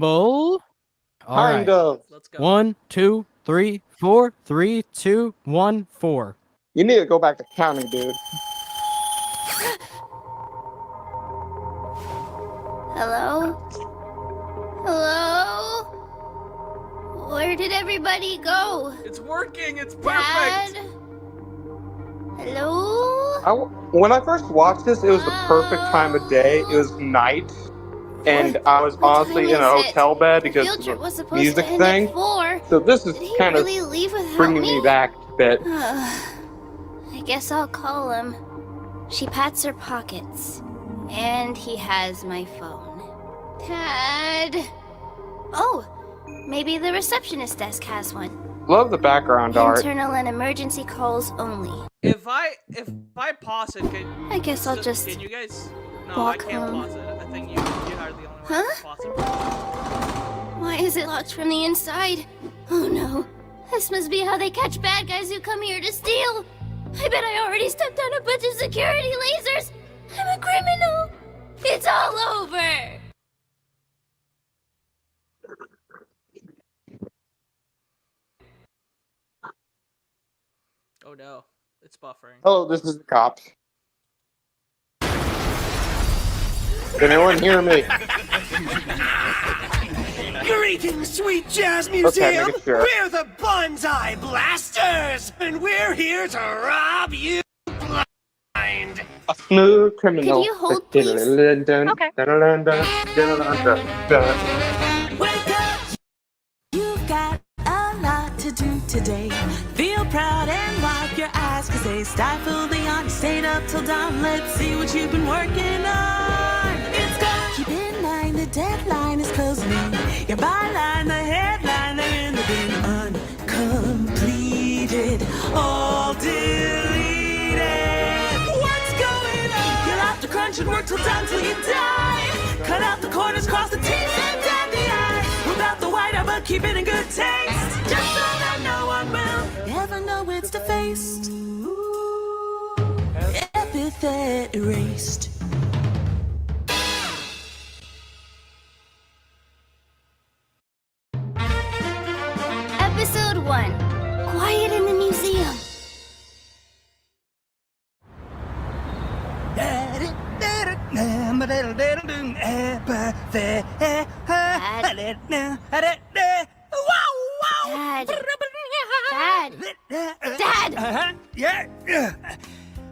assemble. All right. Kind of. Let's go. 1, 2, 3, 4. 3, 2, 1, 4. You need to go back to counting, dude. Hello? Hello? Where did everybody go? It's working. It's Dad? perfect. Hello? When I first watched this, it was the perfect time of day. It was night, and I was What honestly time in a is it? hotel bed The because field of trip was the supposed music to end thing. at 4. So this is Did he kind of really leave without bringing me back a bit. I guess I'll call him. She pats her pockets, and he has my phone. Dad. Oh, maybe the receptionist desk has one. Love the background art. Internal and emergency calls only. If I pause it, I guess I'll just can you guys? No, walk I can't home. pause it. I think you are the only one Huh? who can pause it. Why is it locked from the inside? Oh no. This must be how they catch bad guys who come here to steal. I bet I already stepped on a bunch of security lasers. I'm a criminal. It's all over. Oh no, it's buffering. Oh, this is the cops. Can anyone hear me? Greetings, sweet jazz museum! Okay, make it sure. We're the Bonsai Blasters, and we're here to rob you blind. A smooth criminal. Could you hold, please? Okay. Wake up! You've got a lot to do today. Feel proud and wipe your eyes, cause they stifle the yawn. Stayed up till dawn, let's see what you've been working on. It's gone. Keep in mind the deadline is closing in. Your byline, the headline, they're in the bin. Uncompleted, all deleted. What's going on? You'll have to crunch and work till dawn till you die. Cut out the corners, cross the T's and dot the I's. Without the whiteout, but keep it in good taste. Just so that no one will ever know it's defaced. Epithet erased. Episode 1. Quiet in the museum. Dad! Yeah.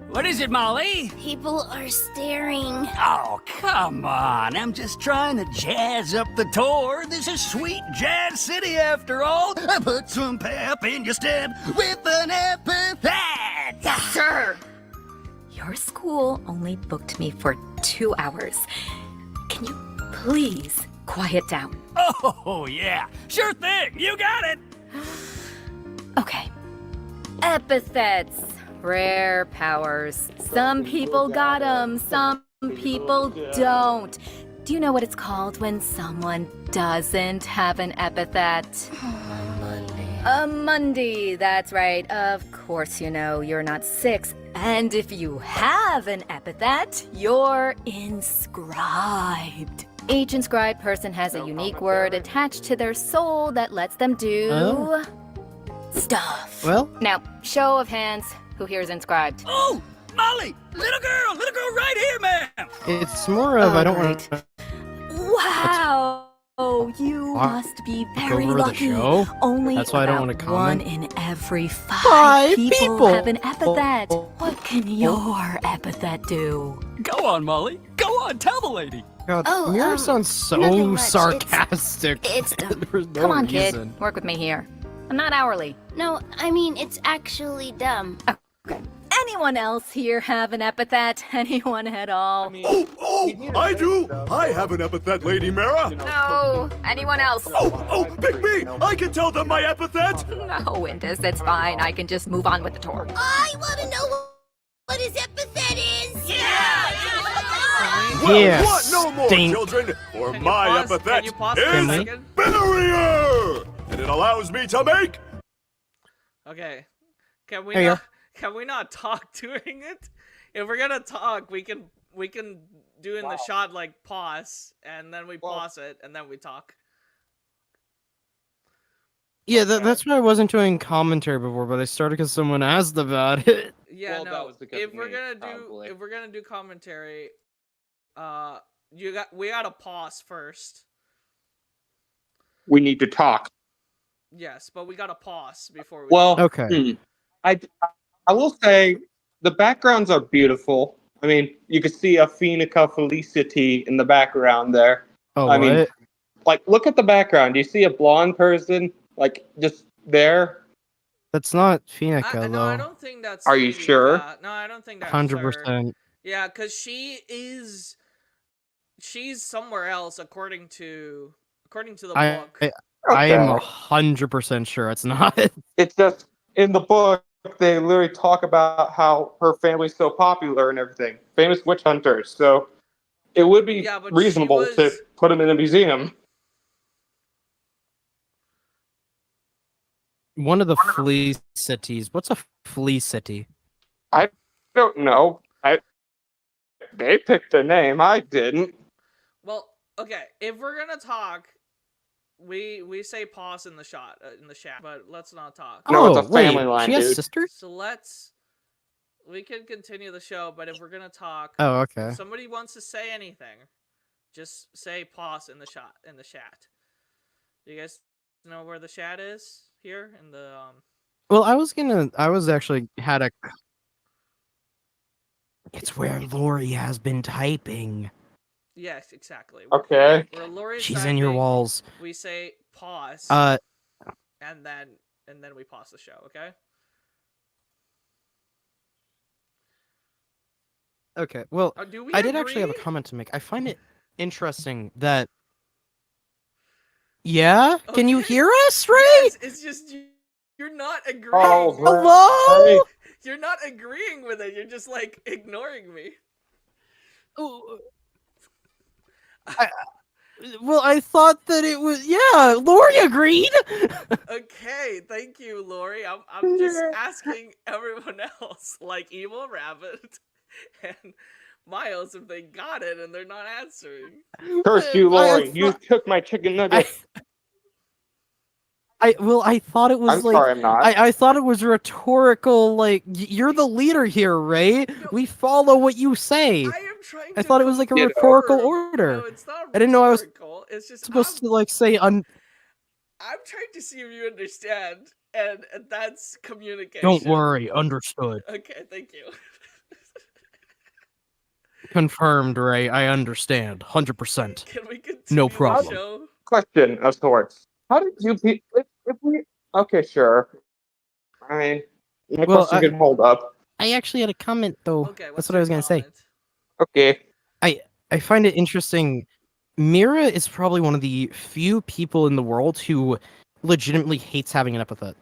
What is it, Molly? People are staring. Oh, come on. I'm just trying to jazz up the tour. This is sweet Jazz City after all. I put some pep in your step with an epithet. Sir! Your school only booked me for 2 hours. Can you please quiet down? Oh, yeah. Sure thing. You got it. Okay. Epithets. Rare powers. Some people got them, some people don't. Do you know what it's called when someone doesn't have an epithet? A Monday, that's right. Of course you know, you're not 6. And if you have an epithet, you're inscribed. Each inscribed person has a unique word attached to their soul that lets them do stuff. Well, Now, show of hands, who here is inscribed? Oh, Molly, little girl right here, ma'am. it's more of I don't want to Wow! Oh, you must be very over the lucky. show. Only That's why I don't about wanna comment. 1 in every 5 5 people people. have an epithet. What can your epithet do? Go on, Molly. Go on, tell the lady. God, Oh, Mira sounds so nothing much. sarcastic. It's dumb. There's no Come on, reason. kid. Work with me here. I'm not hourly. No, I mean, it's actually dumb. Okay. Anyone else here have an epithet? Anyone at all? I do! I have an epithet, Lady Mara! No. Anyone else? Pick me! I can tell them my epithet! No, Windus, it's fine. I can just move on with the tour. I want to know what his epithet is. Well, Yeah, what no more, stink. children? For Can you my pause? epithet Can you pause for a is second? barrier! And it allows me to make... Okay. Can we There you not? Can we not talk during it? If we're gonna talk, we can do in the shot like pause, and then we pause it, and then we talk. Yeah, Okay. that's why I wasn't doing commentary before, but I started because someone asked about it. Yeah, Well, that no. was because If of we're me, gonna do probably. if we're gonna do commentary, we gotta pause first. We need to talk. Yes, but we gotta pause before we. Well, talk. Okay. I will say the backgrounds are beautiful. I mean, you can see a Phoenica Felicity in the background there. Oh, I what? mean, like, look at the background. Do you see a blonde person, like, just there? That's not Phoenica, No, I though. don't think that's. Are you sure? No, I don't think that's her. 100%. Yeah, because she's somewhere else according to the book. I am Okay. 100% sure it's not. It's just, in the book, they literally talk about how her family's so popular and everything. Famous witch hunters. So it would be Yeah, but reasonable she to was. put them in a museum. One of the flea cities. What's a flea city? I don't know. They picked the name. I didn't. Well, okay. If we're gonna talk, we say pause in the chat, but let's not talk. No, it's a wait, family line, she has dude. sisters? So we can continue the show, but if we're gonna talk, Oh, okay. if somebody wants to say anything, just say pause in the chat. Do you guys know where the chat is here in the Well, I was actually had a. It's where Lori has been typing. Yes, exactly. Okay. Where Lori's She's in your typing, walls. we say pause, and then we pause the show. Okay. Okay. Well, Do we I did actually have a agree? comment to make. I find it interesting that. Yeah? Can you Okay. hear us, Ray? Yes, it's just you're not agreeing. Oh, Hello? You're not agreeing with it. You're just like ignoring me. Well, I thought that it was. Yeah, Lori agreed. Okay, thank you, Lori. I'm just asking everyone else, like Evil Rabbit and Miles, if they got it and they're not answering. Curse you, Lori. You took my chicken nugget. I thought it was I'm sorry, I'm not. I thought it was rhetorical. Like you're the leader here, Ray. No. We follow what you say. I am trying to. I thought it was like a You know. rhetorical order. No, it's not. I didn't know I was rhetorical. It's just supposed to like say I'm trying to see if you understand, and that's communication. Don't worry, understood. Okay, thank you. Confirmed, Ray. I understand, 100%. Can we continue No the problem. show? Question of sorts. How did you if we okay, sure. I mean, my question can hold up. I actually had a comment though. Okay, That's what I was gonna say. Okay. I find it interesting. Mira is probably one of the few people in the world who legitimately hates having an epithet,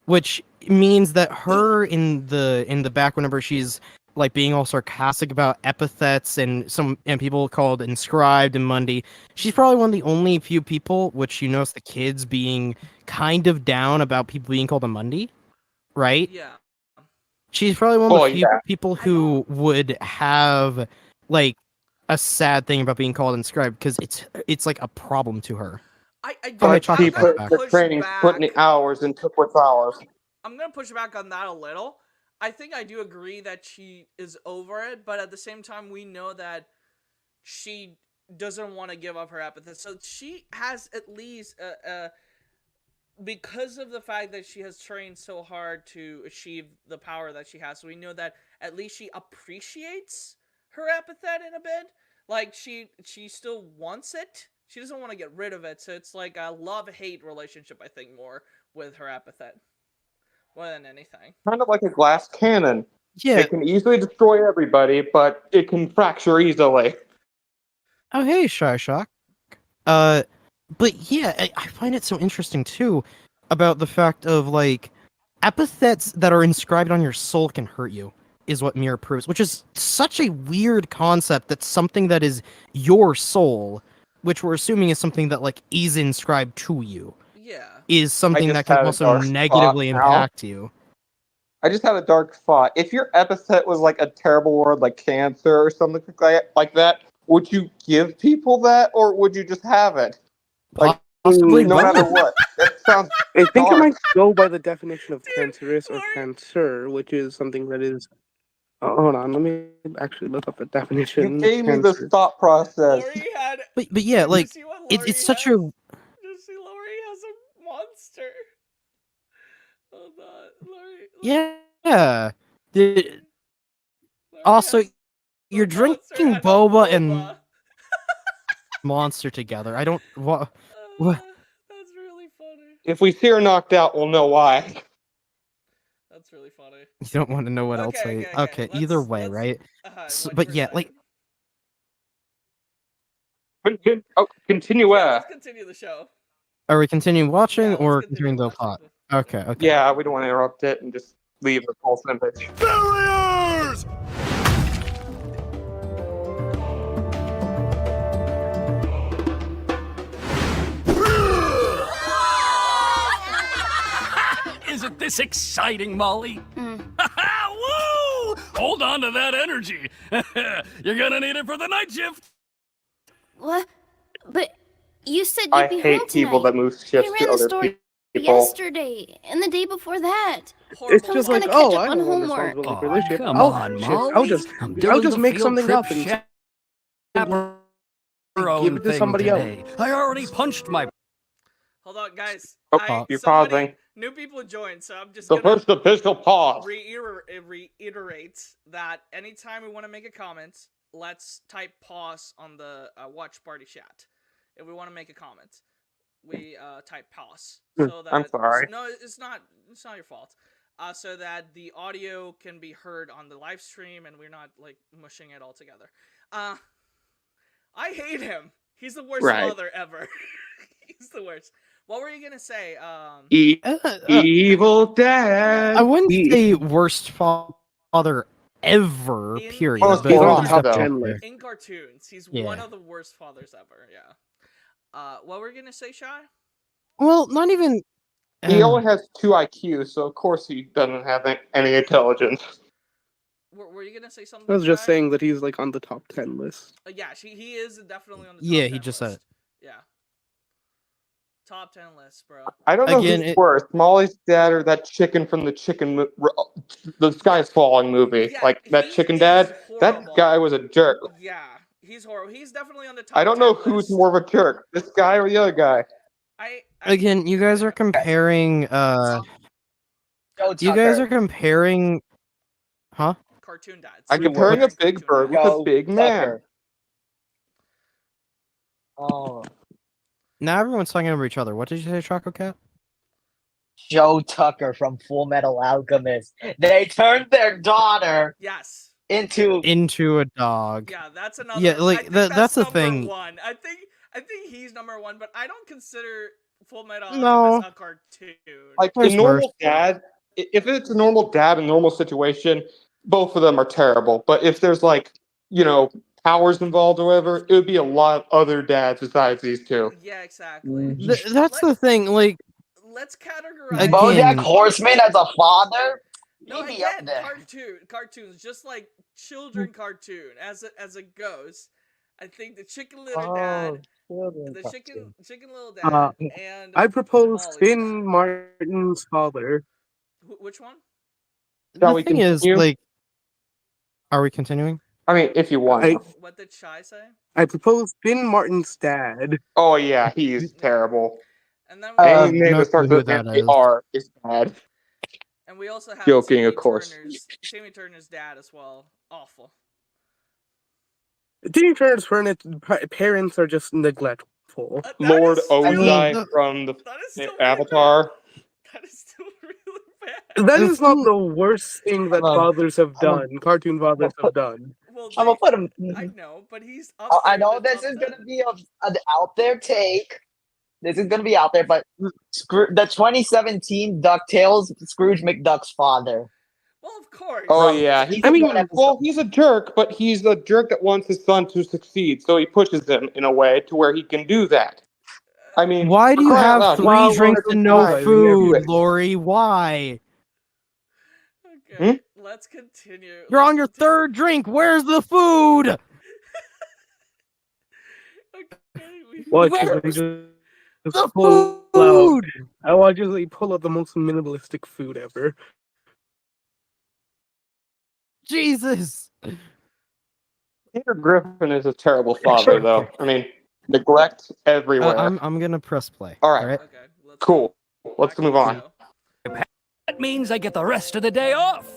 which means that her in the back whenever she's like being all sarcastic about epithets and people called inscribed and Mundy, she's probably one of the only few people which you notice the kids being kind of down about people being called a Mundy, right? Yeah. She's probably one of the few yeah. people who would have like a sad thing about being called inscribed because it's like a problem to her. I But do. she I'm put gonna the push training back. put in the hours and took what's ours. I'm gonna push back on that a little. I think I do agree that she is over it, but at the same time, we know that she doesn't want to give up her epithet. So she has at least, because of the fact that she has trained so hard to achieve the power that she has, so we know that at least she appreciates her epithet in a bit. Like, she still wants it. She doesn't want to get rid of it, so it's like a love-hate relationship, I think, more with her epithet. More than anything. Kind of like a glass cannon. Yeah. It can easily destroy everybody, but it can fracture easily. Oh, hey, Shy Shock. But yeah, I find it so interesting too about the fact of like epithets that are inscribed on your soul can hurt you, is what Mirror proves, which is such a weird concept that something that is your soul, which we're assuming is something that like is inscribed to you. Yeah. Is something just that can had a also dark negatively thought now. impact you. I just had a dark thought. If your epithet was like a terrible word like cancer or something like that, would you give people that or would you just have it? Like, Possibly no both. matter what. That sounds I think it Dark. might go by the definition of Dude, cancerous or Lori- cancer, which is something that is. Oh, hold on, let me actually look up the You definition. gave me this Cancer. thought process. Lori had. But yeah, Did you like see what Lori it's such has? a Did you see Lori has a monster? Hold on, Lori. yeah. The, Lori also, has you're the monster drinking and a boba and boba. monster together. I don't what. That's really funny. If we see her knocked out, we'll know why. That's really funny. You don't want to know what else Okay, I. okay. Either way, right? What But you yeah, were like Continue. saying. Yeah, let's continue the show. are we continuing watching Yeah, let's or continue continuing the watching plot? the- Okay. Yeah, we don't want to interrupt it and just leave a full sentence. Barriers! Isn't this exciting, Molly? Mm. Woo! Hold on to that energy. You're gonna need it for the night shift. What? But you said you'd I be home hate people tonight. that move I shifts ran to the other store people. yesterday and the day before that. It's Horrible just gonna like, catch oh, up I on don't want homework. responsibility for this shit. Come I'll, on, shit, Molly. I'll just make something up and Your give it to somebody else. I already punched my. Hold on, guys. Oh, you're somebody- pausing. New people joined, so I'm just The gonna first official pause. reiterate that anytime we want to make a comment, let's type pause on the watch party chat. If we want to make a comment, we type pause. So that I'm sorry. No, it's not your fault. So that the audio can be heard on the live stream and we're not like mushing it all together. I hate him. He's the worst Right. father ever. He's the worst. What were you gonna say? Evil Dad. I wouldn't say worst father ever. In- Period. in- But He's on the he's top definitely 10 up there. list. In cartoons, he's Yeah. one of the worst fathers ever. Yeah. What were you gonna say, Shy? Well, not even. He only has 2 IQ, so of course he doesn't have any intelligence. Were you gonna say something? I was just Shy? saying that he's like on the top 10 list. Yeah, he is definitely on the top Yeah, 10 he just list. said it. Yeah. Top 10 list, bro. I don't know Again, who's it- worse, Molly's dad or that chicken from the the Sky's Falling movie. Yeah, Like that he chicken is dad. That horrible. guy was a jerk. Yeah, he's horrible. He's definitely on the top. I don't 10 know who's list. more of a jerk, this guy or the other guy. Again, you guys are comparing. You guys are comparing. Huh? Cartoon dads. I'm comparing a big bird with a big man. Oh. Now everyone's talking over each other. What did you say, Choco Cat? Joe Tucker from Full Metal Alchemist. They turned their daughter into a dog. Yeah, that's another. Yeah, I like think that's the number thing. one. I think he's number one, but I don't consider Full Metal No. Alchemist a cartoon. Like Where's a normal worse? dad, if it's a normal dad in a normal situation, both of them are terrible. But if there's like, powers involved or whatever, it would be a lot of other dads besides these two. Yeah, exactly. That's the thing. Like, Let's categorize. BoJack Horseman as a father. No, He'd be up again, there. cartoons, just like children cartoon, as it goes. I think the Chicken Little Dad, the chicken Little Dad, and I propose Molly's Finn dad. Martin's father. Which one? the thing is, like, are we continuing? I mean, if you want. What did Shy say? I propose Finn Martin's dad. Oh yeah, he's terrible. And then Any name no that starts clue with who an that is. AR is bad. And we also have Joking, Timmy of course. Timmy Turner's dad as well. Awful. Timmy Turner's parents are just neglectful. Lord is still- Ozai from the That is still really Avatar. That is still really bad. That is not the worst thing that fathers have done. Cartoon fathers have done. Well, I'm gonna put him. I know, but he's up I there know in the this top is 10. gonna be an out there take. This is gonna be out there, but the 2017 DuckTales, Scrooge McDuck's father. Well, of course. Oh Bro, yeah, he's in one episode. he's a jerk, but he's a jerk that wants his son to succeed, so he pushes him in a way to where he can do that. I mean, Why do you cry out have loud, 3 why drinks won't and you no cry? food, Lori? Why? Okay, let's continue. You're on your 3rd drink. Where's the food? Okay, What? Where's Just the food? Food! I will usually pull out the most minimalistic food ever. Jesus! Peter Griffin is a terrible father, though. I mean, neglect everywhere. I'm gonna press play. All right. Alright? Okay, let's Cool. Let's move on. That means I get the rest of the day off.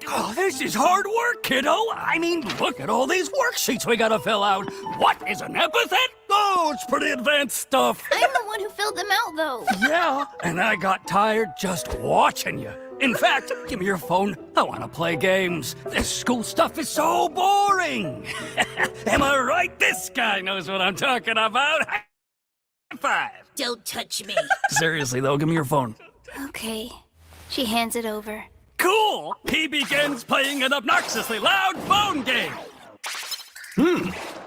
Oh, this is hard work, kiddo. I mean, look at all these worksheets we gotta fill out. What is an epithet? Oh, it's pretty advanced stuff. I'm the one who filled them out, though. Yeah, and I got tired just watching you. In fact, give me your phone. I want to play games. This school stuff is so boring. Am I right? This guy knows what I'm talking about. High five. Don't touch me. Seriously, though, give me your phone. Okay. She hands it over. Cool! He begins playing an obnoxiously loud phone game.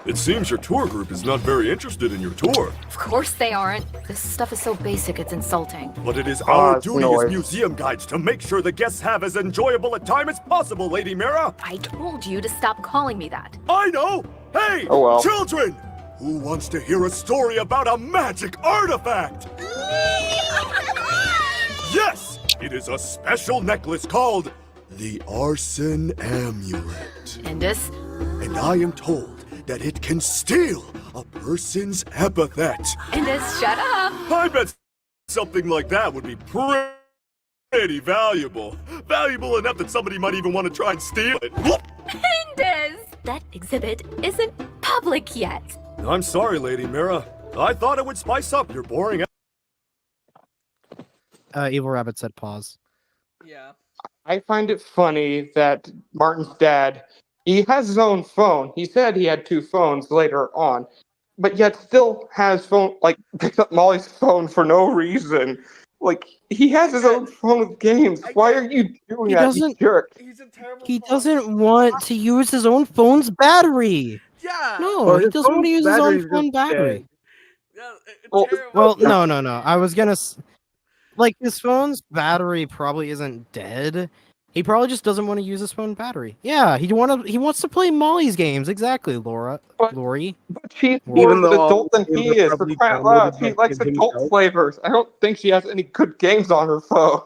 It seems your tour group is not very interested in your tour. Of course they aren't. This stuff is so basic, it's insulting. But it is our it's duty noise. as museum guides to make sure the guests have as enjoyable a time as possible, Lady Mira. I told you to stop calling me that. I know! Hey, Oh, well. children! Who wants to hear a story about a magic artifact? Yes! It is a special necklace called the Arson Amulet. Indus? And I am told that it can steal a person's epithet. Indus, shut up! I bet something like that would be pretty valuable. Valuable enough that somebody might even want to try and steal it. Indus! That exhibit isn't public yet. I'm sorry, Lady Mira. I thought it would spice up your boring. Evil Rabbit said pause. Yeah. I find it funny that Martin's dad, he has his own phone. He said he had 2 phones later on, but yet still has phone, like, picks up Molly's phone for no reason. Like, he has his own phone with games. Why are you doing He that, doesn't- you jerk? He's a terrible He father. doesn't want to use his own phone's battery! Yeah. No, Well, he his doesn't want to phone's use his battery's own phone just dead. battery. Yeah, Well, terrible. Well, no. I was gonna like his phone's battery probably isn't dead. He probably just doesn't want to use his phone battery. Yeah, he wants to play Molly's games. Exactly, Lori. But she's Even more of an though adult than games he are is, for probably crying out loud. downloaded She by likes him adult himself. flavors. I don't think she has any good games on her phone.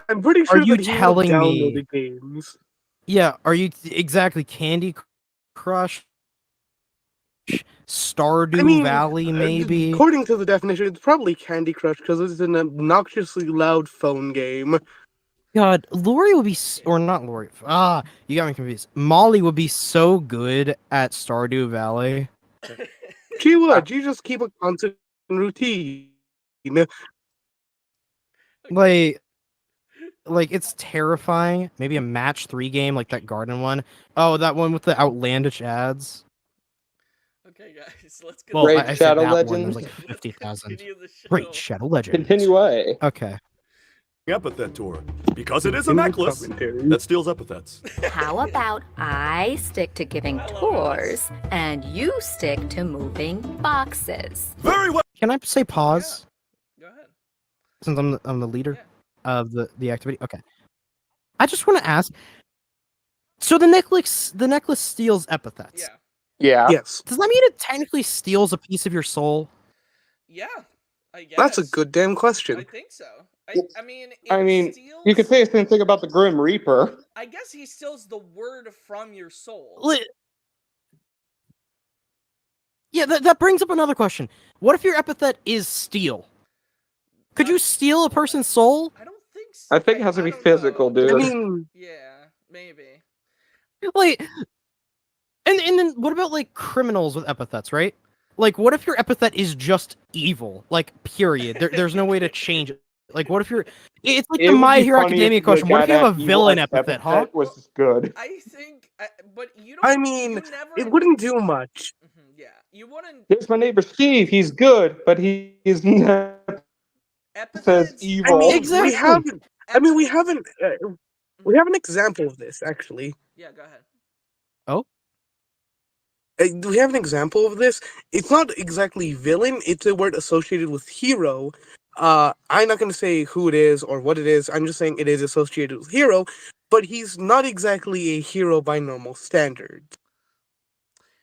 I'm pretty Are sure you that he telling me- downloaded games. Yeah, are you exactly Candy Crush? Stardew Valley, maybe? According to the definition, it's probably Candy Crush because it's an obnoxiously loud phone game. God, Lori would be, or not Lori. You got me confused. Molly would be so good at Stardew Valley. She would. You just keep a constant routine. Like it's terrifying. Maybe a match 3 game like that garden one. Oh, that one with the outlandish ads. Okay, guys, let's get Well, Raid I said Shadow that one. Legends. There's like 50,000. Continue the show. Great Shadow Legends. Continue away. Okay. Epithet tour. Because it is a In the necklace commentary. that steals epithets. How about I stick to giving tours and you stick to moving boxes? Very well. Can I say pause Go ahead. since I'm the leader of the activity? Okay. I just want to ask. So the necklace steals epithets. Yeah. Yeah. Yes, Does that mean it technically steals a piece of your soul? Yeah. I guess. that's a good damn I question. think so. I mean, I it mean, steals, you could say the same thing about the Grim Reaper. I guess he steals the word from your soul. Yeah, that brings up another question. What if your epithet is steal? Could you steal a person's soul? I don't think so. I think it has to be don't physical, know. dude. I mean, Yeah, maybe. Like, and then what about like criminals with epithets, right? Like, what if your epithet is just evil? Like, period. There's no way to change it. Like, what if you're? It's like It the would My be Hero funny Academia if the question. What if guy you have that a evil villain as epithet, huh? was good. I think, but you don't. I mean, you never, it wouldn't do much. Yeah, you wouldn't. Here's my neighbor Steve. He's good, but he's never says Epithets. evil. I mean, Exactly. we haven't. I mean, we epithets- haven't. We have an example of this actually. Yeah, go ahead. We have an example of this. It's not exactly villain. It's a word associated with hero. I'm not going to say who it is or what it is. I'm just saying it is associated with hero, but he's not exactly a hero by normal standards.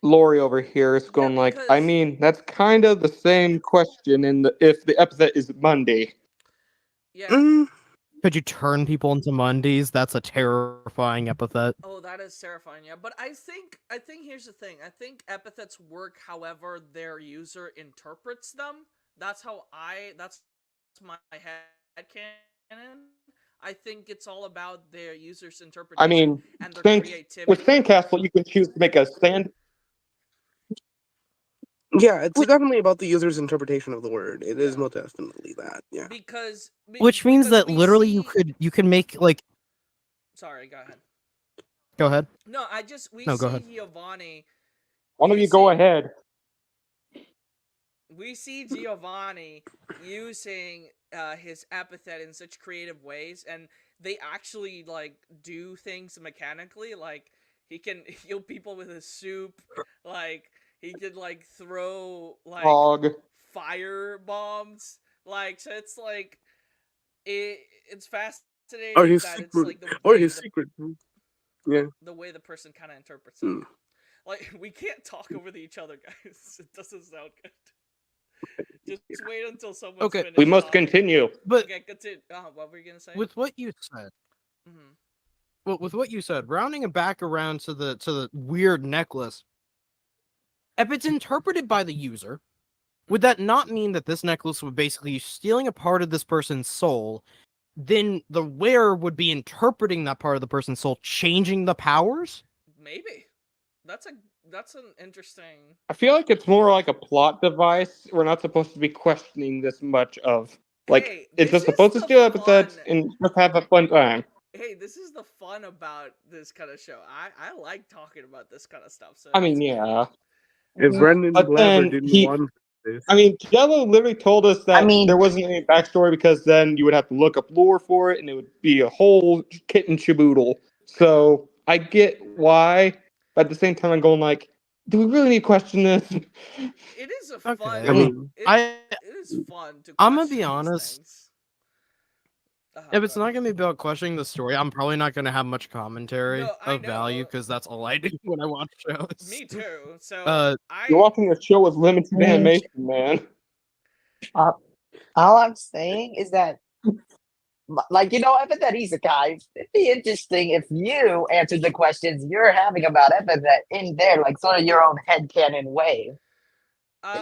Lori over here is going like, I because- mean, that's kind of the same question in the if the epithet is Monday. Yeah. Mm, Could you turn people into Mundies? That's a terrifying epithet. Oh, that is terrifying. Yeah, but I think here's the thing. I think epithets work however their user interprets them. That's my headcanon. I think it's all about their user's interpretation I mean, and their with creativity. Sandcastle, you can choose to make a sand. yeah, it's definitely about the user's interpretation of the word. It is Yeah. most definitely that. Yeah. Because Which means because that we literally see- you can make like. Sorry, go ahead. Go ahead. No, we No, see go ahead. Giovanni. One of you go ahead. We see Giovanni using his epithet in such creative ways, and they actually like do things mechanically. Like he can heal people with his soup. Like he could like throw like Hog. fire bombs. Like so, it's like it's fascinating Or his that it's secret. like the Or way his the, secret. Yeah. the way the person kind of interprets it. Mm. Like we can't talk over each other, guys. It doesn't sound good. Just wait until someone's Okay. finished We must talking. continue. But Okay, continue. What were you gonna say? with what you said, Mhm. well, with what you said, rounding it back around to the weird necklace. If it's interpreted by the user, would that not mean that this necklace would basically stealing a part of this person's soul? Then the wearer would be interpreting that part of the person's soul, changing the powers? Maybe. That's an interesting. I feel like it's more like a plot device. We're not supposed to be questioning this much of. Like, Hey, it's this just supposed is to the steal epithets fun. and just have a fun time. Hey, this is the fun about this kind of show. I like talking about this kind of stuff. So I mean, yeah. If Brendan But Glaber then didn't he- want this. I mean, Jello literally told us that I mean- there wasn't any backstory because then you would have to look up lore for it and it would be a whole kit and caboodle. So I get why, but at the same time, I'm going like, do we really need to question this? it is a fun. Okay. I mean, it is fun to. I'm gonna be question these honest. things. If it's Go not gonna be about questioning the story, I'm probably not gonna have much commentary No, I of value know. because that's all I do when I watch shows. Me too. So You're watching a show with limited Mm. animation, man. All I'm saying is that, like, Epithet Isekai, it'd be interesting if you answered the questions you're having about Epithet in there, like, sort of your own headcanon way.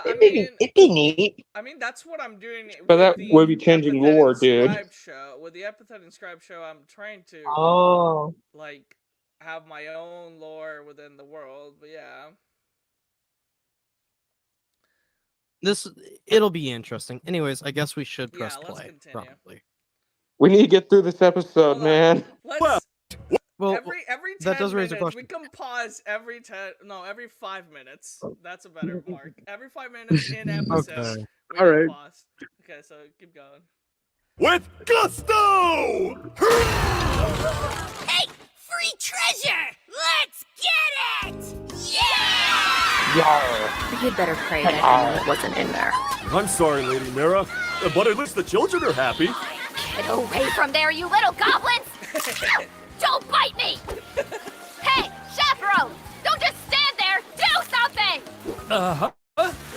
It'd be neat. I mean, that's what I'm doing. But with that the would be changing Epithet lore, dude. Inscribed show. With the Epithet Inscribed show, I'm trying to Oh. like have my own lore within the world. But yeah, It'll be interesting. Anyways, I guess we should Yeah, press let's play. continue. Probably. We need to get through this episode, Hold on. man. let's Well, every 10 that does raise a minutes question. we can pause every 5 minutes. That's a better mark. Every 5 minutes in episode. okay. We All can right. pause. Okay, so keep going. With gusto! Hey, free treasure! Let's get it! Yeah! Yar. You'd better pray that it wasn't in there. I'm sorry, Lady Mira, but at least the children are happy. Get away from there, you little goblins! Don't bite me! Hey, chaperone! Don't just stand there! Do something! Uh-huh.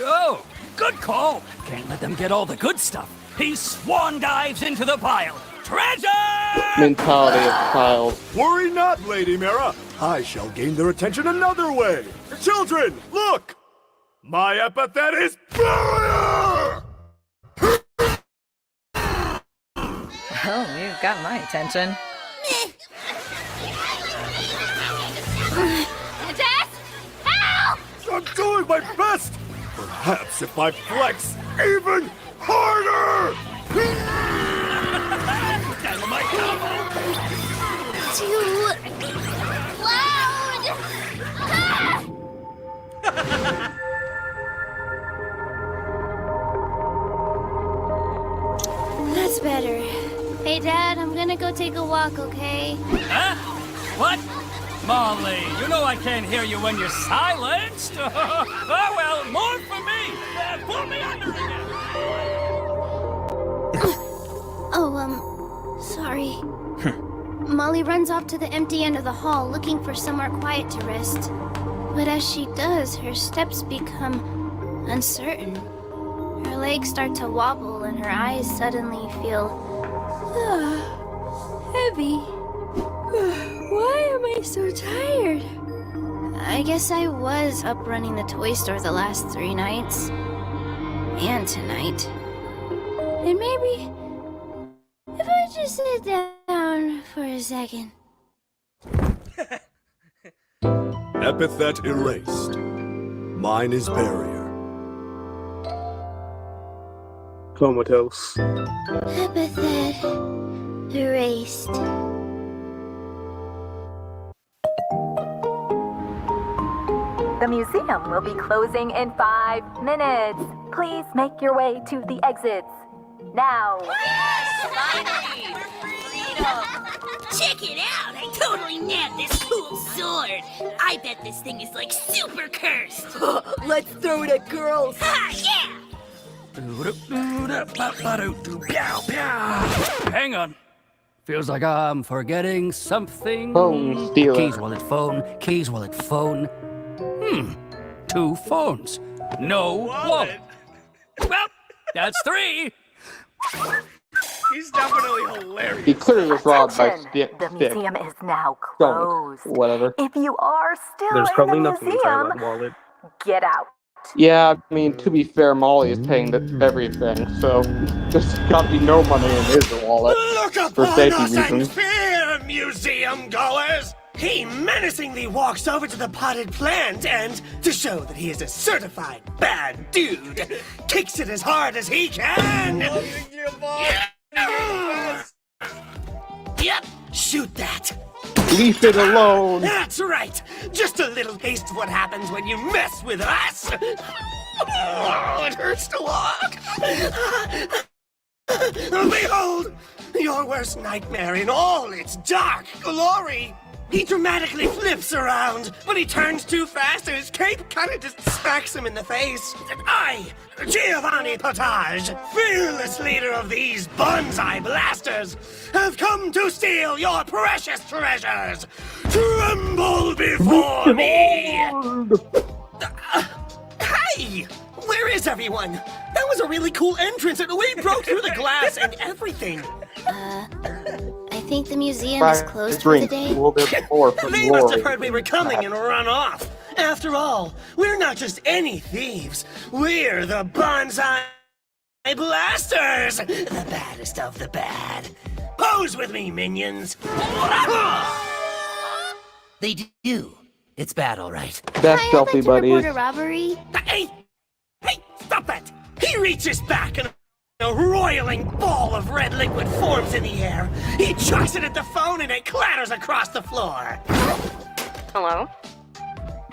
Oh, good call. Can't let them get all the good stuff. He swan dives into the pile. Treasure! Mentality of child. Worry not, Lady Mira. I shall gain their attention another way. Children, look! My epithet is barrier! Oh, you've got my attention. Dad? Help! I'm doing my best! Perhaps if I flex even harder! Too loud! Ah! That's better. Hey, Dad, I'm gonna go take a walk, okay? Huh? What? Molly, you know I can't hear you when you're silenced. Oh, well, more for me. Pull me under again. Sorry. Molly runs off to the empty end of the hall looking for somewhere quiet to rest. But as she does, her steps become uncertain. Her legs start to wobble and her eyes suddenly feel heavy. Why am I so tired? I guess I was up running the toy store the last 3 nights. And tonight. And maybe if I just sit down for a second. Epithet Erased. Mine is Barrier. Comatose. Epithet Erased. The museum will be closing in 5 minutes. Please make your way to the exits. Now. Finally! Freedom! Check it out! I totally nabbed this cool sword! I bet this thing is like super cursed! Let's throw it at girls. Ha! Yeah! Hang on. Feels like I'm forgetting something. Phone stealer. Keys, wallet, phone. Keys, wallet, phone. 2 phones. No wallet. Well, that's 3. He's definitely hilarious. He clearly was robbed by Stick. The museum is now Don't. closed. Whatever. If you are still There's in probably the nothing inside museum, that wallet. get out. Yeah, I mean, to be fair, Molly is paying everything, so there's gotta be no money in his wallet Look for upon safety us and reasons. fear, museum goers! He menacingly walks over to the potted plant and, to show that he is a certified bad dude, kicks it as hard as he can! Yep, shoot that! Leave it alone! That's right! Just a little taste of what happens when you mess with us! Oh, it hurts to walk! Behold! Your worst nightmare in all its dark glory! He dramatically flips around, but he turns too fast and his cape kinda just smacks him in the face. I, Giovanni Potage, fearless leader of these bonsai blasters, have come to steal your precious treasures! Tremble before me! Hey! Where is everyone? That was a really cool entrance and we broke through the glass and everything. I think the museum is closed for the day. A little bit before from They must have Lori. heard we were coming and run off. After all, we're not just any thieves. We're the Bonsai Blasters! The baddest of the bad. Pose with me, minions! They do. It's bad, all right. Best I'd like selfie to buddies. report a robbery. Hey! Stop that! He reaches back and a roiling ball of red liquid forms in the air. He chucks it at the phone and it clatters across the floor. Hello?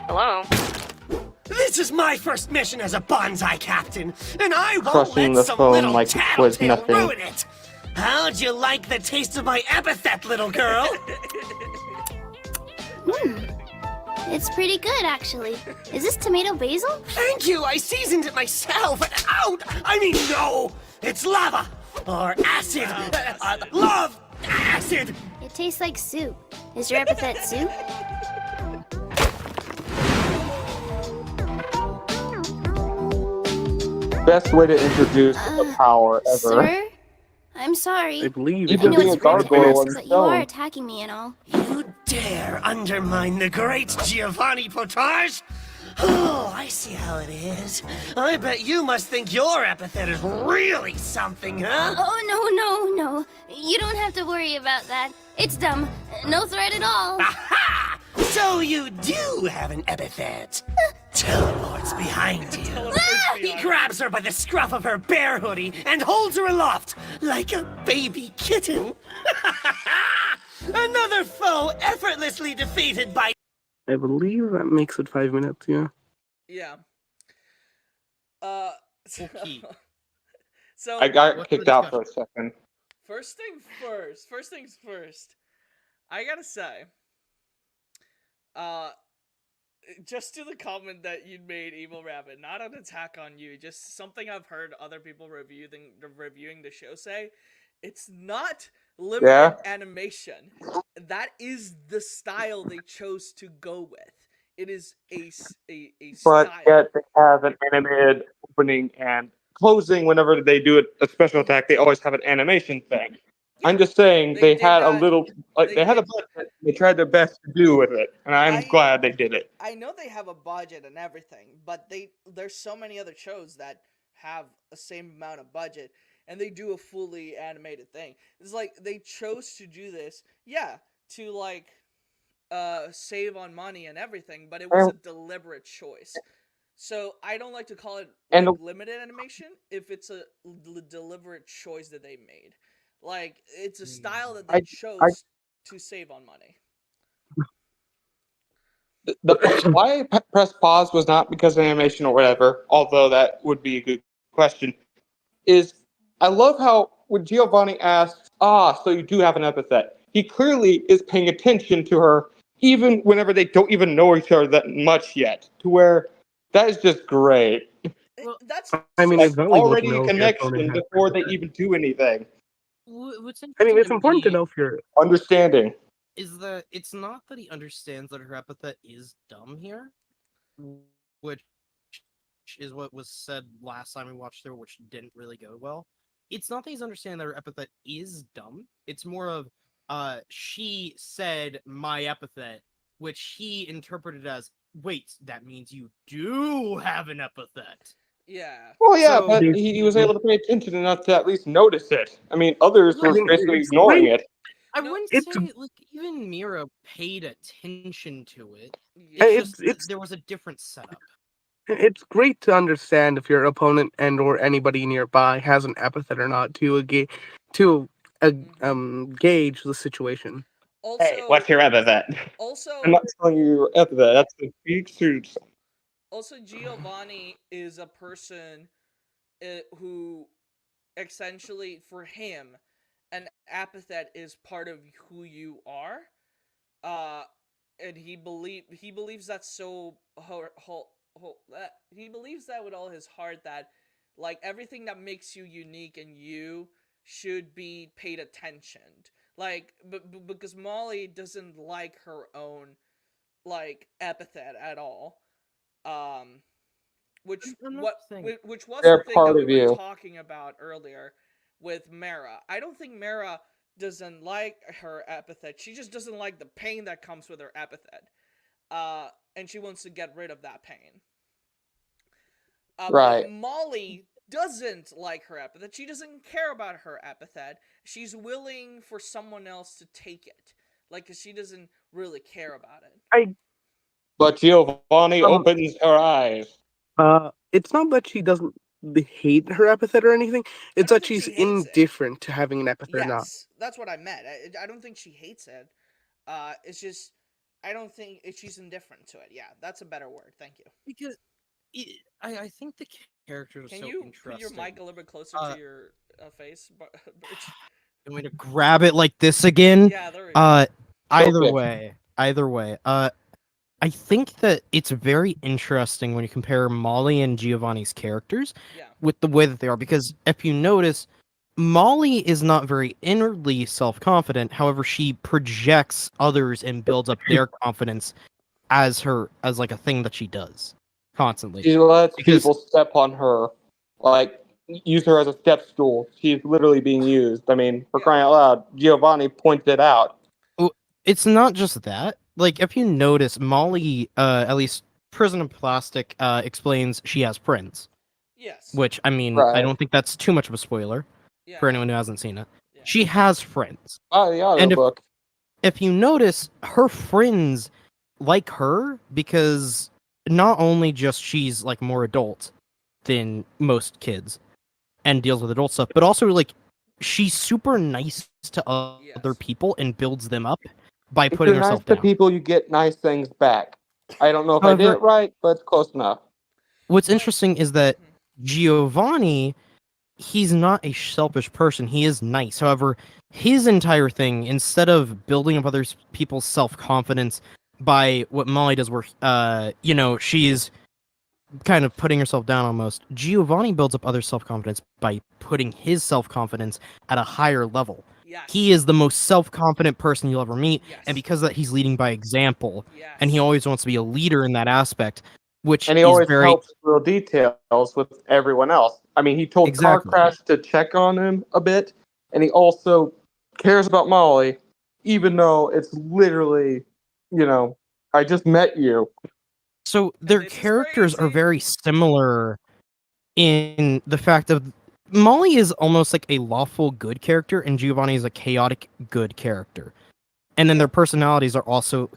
Hello? This is my first mission as a bonsai captain, and I won't Crushing let the some phone little like it was tattletale nothing. ruin it. How'd you like the taste of my epithet, little girl? It's pretty good, actually. Is this tomato basil? Thank you, I seasoned it myself. Out! I mean, no! It's lava! Or acid! Love! Acid! It tastes like soup. Is your epithet soup? Best way to introduce the power ever. Sir? I'm sorry. I believe Even I know being it's a rude to gargoyle ask, on but you are stone. attacking me and all. You dare undermine the great Giovanni Potage? Oh, I see how it is. I bet you must think your epithet is really something, huh? Oh, no. You don't have to worry about that. It's dumb. No threat at all. Aha! So you do have an epithet. Teleports behind you. He grabs her by the scruff of her bear hoodie and holds her aloft like a baby kitten. Another foe effortlessly defeated by... I believe that makes it 5 minutes, yeah. Yeah. Okay. So I got What's the kicked out for a discussion? second. First things first. I gotta say, just to the comment that you made, Evil Rabbit, not an attack on you, just something I've heard other people reviewing the show say. It's not limited animation. That is the style they chose to go with. It is a but style. yet they have an animated opening and closing. Whenever they do a special attack, they always have an animation thing. Yeah, I'm just saying they they did had a that. little, like they had a did. budget. They tried their best to do with it, and I'm glad they did it. I know they have a budget and everything, but there's so many other shows that have the same amount of budget and they do a fully animated thing. It's like they chose to do this, yeah, to like save on money and everything, but it was a deliberate choice. So I don't like to call it And like limited animation if it's a deliberate choice that they made. Like it's a style that they I chose to save on money. why I press pause was not because of animation or whatever, although that would be a good question. Is I love how when Giovanni asks, so you do have an epithet, he clearly is paying attention to her, even whenever they don't even know each other that much yet, to where that is just great. That's I mean, Like it's valuable to already a know if your opponent connection has before they epithet. even do anything. What's I mean, interesting it's to important to me know if you're. Understanding. is that it's not that he understands that her epithet is dumb here, which is what was said last time we watched through, which didn't really go well. It's not that he's understanding that her epithet is dumb. It's more of she said my epithet, which he interpreted as, wait, that means you do have an epithet. Yeah. Well, yeah, So but he was able to pay attention enough to at least notice it. I mean, others I were mean, basically it's ignoring great. it. I No, wouldn't It's say like even Mira paid attention to it. yeah. It's just it's there was a different setup. it's great to understand if your opponent and or anybody nearby has an epithet or not to gauge the situation. Hey, Also, what's your epithet? also, I'm not telling you your epithet. That's the speak suits. also, Giovanni is a person who essentially, for him, an epithet is part of who you are. Uh, and he believes that's so he believes that with all his heart that like everything that makes you unique and you should be paid attention. Like, because Molly doesn't like her own like epithet at all. Um, I'm not saying which was the They're thing that part we of were you. talking about earlier with Mara. I don't think Mara doesn't like her epithet. She just doesn't like the pain that comes with her epithet. And she wants to get rid of that pain. But Right. Molly doesn't like her epithet. She doesn't care about her epithet. She's willing for someone else to take it. Like, 'cause she doesn't really care about it. But Giovanni Um, opens her eyes. It's not that she doesn't hate her epithet or anything. I It's don't that think she's she hates it. indifferent to having an epithet or not. Yes, that's what I meant. I don't think she hates it. It's just I don't think she's indifferent to it. Yeah, that's a better word. Thank you. because I think the characters are Can so you interesting. put your mic a little bit closer to your face? Birch? I'm going to grab it like this again. Yeah, there we go. Either Okay. way. I think that it's very interesting when you compare Molly and Giovanni's characters Yeah. with the way that they are, because if you notice, Molly is not very inwardly self-confident. However, she projects others and builds up their confidence as like a thing that she does constantly. She lets Because people step on her, like use her as a step stool. She's literally being used. I mean, for crying out loud, Giovanni pointed it out. it's not just that. Like, if you notice, Molly, at least Prison of Plastic, explains she has friends. Yes. Which, I mean, I Right. don't think that's too much of a spoiler Yeah. for anyone who hasn't seen it. Yeah. She has friends. Oh, the And audiobook. if you notice, her friends like her because not only just she's like more adult than most kids and deals with adult stuff, but also like she's super nice to other people and builds them up by If putting you're nice herself to down. people, you get nice things back. I don't know if I did However- it right, but it's close enough. What's interesting is that Giovanni, he's not a selfish person. He is nice. However, his entire thing, instead of building up other people's self-confidence by what Molly does, where, she's kind of putting herself down almost, Giovanni builds up other self-confidence by putting his self-confidence at a higher level. Yes. He is the most self-confident person you'll ever meet, Yes. and because of that, he's leading by example, Yes. and he always wants to be a leader in that aspect, which And he is always very helps little details with everyone else. I mean, he told Car Exactly. Crash to check on him a bit, and he also cares about Molly, even though it's literally, I just met you. So their this is characters are crazy. very similar in the fact of Molly is almost like a lawful good character, and Giovanni is a chaotic good character. And then their personalities are also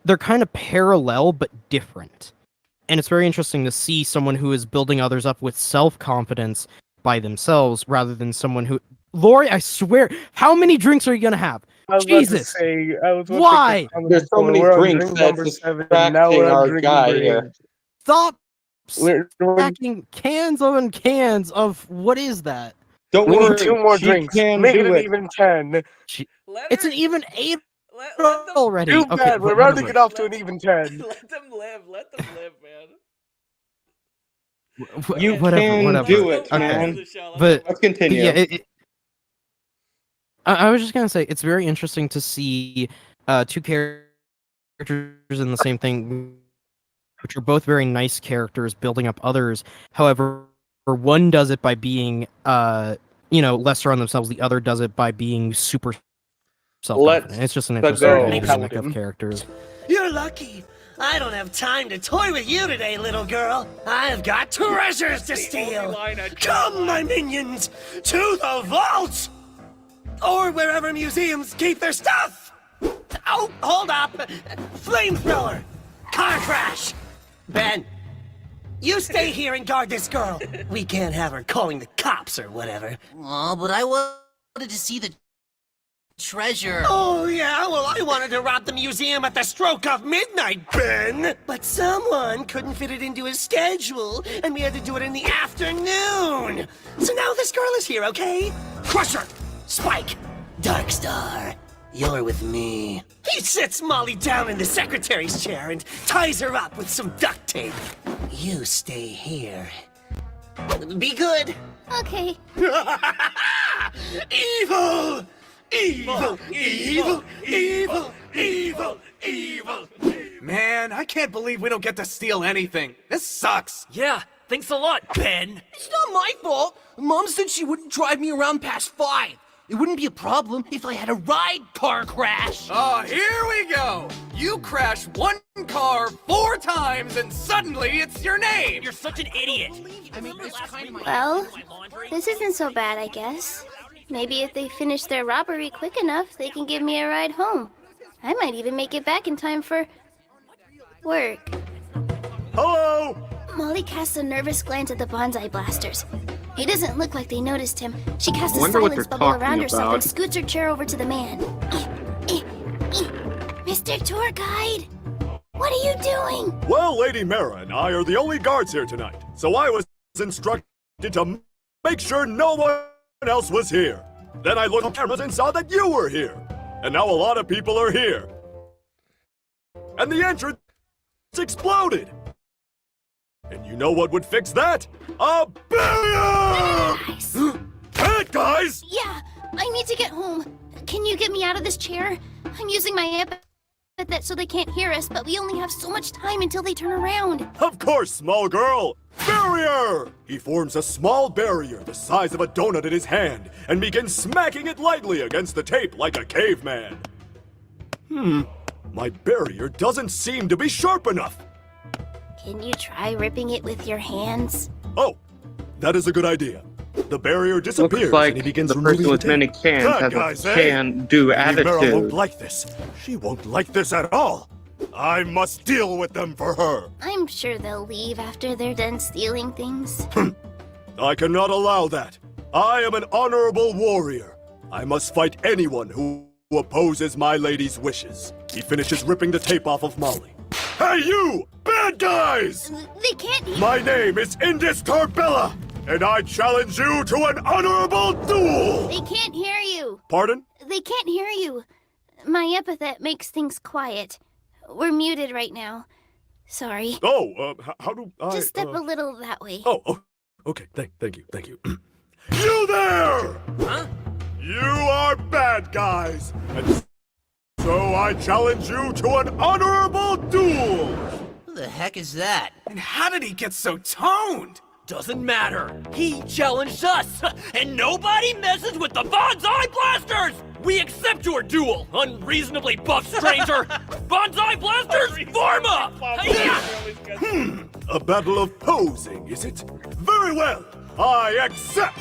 they're kind of parallel but different. And it's very interesting to see someone who is building others up with self-confidence by themselves rather than someone who Lori, I swear, how many drinks are you gonna have? I was Jesus. about to say, I was about to Why? take the comment There's so before. many We're on drinks drink that's number 7, now we're distracting on our drink guy number 8. here. Stop We're, stacking cans and cans of what is that? Don't we need worry, 2 more she drinks. can Make it do an it. even 10. Let It's her- an even 8 let them, already. Too Okay, bad, we're whatever. rounding it off to an even 10. let them live. Let them live, man. You Whatever, can whatever. do Let's it, go back to man. the show. But Let's continue. yeah, I was just gonna say it's very interesting to see 2 characters in the same thing, which are both very nice characters building up others. However, one does it by being lesser on themselves. The other does it by being super self-confident. Let's It's just an go interesting Paladin. dynamic of characters. You're lucky. I don't have time to toy with you today, little girl. I've got treasures to steal. Come, my minions, to the vault! Or wherever museums keep their stuff! Oh, hold up! Flamethrower! Car crash! Ben, you stay here and guard this girl. We can't have her calling the cops or whatever. Oh, but I wanted to see the treasure. Oh, yeah, well, I wanted to rob the museum at the stroke of midnight, Ben! But someone couldn't fit it into his schedule, and we had to do it in the afternoon! So now this girl is here, okay? Crusher! Spike! Darkstar! You're with me. He sits Molly down in the secretary's chair and ties her up with some duct tape. You stay here. Be good! Okay. Evil! Evil! Evil! Evil! Evil! Evil! Man, I can't believe we don't get to steal anything. This sucks. Yeah, thanks a lot, Ben. It's not my fault. Mom said she wouldn't drive me around past 5. It wouldn't be a problem if I had a ride car crash. Oh, here we go. You crash one car 4 times and suddenly it's your name. You're such an idiot. I mean, it's kind of Well, this isn't so bad, I guess. Maybe if they finish their robbery quick enough, they can give me a ride home. I might even make it back in time for work. Hello! Molly casts a nervous glance at the bonsai blasters. He doesn't look like they noticed him. She casts a wonder what silence they're bubble around talking herself about. and scoots her chair over to the man. Mr. Tour Guide, what are you doing? Well, Lady Mara and I are the only guards here tonight, so I was instructed to make sure no one else was here. Then I looked on cameras and saw that you were here. And now a lot of people are here. And the entrance exploded. And you know what would fix that? A barrier! Guys. Bad guys! Yeah, I need to get home. Can you get me out of this chair? I'm using my epithet so they can't hear us, but we only have so much time until they turn around. Of course, small girl! Barrier! He forms a small barrier the size of a donut in his hand and begins smacking it lightly against the tape like a caveman. My barrier doesn't seem to be sharp enough. Can you try ripping it with your hands? Oh, that is a good idea. The barrier disappears Looks like and he begins the removing person with the many tape. cans Bad has guys, a eh? can-do Lady Mara won't attitude. like this. She won't like this at all. I must deal with them for her. I'm sure they'll leave after they're done stealing things. I cannot allow that. I am an honorable warrior. I must fight anyone who opposes my lady's wishes. He finishes ripping the tape off of Molly. Hey you! Bad guys! They can't hear. My name is Indus Tarbella, and I challenge you to an honorable duel! They can't hear you. Pardon? They can't hear you. My epithet makes things quiet. We're muted right now. Sorry. Oh, how do I... Just step a little that way. Oh, okay, thank you. You there! Huh? You are bad guys, and so I challenge you to an honorable duel! Who the heck is that? And how did he get so toned? Doesn't matter. He challenged us, and nobody messes with the Bonsai Blasters! We accept your duel, unreasonably buff stranger! Bonsai Blasters, form up! A battle of posing, is it? Very well, I accept!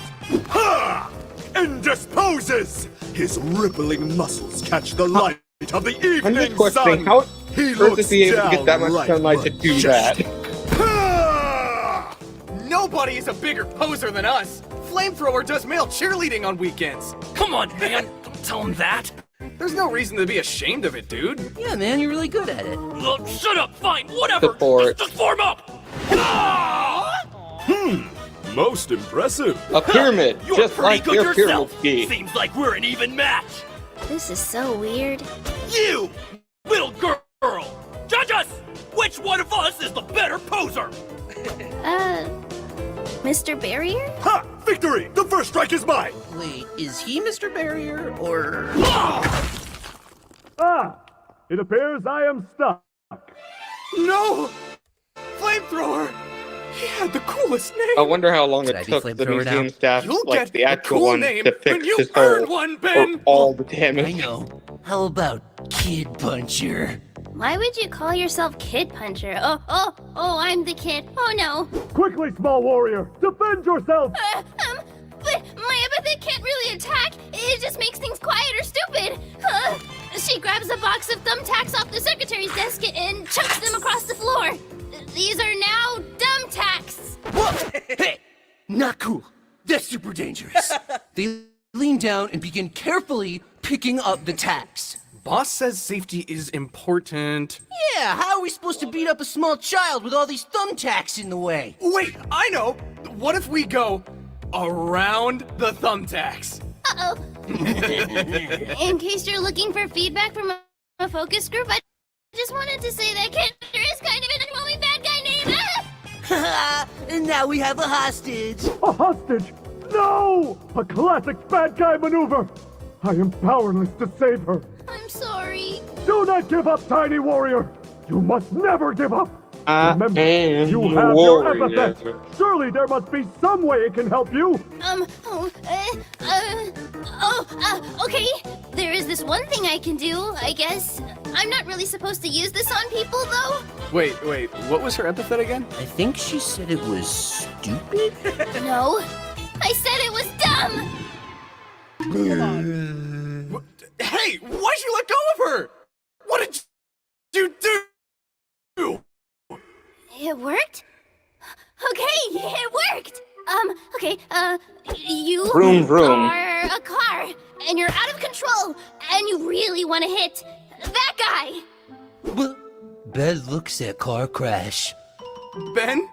Ha! Indisposes! His rippling muscles catch the light of the I'm just evening questioning sun! how He Earth looks is he able to get that much downright sunlight to do that? Ha! Nobody is a bigger poser than us. Flamethrower does male cheerleading on weekends. Come on, man, don't tell him that. There's no reason to be ashamed of it, dude. Yeah, man, you're really good at it. Shut up, fine, whatever. Support. Just form up. Most impressive. A pyramid, You're just pretty like good your pyramid yourself. ski. Seems like we're an even match. This is so weird. You, little girl, judge us. Which one of us is the better poser? Mr. Barrier? Ha! Victory! The first strike is mine! Wait, is he Mr. Barrier, or... Ah! It appears I am stuck. No! Flamethrower! He had the coolest name! I wonder how long Should it I be took the flamethrower now? museum staff, You'll like get the a actual cool one, name to when fix you his earn whole, one, or Ben! all the damage. I know. How about Kid Puncher? Why would you call yourself Kid Puncher? Oh, I'm the kid. Oh no. Quickly, small warrior! Defend yourself! But my epithet can't really attack. It just makes things quiet or stupid. She grabs a box of thumbtacks off the secretary's desk and chucks them across the floor. These are now dumb tacks. Hey! Not cool. That's super dangerous. They lean down and begin carefully picking up the tacks. Boss says safety is important. Yeah, how are we supposed to beat up a small child with all these thumbtacks in the way? Wait, I know! What if we go around the thumbtacks? Uh-oh. In case you're looking for feedback from a focus group, I just wanted to say that Kender is kind of an underwhelming bad guy name. And now we have a hostage. A hostage! No! A classic bad guy maneuver! I am powerless to save her. I'm sorry. Do not give up, tiny warrior! You must never give up! I Remember, am you the have your warrior. epithet! Surely there must be some way it can help you! Okay. There is this one thing I can do, I guess. I'm not really supposed to use this on people, though. Wait, what was her epithet again? I think she said it was stupid? No. I said it was dumb. Hey, why'd you let go of her? What did you do? It worked? Okay, it worked! Okay, you Vroom, vroom. are a car, and you're out of control, and you really want to hit that guy! Ben looks at car crash. Ben?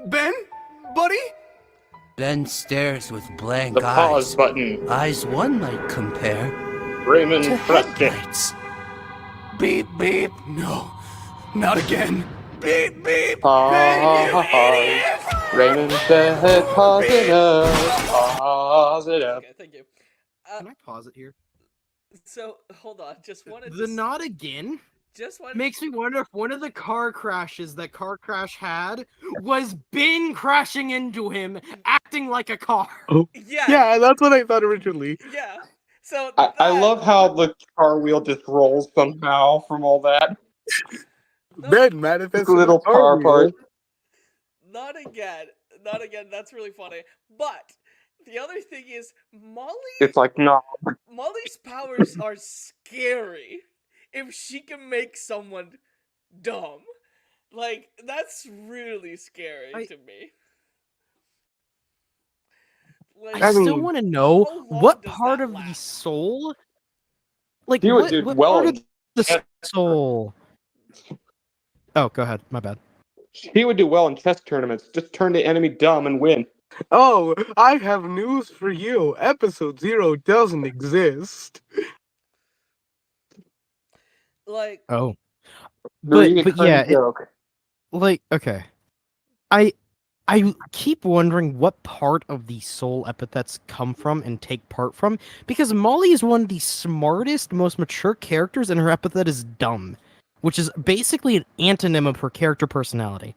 Buddy? Ben stares with blank The eyes. pause button. Eyes one might compare Raymond to pressed it. headlights. Beep, beep. No, not again. Beep, beep. Pause. Ben, you idiot! Raymond said positive. Positive. Okay, thank you. Can I pause it here? So hold on, just wanted The to not again just wanted makes me wonder if one of the car crashes that Car Crash had was Ben crashing into him, acting like a car. yeah Yeah, that's what I thought originally. yeah. So I love how the car wheel just rolls somehow from all that. Ben manifests Little car part. not again. That's really funny. But the other thing is It's like, no. Molly's powers are scary if she can make someone dumb. Like, that's really scary to me. Like, I still want to know how long what does part that of the last? soul, like He would what, do what well part in of the soul. Oh, go ahead. My bad. He would do well in chess tournaments. Just turn the enemy dumb and win. Oh, I have news for you. Episode 0 doesn't exist. Like, Oh, Very but recurring yeah, joke. like okay, I I keep wondering what part of the soul epithets come from and take part from, because Molly is one of the smartest, most mature characters, and her epithet is dumb, which is basically an antonym of her character personality,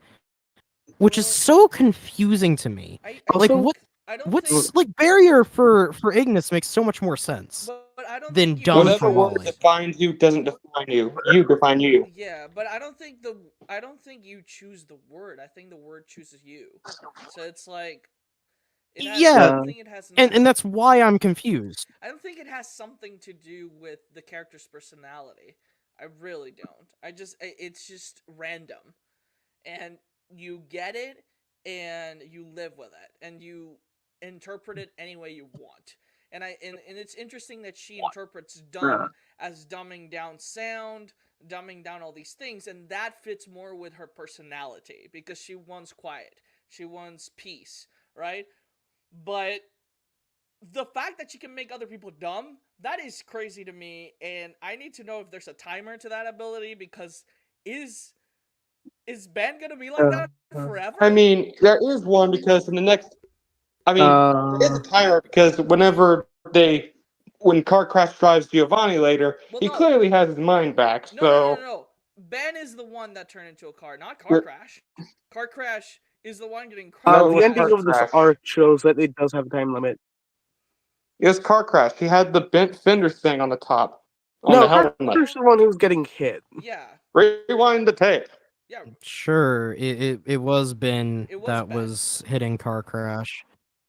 which is so confusing to me. I Like, think, what I don't what's think, like barrier for Ignis makes so much more sense but I don't than think you dumb for Whatever word Molly. defines you doesn't define you. You define you. Yeah, but I don't think you choose the word. I think the word chooses you. So it's like I Yeah, don't think it has and that's why I'm confused. I don't think it has something to do with the character's personality. I really don't. It's just random. And you get it and you live with it and you interpret it any way you want. And it's interesting that she interprets dumb as dumbing down sound, dumbing down all these things, and that fits more with her personality because she wants quiet. She wants peace, right? But the fact that she can make other people dumb, that is crazy to me, and I need to know if there's a timer to that ability because is Ben gonna be like that forever? I mean, there is one because in the next. I mean, there is a timer because when Car Crash drives Giovanni later, he clearly has his mind back. So No. Ben is the one that turned into a car, not Car Crash. Car Crash is the one getting crushed. The ending of this arc shows that it does have a time limit. It was Car Crash. He had the bent fenders thing on the top. No, Carter's the one who's getting hit. Yeah. Rewind the tape. Yeah. Sure, it was Ben It was that Ben. was hitting Car Crash.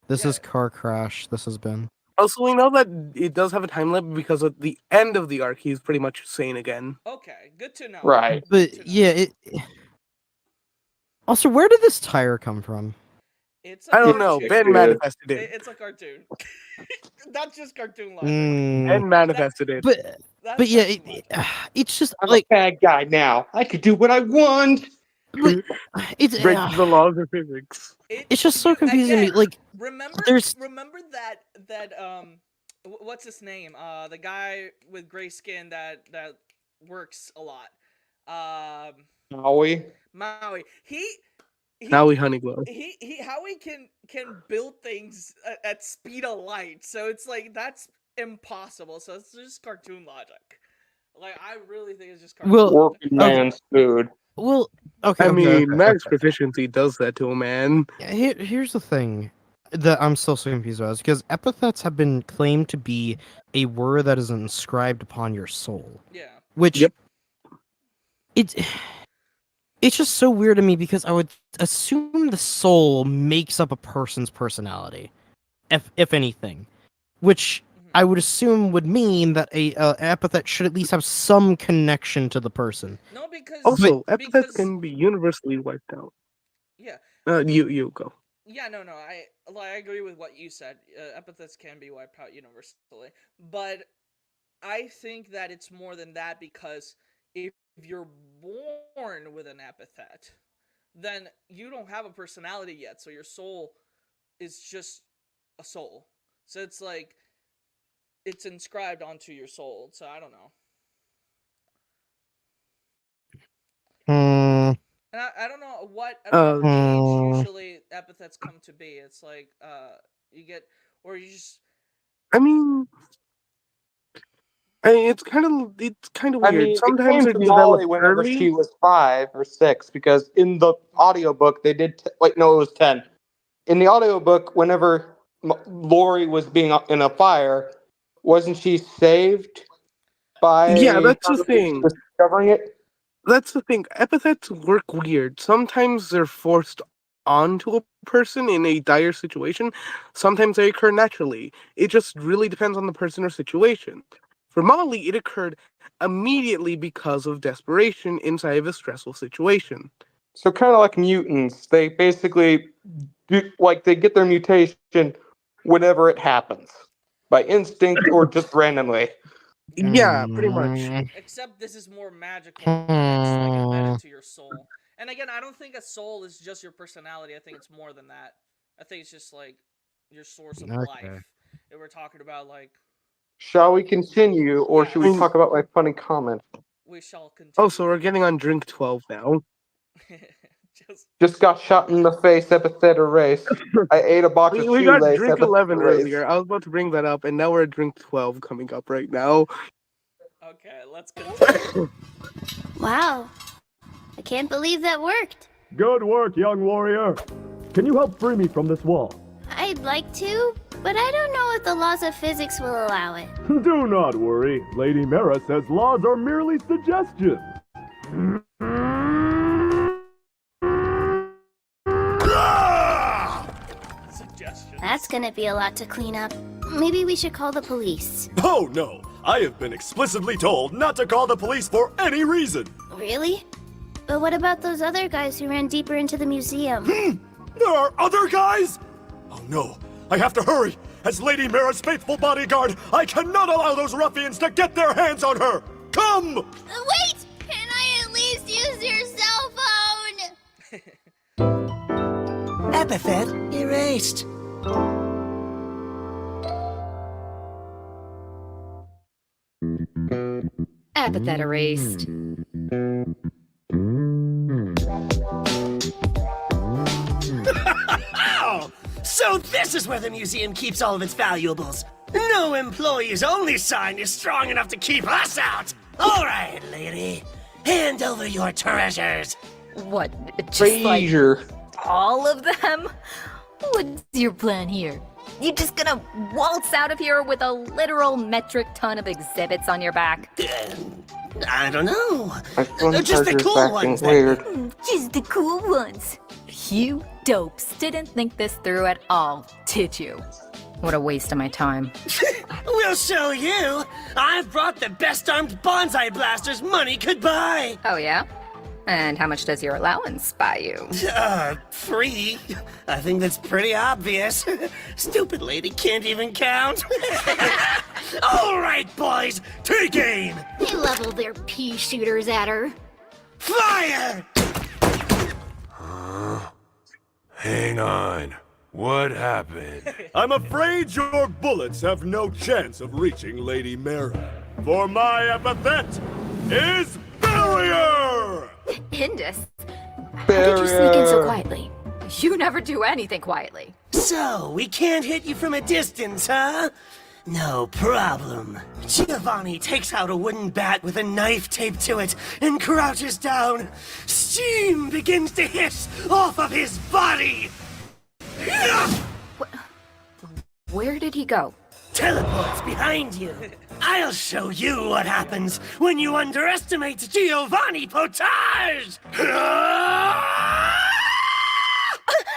This is Car Crash. This has been. Also, we know that it does have a time limit because at the end of the arc, he's pretty much sane again. Okay, good to know. Right. But yeah, Also, where did this tire come from? It's I don't know. Ben manifested it. It's a cartoon. Not just cartoon logic. Ben manifested it. But yeah, it's just I'm like a bad guy now. I could do what I want. It's breaks the laws of physics. It's just so confusing to me. Like, remember that what's his name? The guy with gray skin that works a lot. Maui. Maui Honeyglow. Howie can build things at speed of light. So it's like that's impossible. So it's just cartoon logic. Like I really think it's just cartoon logic. Working man's food. Well, okay. I mean, max proficiency does that to a man. Here's the thing that I'm still so confused about is because epithets have been claimed to be a word that is inscribed upon your soul. Yeah. Which it's just so weird to me because I would assume the soul makes up a person's personality, if anything, which I would assume would mean that a epithet should at least have some connection to the person. No, because also epithets can be universally wiped out. Yeah. You go. Yeah, no, I agree with what you said. Epithets can be wiped out universally, but I think that it's more than that because if you're born with an epithet, then you don't have a personality yet, so your soul is just a soul. So it's like it's inscribed onto your soul. So I don't know. And I don't know what age usually epithets come to be. It's like you get or you just. I mean, it's kind of weird. I mean, Sometimes it they're came to developed Molly whenever early. she was 5 or 6, because in the audiobook they did. Wait, no, it was 10. In the audiobook, whenever Lori was being in a fire, wasn't she saved by? Yeah, that's the thing. Discovering it. That's the thing. Epithets work weird. Sometimes they're forced onto a person in a dire situation. Sometimes they occur naturally. It just really depends on the person or situation. For Molly, it occurred immediately because of desperation inside of a stressful situation. So kind of like mutants, they basically they get their mutation whenever it happens, by instinct or just randomly. Yeah, pretty much. Except this is more magical. It's like embedded to your soul. And again, I don't think a soul is just your personality. I think it's more than that. I think it's just like your source of life. If we're talking about like. Shall we continue, or should we talk about my funny comment? We shall continue. Oh, so we're getting on drink 12 now. Just got shot in the face, Epithet Erased. I ate a box of We got shoelace, drink Epithet 11 Erased. earlier. I was about to bring that up, and now we're at drink 12 coming up right now. Okay, let's continue. Wow. I can't believe that worked. Good work, young warrior. Can you help free me from this wall? I'd like to, but I don't know if the laws of physics will allow it. Do not worry. Lady Mara says laws are merely suggestions. That's gonna be a lot to clean up. Maybe we should call the police. Oh no! I have been explicitly told not to call the police for any reason. Really? But what about those other guys who ran deeper into the museum? There are other guys? Oh no, I have to hurry. As Lady Mara's faithful bodyguard, I cannot allow those ruffians to get their hands on her. Come! Wait! Can I at least use your cell phone? Epithet Erased. Epithet Erased. Oh, so this is where the museum keeps all of its valuables. No employees only sign is strong enough to keep us out. All right, lady. Hand over your treasures. What? Just Frazier. all of them? What's your plan here? You just gonna waltz out of here with a literal metric ton of exhibits on your back? I don't know. My phone Just the charger's cool acting ones, weird. Just the cool ones. You dopes didn't think this through at all, did you? What a waste of my time. We'll show you. I've brought the best armed bonsai blasters money could buy. Oh yeah? And how much does your allowance buy you? Free. I think that's pretty obvious. Stupid lady can't even count. All right, boys, take aim. They level their pea shooters at her. Fire! Hang on. What happened? I'm afraid your bullets have no chance of reaching Lady Mara. For my epithet is Barrier! Indus, how did you sneak in so Barrier. quietly? You never do anything quietly. So, we can't hit you from a distance, huh? No problem. Giovanni takes out a wooden bat with a knife taped to it and crouches down. Steam begins to hiss off of his body. Where did he go? Teleports behind you. I'll show you what happens when you underestimate Giovanni Potage!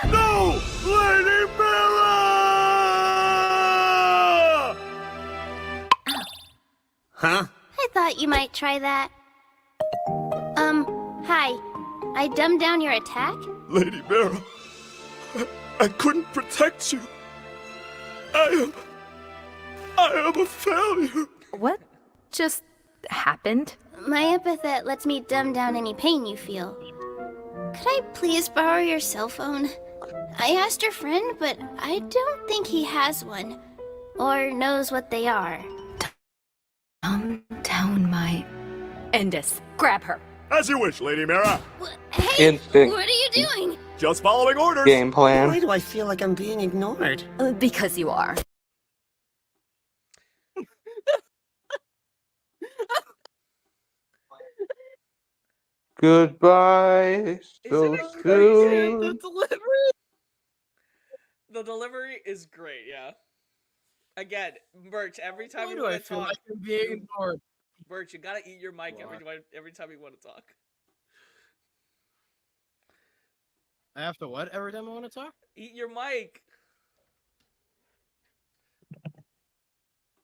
No! Lady Mara! Huh? I thought you might try that. Hi. I dumbed down your attack? Lady Mara, I couldn't protect you. I am a failure. What just happened? My epithet lets me dumb down any pain you feel. Could I please borrow your cell phone? I asked your friend, but I don't think he has one. Or knows what they are. Dumb down my... Indus, grab her. As you wish, Lady Mara. Hey! Instinct. What are you doing? Just following orders. Game plan. Why do I feel like I'm being ignored? Because you are. Goodbye. So Isn't it crazy? soon. The delivery is great, yeah. Again, Birch, every time Why you do want I to feel talk, like I'm being ignored? Birch, you gotta eat your mic every time you want to talk. I have to what every time I want to talk? Eat your mic.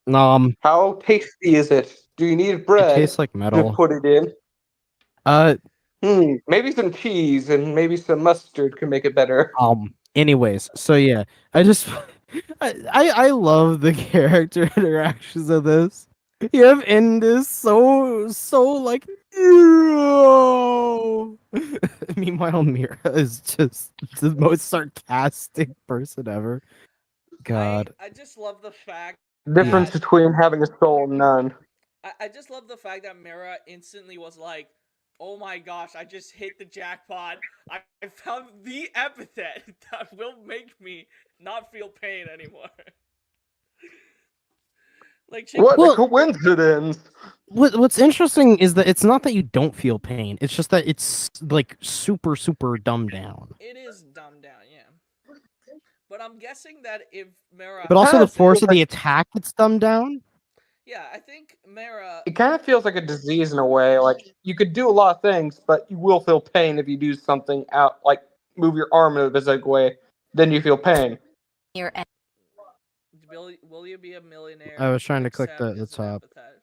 How tasty is it? Do you need It bread tastes like to metal. put it in? Uh, Maybe some cheese and maybe some mustard can make it better. anyways, so yeah, I just I love the character interactions of this. You have Indus so like no. Meanwhile, Mira is just the most sarcastic person ever. God. I just love the fact Difference that between having a soul and none. I just love the fact that Mira instantly was like, Oh my gosh, I just hit the jackpot. I found the epithet that will make me not feel pain anymore. Like, What a Well- coincidence! What's interesting is that it's not that you don't feel pain. It's just that it's like super dumbed down. it is dumbed down, yeah. But I'm guessing that if Mara... But also the Kinda force feels of the like- attack gets dumbed down. Yeah, I think Mara... It kind of feels like a disease in a way. Like you could do a lot of things, but you will feel pain if you do something out, like move your arm in a specific way. Then you feel pain. Will you be a millionaire? I was trying to click except the it's an top. epithet?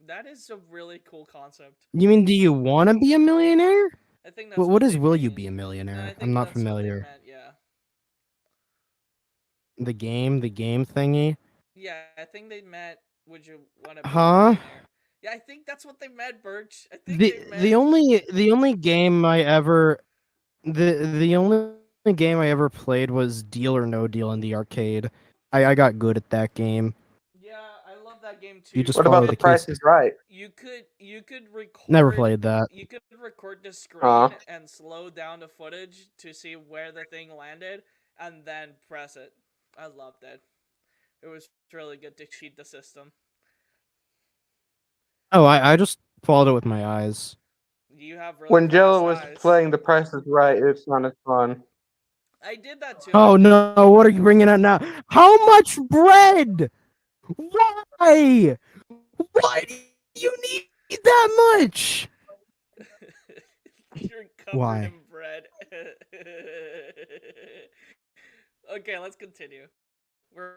That is a really cool concept. You mean, do you want to be a millionaire? I think that's What is they will you mean. be a And I millionaire? think I'm not that's what they familiar. meant, yeah. The game thingy. Yeah, I think they meant, would you want to be a Huh? millionaire? Yeah, I think that's what they meant, Birch. I think The they meant... the only game I ever the only game I ever played was Deal or No Deal in the arcade. I got good at that game. Yeah, I love that game too. You just What follow about the The Price cases. is Right? You could record... Never played that. You could record the screen Uh-huh. and slow down the footage to see where the thing landed, and then press it. I loved it. It was really good to cheat the system. Oh, I just followed it with my eyes. You have really When Jello was fast eyes. playing The Price is Right, it's not as fun. I did that too. Oh no! What are you bringing out now? How much bread? Why? Why do you need that much? You're covered Why? in bread. Okay, let's continue. We're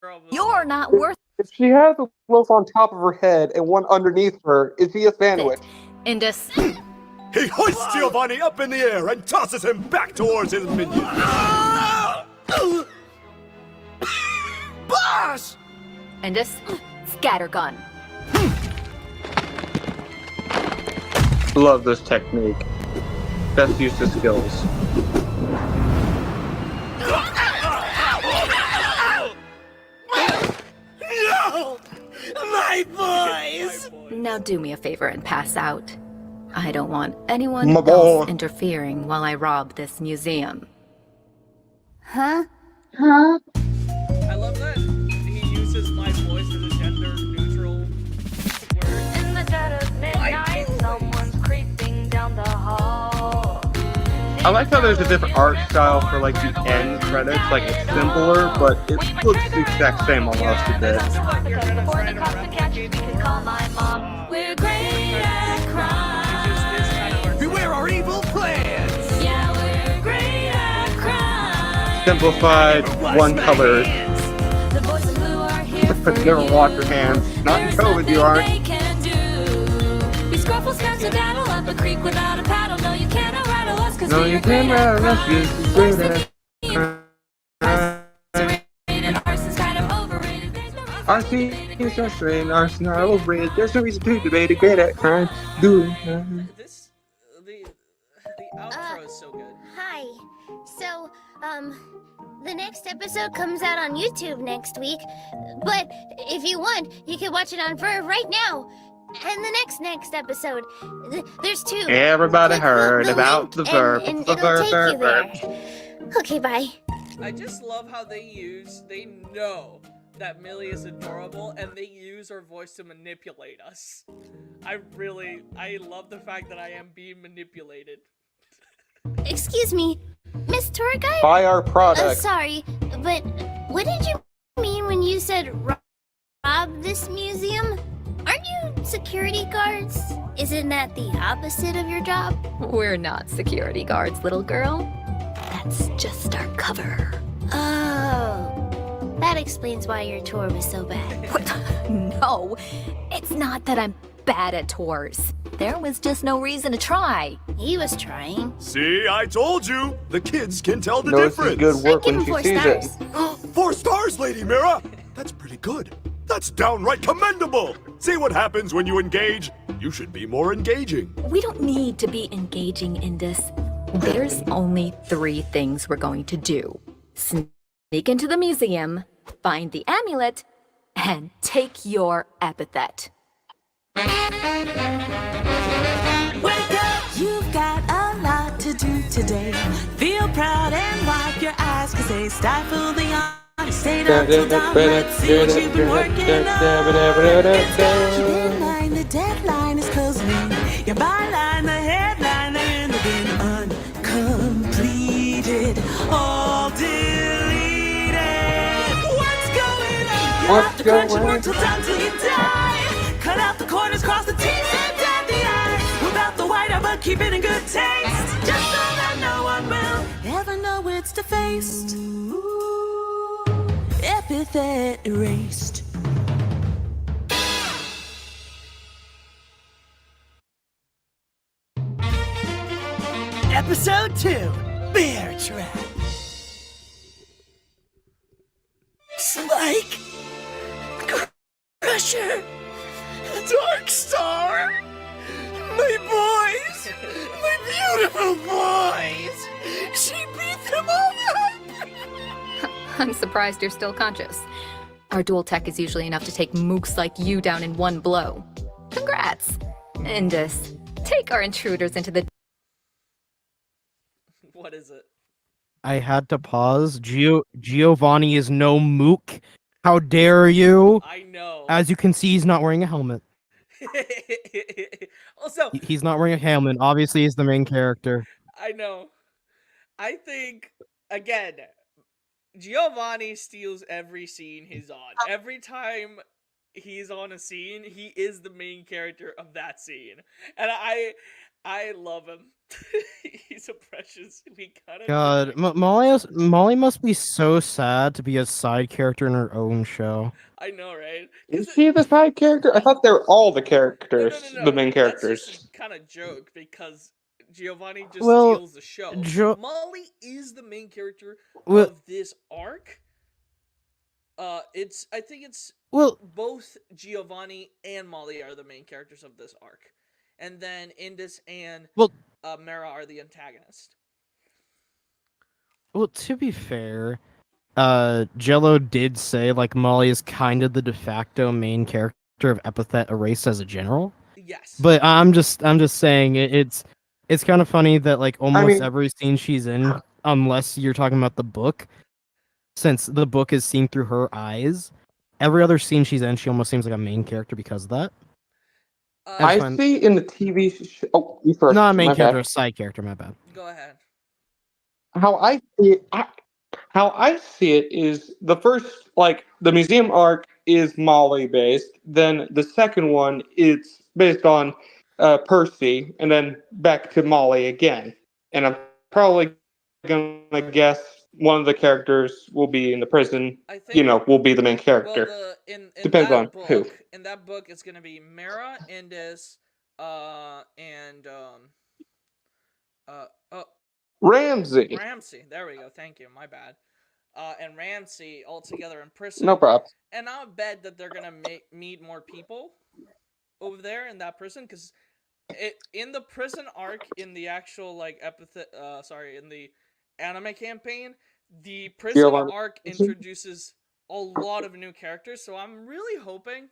almost You're done. not worth If she has a loaf on top of her head and one underneath her, is he a sandwich? it. Indus. He hoists Giovanni up in the air and tosses him back towards his minions. Boss! Indus. Scattergun. Love this technique. Best use of skills. No! My boys! Now do me a favor and pass out. I don't want anyone My else boy. interfering while I rob this museum. Huh? I love that he uses my voice as a gender neutral word. In the dead of midnight, someone's creeping down the hall. I like how there's a different art style for like the end credits. Like it's simpler, but it looks the exact same almost a bit. Before the cops can catch you, you can call my mom. We're great at crime. Beware our evil plans! Yeah, we're great at crime. Simplified, one color. The boys in blue are here for Never wash your hands. Not in There's COVID, you nothing aren't. they can do. We scruffle, scratch, and daddle up a creek without a paddle. No, you cannot rattle us, 'cause No, we you are great can't at rattle us, crime. you're great at Rated, arson's kind of overrated. There's no reason RC is a strain, arson are overrated. There's no reason to debate it. Great at crime. Doing. This the outro is so good. Hi. So, the next episode comes out on YouTube next week, but if you want, you can watch it on Verve right now. And the next episode, there's two. Everybody Click heard the about link the verb. and The it'll verb, take verb, you verb. there. Okay, bye. I just love how they know that Millie is adorable, and they use her voice to manipulate us. I love the fact that I am being manipulated. Excuse me, Miss Tour Guide? Buy our product. Sorry, but what did you mean when you said rob this museum? Aren't you security guards? Isn't that the opposite of your job? We're not security guards, little girl. That's just our cover. Oh, that explains why your tour was so bad. What? No, it's not that I'm bad at tours. There was just no reason to try. He was trying. See, I told you. The kids can tell the Notices difference. good work Give when him she 4 sees stars. it. 4 stars, Lady Mira. That's pretty good. That's downright commendable. See what happens when you engage? You should be more engaging. We don't need to be engaging in this. There's only 3 things we're going to do. Sneak into the museum, find the amulet, and take your epithet. Wake up, you've got a lot to do today. Feel proud and wipe your eyes, cause they stifle the honor. Stay up till dawn, let's see what you've been working on. It's got you in line, the deadline is closing in. Your byline, the headline, they're in the bin. Uncompleted, all deleted. What's going on? You have to crunch and work till time till you die. Cut out the corners, cross the T's and dot the I's. Without the white out, but keep it in good taste. Just so that no one will ever know it's defaced. Ooh, epithet erased. Episode 2, Bear Trap. Spike, Crusher, Dark Star, my boys, my beautiful boys. She beat them all up. I'm surprised you're still conscious. Our dual tech is usually enough to take mooks like you down in one blow. Congrats! Indus, take our intruders into the... What is it? I had to pause. Giovanni is no mook. How dare you? I know. As you can see, he's not wearing a helmet. Also, He's not wearing a helmet. Obviously, he's the main character. I know. I think, again, Giovanni steals every scene he's on. Every time he's on a scene, he is the main character of that scene. And I love him. He's a precious. We gotta. God, Molly must be so sad to be a side character in her own show. I know, right? Is she the side character? I thought they were all the characters, No. the main That's characters. just a kind of joke because Giovanni just Well, steals the show. Molly is the main character Well- of this arc. I think it's Well- both Giovanni and Molly are the main characters of this arc, and then Indus and Mara are the antagonist. Well, to be fair, Jello did say like Molly is kind of the de facto main character of Epithet Erased as a general. Yes. But I'm just saying it's kind of funny that like almost mean- every scene she's in, unless you're talking about the book, since the book is seen through her eyes, every other scene she's in, she almost seems like a main character because of that. I see in the TV show. Oh, you first. Not a main my character, bad. a side character. My bad. Go ahead. How I see it is the first, like the museum arc is Molly based. Then the second one is based on Percy, and then back to Molly again. And I'm probably gonna guess one of the characters will be in the prison. I think, will be the main character. Well, in Depends that on book, who. In that book, it's gonna be Mara, Indus, and Ramsey. Ramsey. There we go. Thank you. My bad. And Ramsey all together in prison. No problem. And I'll bet that they're gonna meet more people over there in that prison, because in the prison arc, in the actual like in the anime campaign, the prison Giovanni- arc introduces a lot of new characters. So I'm really hoping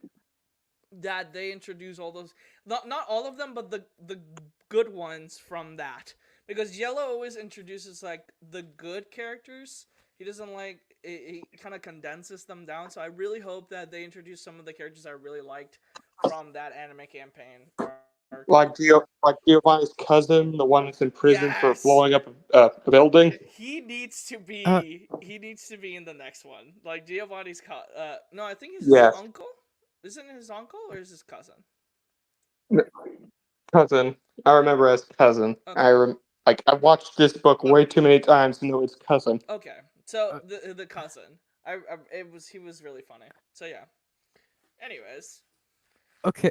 that they introduce all those, not all of them, but the good ones from that. Because Yellow always introduces like the good characters. He doesn't like he kind of condenses them down. So I really hope that they introduce some of the characters I really liked from that anime campaign. Like Giovanni's cousin, the one that's in prison for Yes. blowing up a building. He needs to be in the next one. Like Giovanni's no, I think it's his Yes. uncle. Isn't it his uncle or is his cousin? Cousin. I remember as cousin. Okay. I watched this book way too many times to know it's cousin. Okay, so the cousin, he was really funny. So yeah. Anyways, Okay,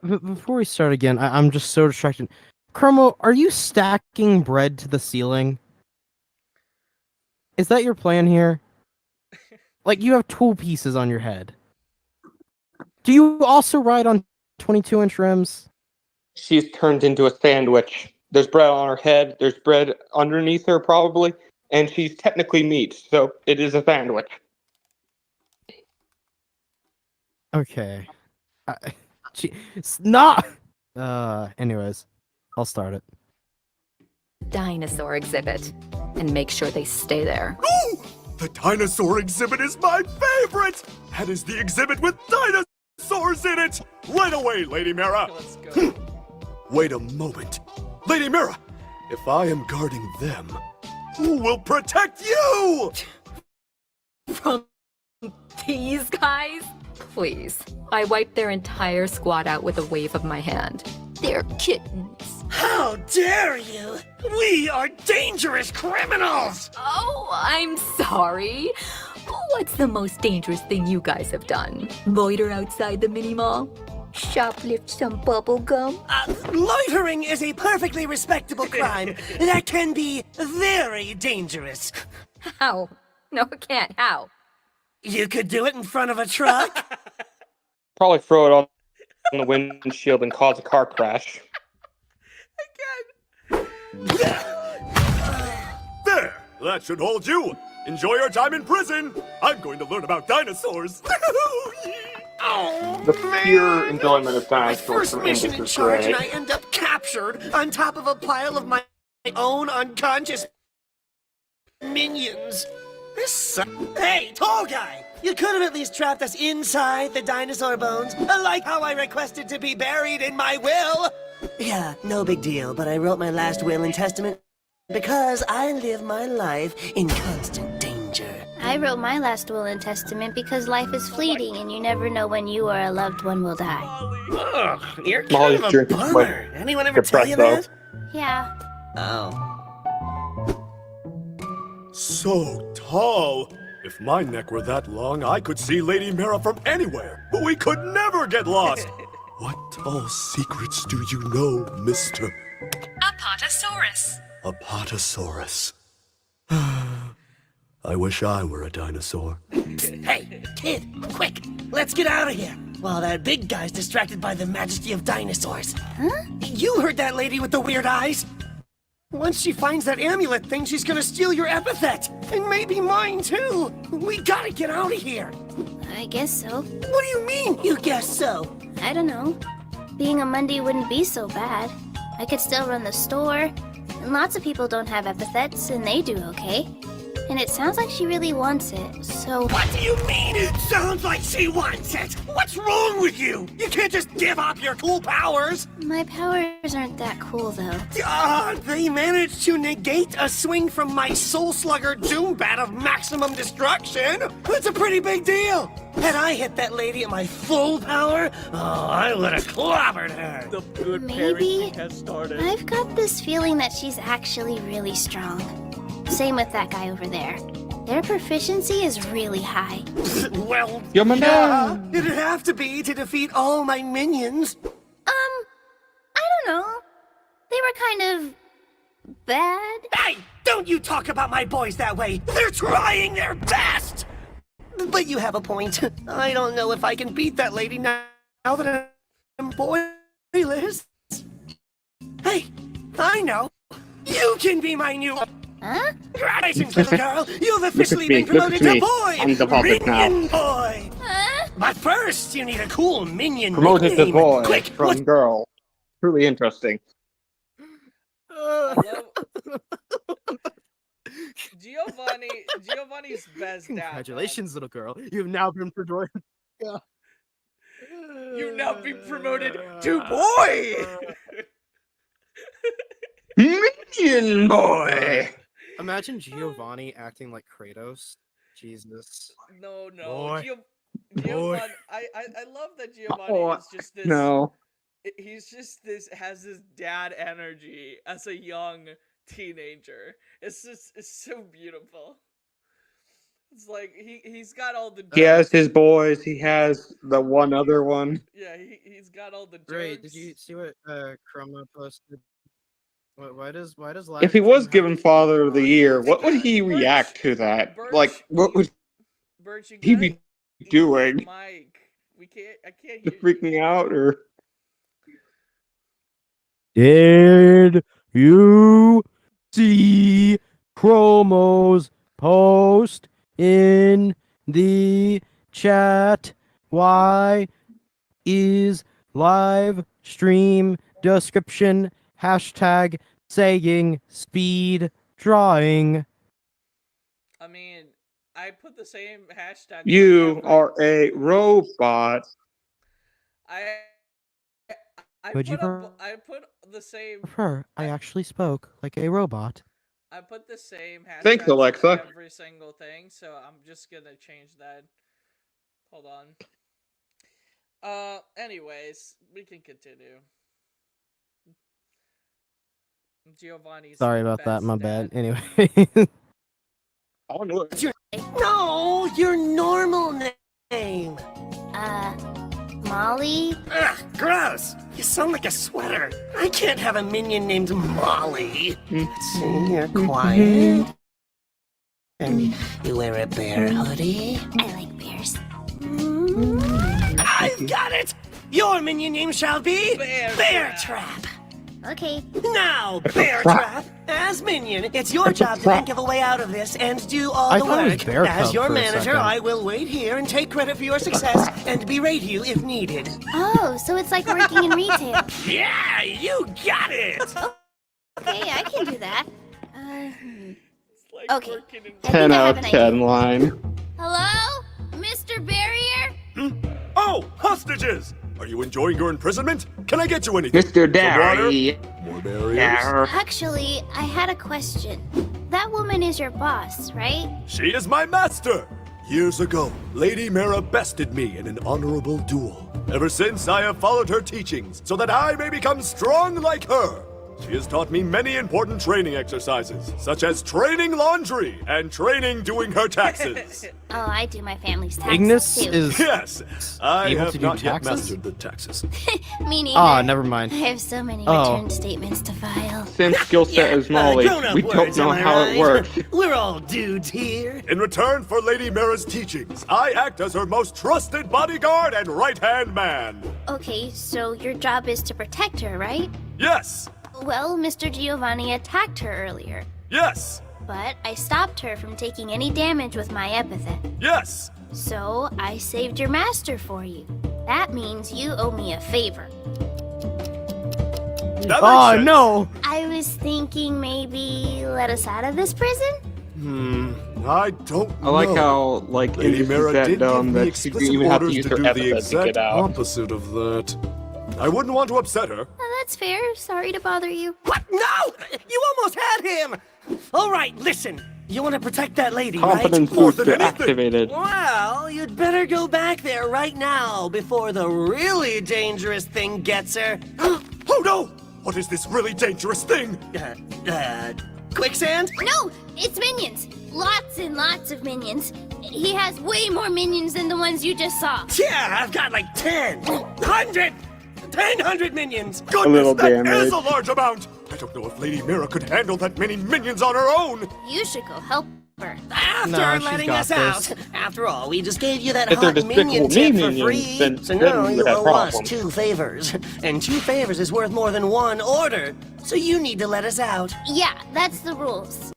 before we start again, I'm just so distracted. Chromo, are you stacking bread to the ceiling? Is that your plan here? Like you have tool pieces on your head. Do you also ride on 22-inch rims? She's turned into a sandwich. There's bread on her head. There's bread underneath her, probably. And she's technically meat, so it is a sandwich. Okay. Not. Anyways, I'll start it. Dinosaur exhibit. And make sure they stay there. Ooh! The dinosaur exhibit is my favorite! That is the exhibit with dinosaurs in it! Right away, Lady Mira! Let's go. Wait a moment. Lady Mira, if I am guarding them, who will protect you? From these guys? Please. I wiped their entire squad out with a wave of my hand. They're kittens. How dare you! We are dangerous criminals! Oh, I'm sorry. What's the most dangerous thing you guys have done? Loiter outside the mini mall? Shoplift some bubble gum? Loitering is a perfectly respectable crime that can be very dangerous. How? No, it can't. How? You could do it in front of a truck. Probably throw it on the windshield and cause a car crash. There! That should hold you! Enjoy your time in prison! I'm going to learn about dinosaurs! The pure enjoyment of My dinosaurs first from mission English in is charge, great. and I end up captured on top of a pile of my own unconscious minions. Hey, tall guy! You could have at least trapped us inside the dinosaur bones, like how I requested to be buried in my will. Yeah, no big deal, but I wrote my last will and testament because I live my life in constant danger. I wrote my last will and testament because life is fleeting and you never know when you or a loved one will die. Ugh, you're kind Molly's of a drinking bummer. like Anyone ever tell you espresso. that? Yeah. Oh. So tall! If my neck were that long, I could see Lady Mira from anywhere! We could never get lost! What tall secrets do you know, Mr. Apatosaurus. Apatosaurus? I wish I were a dinosaur. Hey, kid, quick, let's get out of here while that big guy's distracted by the majesty of dinosaurs. Huh? You heard that lady with the weird eyes? Once she finds that amulet thing, she's gonna steal your epithet, and maybe mine too. We gotta get out of here. I guess so. What do you mean, you guess so? I don't know. Being a Monday wouldn't be so bad. I could still run the store, and lots of people don't have epithets, and they do okay. And it sounds like she really wants it, so... What do you mean it sounds like she wants it? What's wrong with you? You can't just give up your cool powers. My powers aren't that cool, though. They managed to negate a swing from my Soul Slugger Doom Bat of maximum destruction. That's a pretty big deal. Had I hit that lady at my full power, I would have clobbered her. The good Maybe. parenting has started. I've got this feeling that she's actually really strong. Same with that guy over there. Their proficiency is really high. Well, Yo, my yeah, man. it'd have to be to defeat all my minions. I don't know. They were kind of... bad? Hey, don't you talk about my boys that way. They're trying their best. But you have a point. I don't know if I can beat that lady now that I'm boyless. Hey, I know. You can be my new... Huh? Congratulations, little girl. You've officially me, been look at promoted to me. boy. I'm the puppet now. Minion boy. Huh? But first, you need a cool minion Promoted to nickname. boy Quick, from what's girl. Truly interesting. Giovanni's best dad. Congratulations, little girl. You've now been promoted. You've now been promoted to boy. Minion boy! Imagine Giovanni acting like Kratos. Jesus. No, Boy. Giovanni. I love that Giovanni Oh, is just this. No. He's just has this dad energy as a young teenager. It's so beautiful. It's like he's got all the. He has his boys. He has the one other one. Yeah, he's got all the. Great. Did jokes. you see what Chroma posted? Why does If he was livestream given have a Father of the on- Year, what would he react to that? Like, what would Birch, you he gotta be doing? Mike, I can't hear Just freaking out, or Did you see Chromo's post in the chat? Why is live stream description hashtag saying speed drawing. I mean, I put the same hashtag. You are a robot. I Would you I put the same. prefer I actually spoke like a robot? I put the same hashtags Thanks, Alexa. for every single thing, so I'm just gonna change that. Hold on. Anyways, we can continue. Giovanni's. Sorry about that, my bad. Anyway. No, your normal name. Molly? Ugh, gross. You sound like a sweater. I can't have a minion named Molly. Let's see, you're quiet. And you wear a bear hoodie. I like bears. I've got it! Your minion name shall be Bear Trap. Okay. Now, Bear Trap, as minion, it's your job to think of a way out of this and do all I the thought it was work. Bear As Cub your for a manager, second. I will wait here and take credit for your success and berate you if needed. Oh, so it's like working in retail. Yeah, you got it! Okay, I can do that. Okay. I think 10 I out have of an 10 idea. line. Hello? Mr. Barrier? Oh, hostages! Are you enjoying your imprisonment? Can I get you anything? Mr. Some water? Darry. More barriers? Actually, I had a question. That woman is your boss, right? She is my master! Years ago, Lady Mara bested me in an honorable duel. Ever since, I have followed her teachings so that I may become strong like her. She has taught me many important training exercises, such as training laundry and training doing her taxes. Oh, I do my family's taxes Ignis too. is Yes, I able have to do not yet taxes? mastered the taxes. Me neither. Ah, never mind. I have so many Oh. return statements to file. Same skill set as Molly. grown-up We don't words, know am I how right? it works. We're all dudes here. In return for Lady Mara's teachings, I act as her most trusted bodyguard and right-hand man. Okay, so your job is to protect her, right? Yes, Well, Mr. Giovanni attacked her earlier, yes, but I stopped her from taking any damage with my epithet. yes. So I saved your master for you. That means you owe me a favor. That makes Oh, sense. no! I was thinking maybe let us out of this prison? I don't know. I like how, like, Lady Ignis Mara is that did give dumb me that she explicit didn't even have to orders use to her do the epithet to exact get out. opposite of that. I wouldn't want to upset her. Oh, that's fair. Sorry to bother you. What? No! You almost had him! All right, listen. You want to protect that lady, Confidence right? More than booster anything. activated. Well, you'd better go back there right now before the really dangerous thing gets her. Oh no! What is this really dangerous thing? Quicksand? No, it's minions. Lots and lots of minions. He has way more minions than the ones you just saw. Yeah, I've got like 10, 100, 1,000 minions. Goodness, little that damage. is a large amount! I don't know if Lady Mara could handle that many minions on her own! You should go help her. After No, she's letting got us this. out. After all, we just gave you that If they're hot Despicable minion Me tip for minions, free. then So now we you would have owe us problems. 2 favors. And 2 favors is worth more than 1 order. So you need to let us out. Yeah, that's the rules.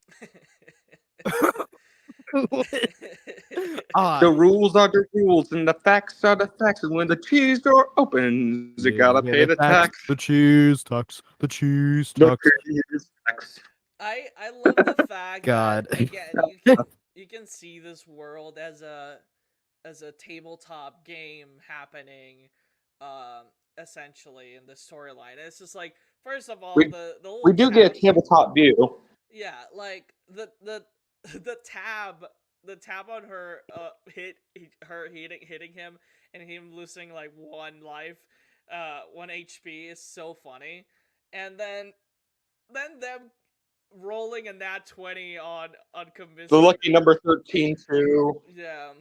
The rules are the rules, and the facts are the facts. And when the cheese door opens, you gotta pay the tax. The cheese tax. The cheese The tax. cheese tax. I love the fact God. that again you can see this world as a tabletop game happening essentially in the storyline. It's just like first of all We- the little We do get a tabletop view. yeah, like the tab on her hitting him and him losing like 1 life, 1 HP is so funny. And then them rolling a nat 20 on convincing. The lucky number 13 too. Yeah.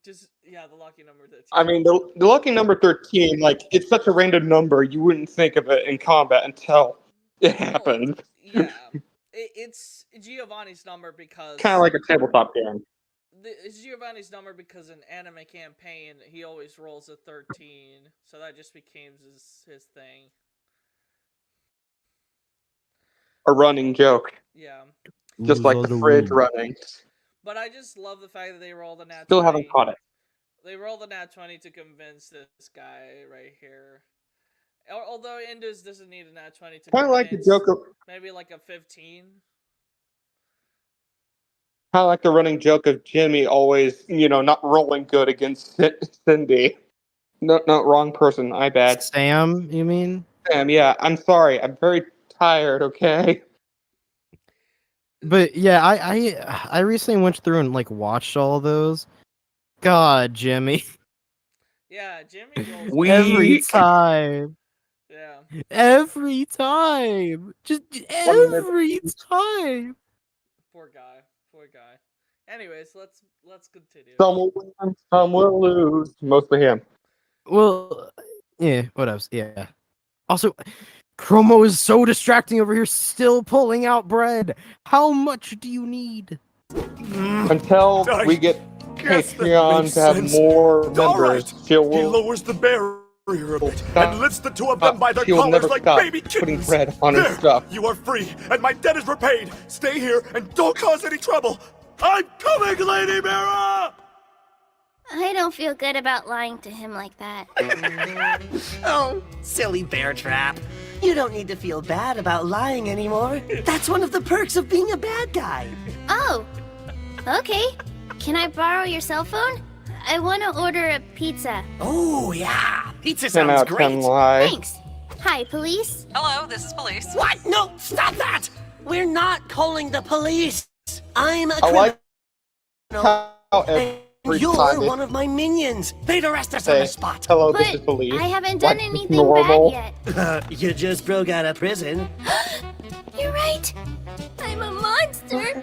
The lucky number 13. I mean, the lucky number 13, like, it's such a random number, you wouldn't think of it in combat until it happens. Yeah. It's Giovanni's number because Kind of like a tabletop game. It's Giovanni's number because in anime campaign he always rolls a 13, so that just became his thing. A running joke. Yeah. Just like the fridge running. But I just love the fact that they rolled a nat 20. Still haven't caught it. They rolled a nat 20 to convince this guy right here. Although Indus doesn't need a nat 20 to Kind of like the joke of, maybe like a 15. kind of like the running joke of Jimmy always, not rolling good against Cindy. No, not wrong person. I bad. Sam, you mean? Sam, yeah. I'm sorry. I'm very tired. Okay. But yeah, I recently went through and like watched all those. God, Jimmy. Yeah, Jimmy rolls. Every time. Yeah. Every time. Just every time. Poor guy. Poor guy. Anyways, let's continue. Some will win, some will lose. Mostly him. Well, yeah, what else? Yeah. Also, Chromo is so distracting over here, still pulling out bread. How much do you need? Until we get Patreon to have more members, He lowers the barrier a bit and lifts the two of them by their She will collars never like stop baby putting kittens. bread on her There, stuff. you are free, and my debt is repaid. Stay here and don't cause any trouble. I'm coming, Lady Mira! I don't feel good about lying to him like that. Oh, silly bear trap. You don't need to feel bad about lying anymore. That's one of the perks of being a bad guy. Oh, okay. Can I borrow your cell phone? I want to order a pizza. Oh, yeah. Pizza 10 sounds out of 10 great. lie. Thanks. Hi, police. Hello, this is police. What? No, stop that! We're not calling the police. I'm a I criminal. like how And every you're time they one of my minions. They'd arrest us on say, the spot. hello, But this is police. I haven't done Like, anything normal. bad yet. You just broke out of prison. You're right. I'm a monster.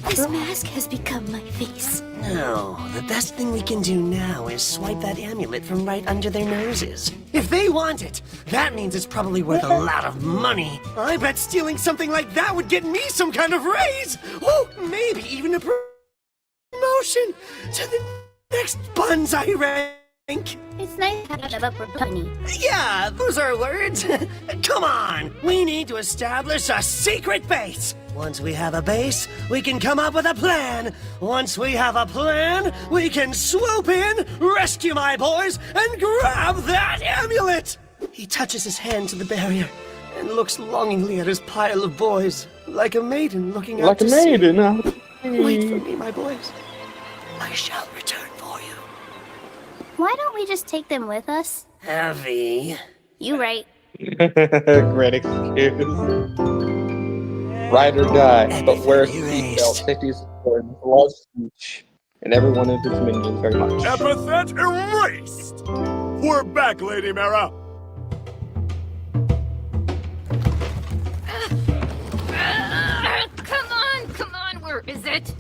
This mask has become my face. No, the best thing we can do now is swipe that amulet from right under their noses. If they want it, that means it's probably worth a lot of money. I bet stealing something like that would get me some kind of raise. Oh, maybe even a promotion to the next Banzai rank. It's nice to have a bunny. Yeah, those are words. Come on, we need to establish a secret base. Once we have a base, we can come up with a plan. Once we have a plan, we can swoop in, rescue my boys, and grab that amulet. He touches his hand to the barrier and looks longingly at his pile of boys, like a maiden looking out Like a to sea. maiden. Wait for me, my boys. I shall return for you. Why don't we just take them with us? Heavy. You right. Great excuse. Ride or die, but wear a seatbelt. Safety is important. The law of speech. And every one of its minions very much. Epithet Erased! We're back, Lady Mira. Come on, where is it?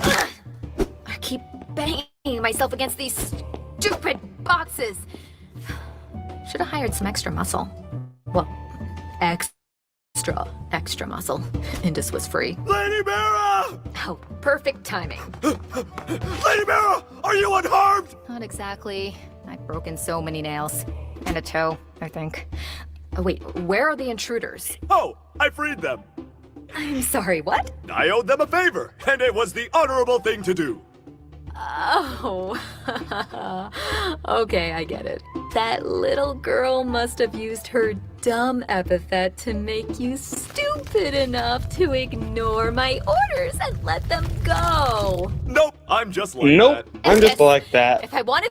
I keep banging myself against these stupid boxes. Should have hired some extra muscle. Well, extra muscle. Indus was free. Lady Mira! Oh, perfect timing. Lady Mira, are you unharmed? Not exactly. I've broken so many nails. And a toe, I think. Oh, wait, where are the intruders? Oh, I freed them. I'm sorry, what? I owed them a favor, and it was the honorable thing to do. Oh. Okay, I get it. That little girl must have used her dumb epithet to make you stupid enough to ignore my orders and let them go. Nope, I'm just like Nope, that. I'm just like that. If I wanted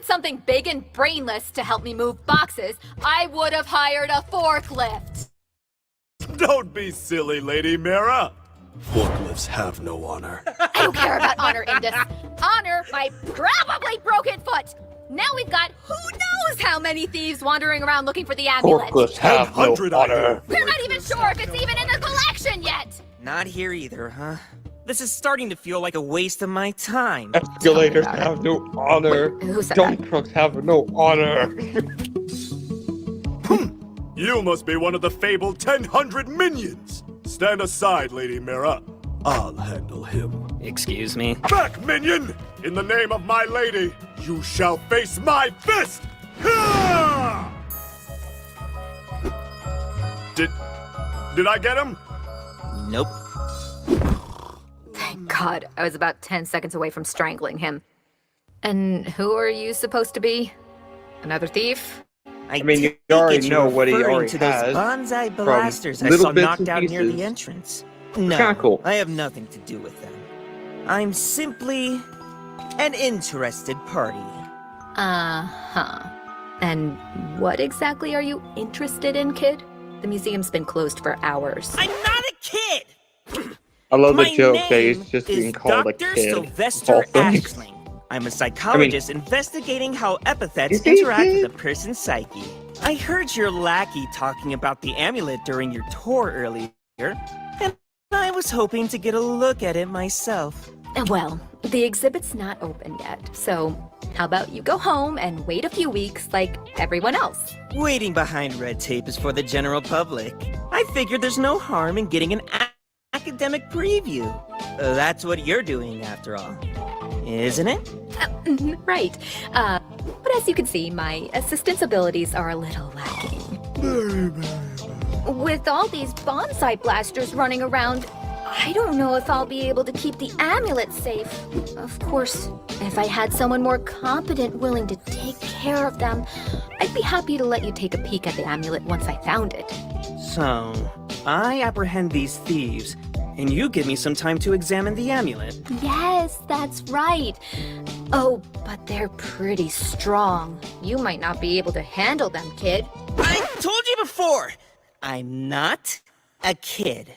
something big and brainless to help me move boxes, I would have hired a forklift. Don't be silly, Lady Mira. Forklifts have no honor. I don't care about honor, Indus. Honor my probably broken foot. Now we've got who knows how many thieves wandering around looking for the amulet. Forklifts have no 100 I honor. We're not even sure if it's even in the collection yet. Not here either, huh? This is starting to feel like a waste of my time. Escalators have no honor. Wait, who said Dump trucks have no honor. You must be one of the fabled 1,000 minions. Stand aside, Lady Mira. I'll handle him. Excuse me? Back, minion! In the name of my lady, you shall face my fist! Ha! Did I get him? Nope. Thank God, I was about 10 seconds away from strangling him. And who are you supposed to be? Another thief? I mean, you take already it know you're what he referring already to those has bonsai from blasters I little saw bits knocked and out near the pieces. entrance. No, kinda cool. I have nothing to do with them. I'm simply an interested party. Uh-huh. And what exactly are you interested in, kid? The museum's been closed for hours. I'm not a kid! I love the My joke that name he's just is being called a Dr. kid. Sylvester Also. Ashling. I'm a psychologist investigating how epithets Is he a interact with kid? a person's psyche. I heard your lackey talking about the amulet during your tour earlier, and I was hoping to get a look at it myself. Well, the exhibit's not open yet, so how about you go home and wait a few weeks like everyone else? Waiting behind red tape is for the general public. I figured there's no harm in getting an academic preview. That's what you're doing, after all. Isn't it? Right. But as you can see, my assistant's abilities are a little lacking. With all these bonsai blasters running around, I don't know if I'll be able to keep the amulet safe. Of course, if I had someone more competent willing to take care of them, I'd be happy to let you take a peek at the amulet once I found it. So, I apprehend these thieves, and you give me some time to examine the amulet. Yes, that's right. Oh, but they're pretty strong. You might not be able to handle them, kid. I told you before, I'm not a kid.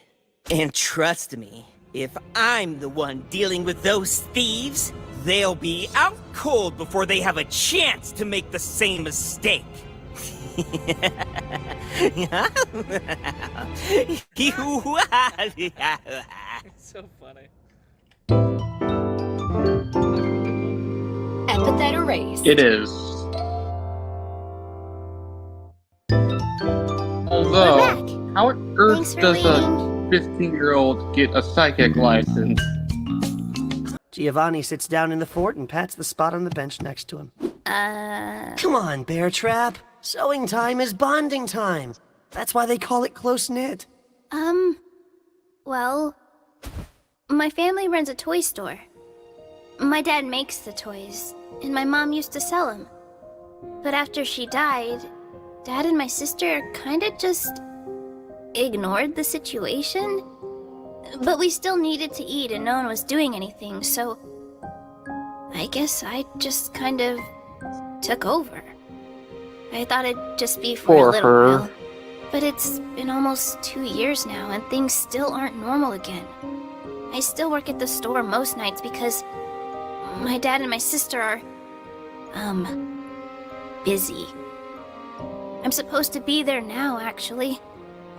And trust me, if I'm the one dealing with those thieves, they'll be out cold before they have a chance to make the same mistake. It's so funny. Epithet Erased. It is. Although, how on earth does a 15-year-old get a psychic license? Giovanni sits down in the fort and pats the spot on the bench next to him. Come on, Bear Trap. Sewing time is bonding time. That's why they call it close-knit. Well, my family runs a toy store. My dad makes the toys, and my mom used to sell them. But after she died, Dad and my sister kinda just ignored the situation. But we still needed to eat and no one was doing anything, so I guess I just kind of took over. I thought it'd just be for a little while. But it's been almost 2 years now and things still aren't normal again. I still work at the store most nights because my dad and my sister are, busy. I'm supposed to be there now, actually.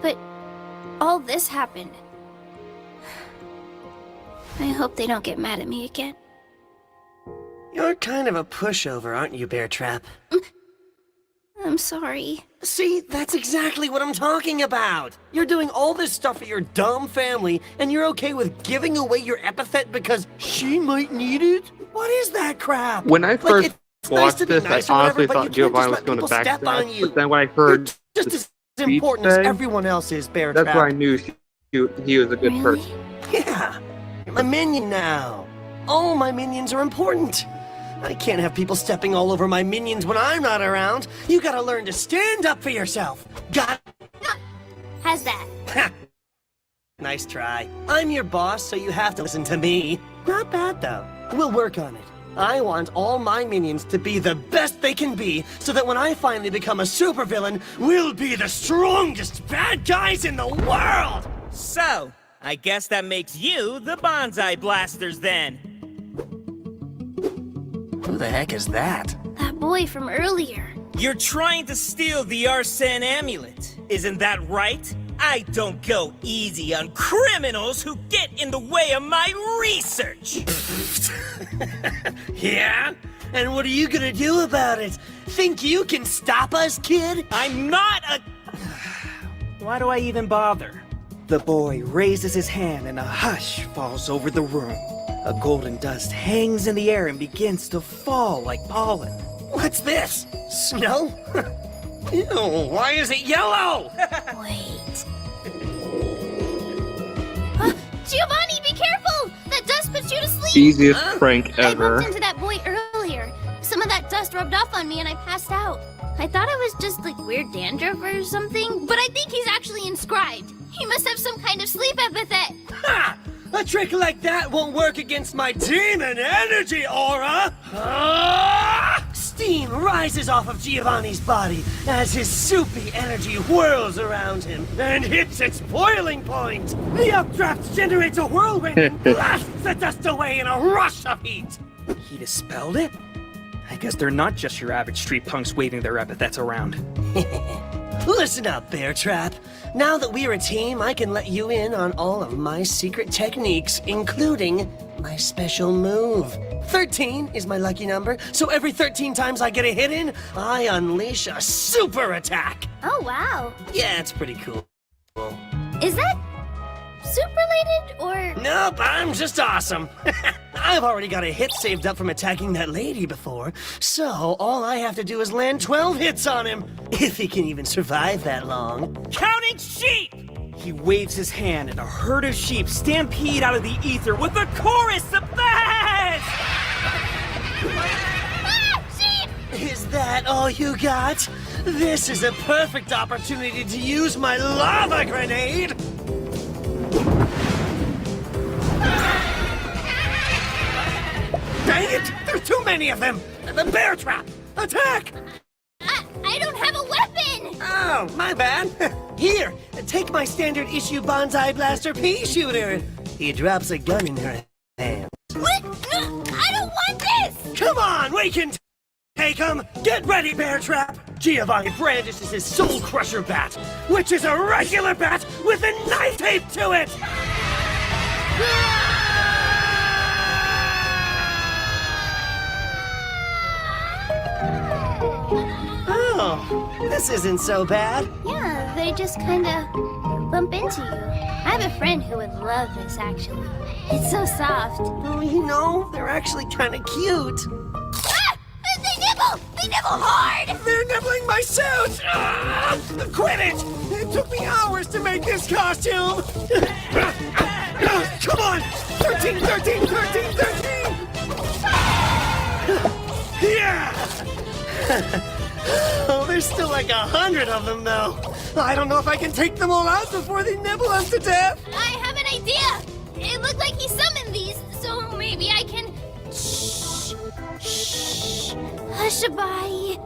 But all this happened. I hope they don't get mad at me again. You're kind of a pushover, aren't you, Bear Trap? I'm sorry. See, that's exactly what I'm talking about. You're doing all this stuff for your dumb family, and you're okay with giving away your epithet because she might need it? What is that crap? When I first it's nice watched to be this, nice I or honestly whatever, but thought you can't Giovanni just was going to let people step on backstab, you. but then when I heard You're just as important as everyone else is, Bear that's Trap. where I knew he was a good person. Yeah, you're my minion now. All my minions are important. I can't have people stepping all over my minions when I'm not around. You gotta learn to stand up for yourself. Got How's that? Nice try. I'm your boss, so you have to listen to me. Not bad, though. We'll work on it. I want all my minions to be the best they can be, so that when I finally become a supervillain, we'll be the strongest bad guys in the world! So, I guess that makes you the bonsai blasters then. Who the heck is that? That boy from earlier. You're trying to steal the Arsene amulet, isn't that right? I don't go easy on criminals who get in the way of my research! Yeah? And what are you gonna do about it? Think you can stop us, kid? I'm not a... Why do I even bother? The boy raises his hand and a hush falls over the room. A golden dust hangs in the air and begins to fall like pollen. What's this? Snow? Ew, why is it yellow? Wait. Giovanni, be careful! That dust puts you to sleep! Easiest prank I ever. bumped into that boy earlier. So some of that dust rubbed off on me and I passed out. I thought it was just like weird dandruff or something, but I think he's actually inscribed. He must have some kind of sleep epithet. Ha! A trick like that won't work against my demon energy aura! Ah! Steam rises off of Giovanni's body as his soupy energy whirls around him and hits its boiling point. The updraft generates a whirlwind and blasts the dust away in a rush of heat. He dispelled it? I guess they're not just your average street punks waving their epithets around. Listen up, Bear Trap. Now that we're a team, I can let you in on all of my secret techniques, including my special move. 13 is my lucky number, so every 13 times I get a hit in, I unleash a super attack. Oh, wow. Yeah, it's pretty cool. Is that soup-related, or...? Nope, I'm just awesome. I've already got a hit saved up from attacking that lady before, so all I have to do is land 12 hits on him, if he can even survive that long. Counting sheep! He waves his hand and a herd of sheep stampede out of the ether with a chorus of bass! Ah, sheep! Is that all you got? This is a perfect opportunity to use my lava grenade! Dang it! There's too many of them! The Bear Trap! Attack! I don't have a weapon! Oh, my bad. Here, take my standard issue Bonsai Blaster pea shooter. He drops a gun in her hand. What? No, I don't want this! Come on, we can take him! Get ready, Bear Trap! Giovanni brandishes his Soul Crusher bat, which is a regular bat with a knife taped to it! Oh, this isn't so bad. Yeah, they just kinda bump into you. I have a friend who would love this, actually. It's so soft. Oh, you know, they're actually kinda cute. Ah! They nibble! They nibble hard! They're nibbling my suit! Ah! Quit it! It took me hours to make this costume! Come on! 13, 13, 13, 13! Yeah! Oh, there's still like 100 of them, though. I don't know if I can take them all out before they nibble us to death. I have an idea! It looked like he summoned these, so maybe I can... Shh. Shh. Hushaby.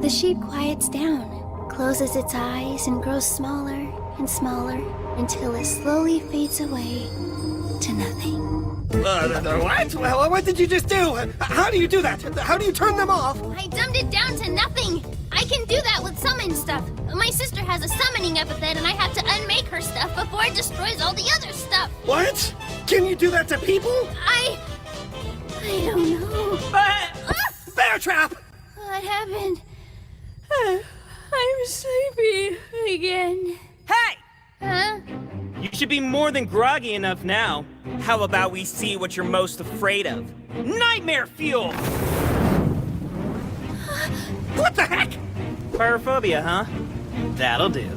The sheep quiets down, closes its eyes, and grows smaller and smaller until it slowly fades away to nothing. What? Well, what did you just do? How do you do that? How do you turn them off? I dumbed it down to nothing. I can do that with summon stuff. My sister has a summoning epithet, and I have to unmake her stuff before it destroys all the other stuff. What? Can you do that to people? I don't know. Bear Trap! What happened? I'm sleepy again. Hey! Huh? You should be more than groggy enough now. How about we see what you're most afraid of? Nightmare fuel! What the heck? Pyrophobia, huh? That'll do.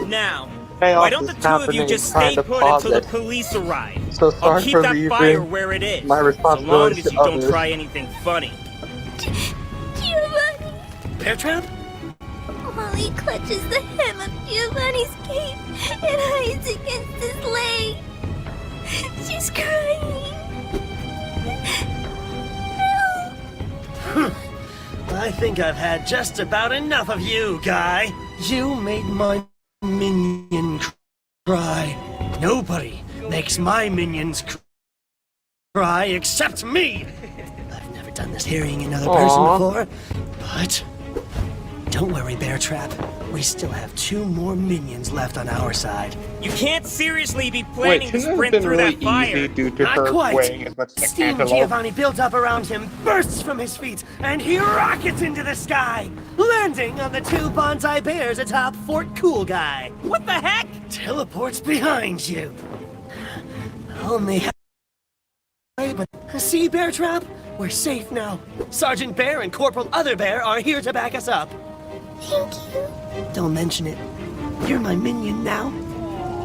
Now, why don't the two of you just stay put until the police arrive? So I'll sorry keep for that leaving fire where it is, my so long responsibilities as to you don't others. try anything funny. Giovanni! Bear Trap? Molly clutches the hem of Giovanni's cape and hides against his leg. She's crying. No! I think I've had just about enough of you, guy. You made my minion cry. Nobody makes my minions cry except me. I've never done this hearing another person before, but don't worry, Bear Trap. We still have 2 more minions left on our side. You can't seriously be Wait, planning to shouldn't it have sprint been through really that fire. easy due to Not her quite. weighing as much as an Steam antelope? Giovanni builds up around him, bursts from his feet, and he rockets into the sky, landing on the 2 bonsai bears atop Fort Cool Guy. What the heck? Teleports behind you. Only but see, Bear Trap? We're safe now. Sergeant Bear and Corporal Other Bear are here to back us up. Thank you. Don't mention it. You're my minion now.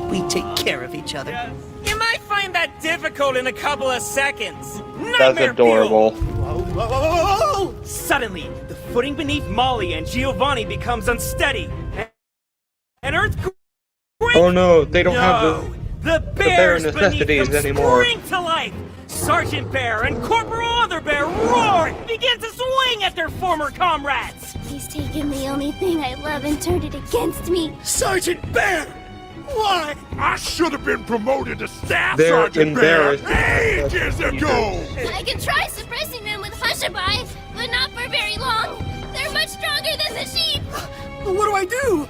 We take care of each other. You might find that difficult in a couple of seconds. That's Nightmare adorable. Whoa, whoa, whoa, whoa! Suddenly, the footing beneath Molly and Giovanni becomes unsteady. An earthquake. Oh no, they don't have The bare bears necessities beneath them anymore. spring to life. Sergeant Bear and Corporal Other Bear roar and begin to swing at their former comrades. He's taken the only thing I love and turned it against me. Sergeant Bear! Why? I should have been promoted to staff They're Sergeant Bear embarrassed. ages ago! I can try suppressing them with Hushabye, but not for very long. They're much stronger than the sheep. What do I do?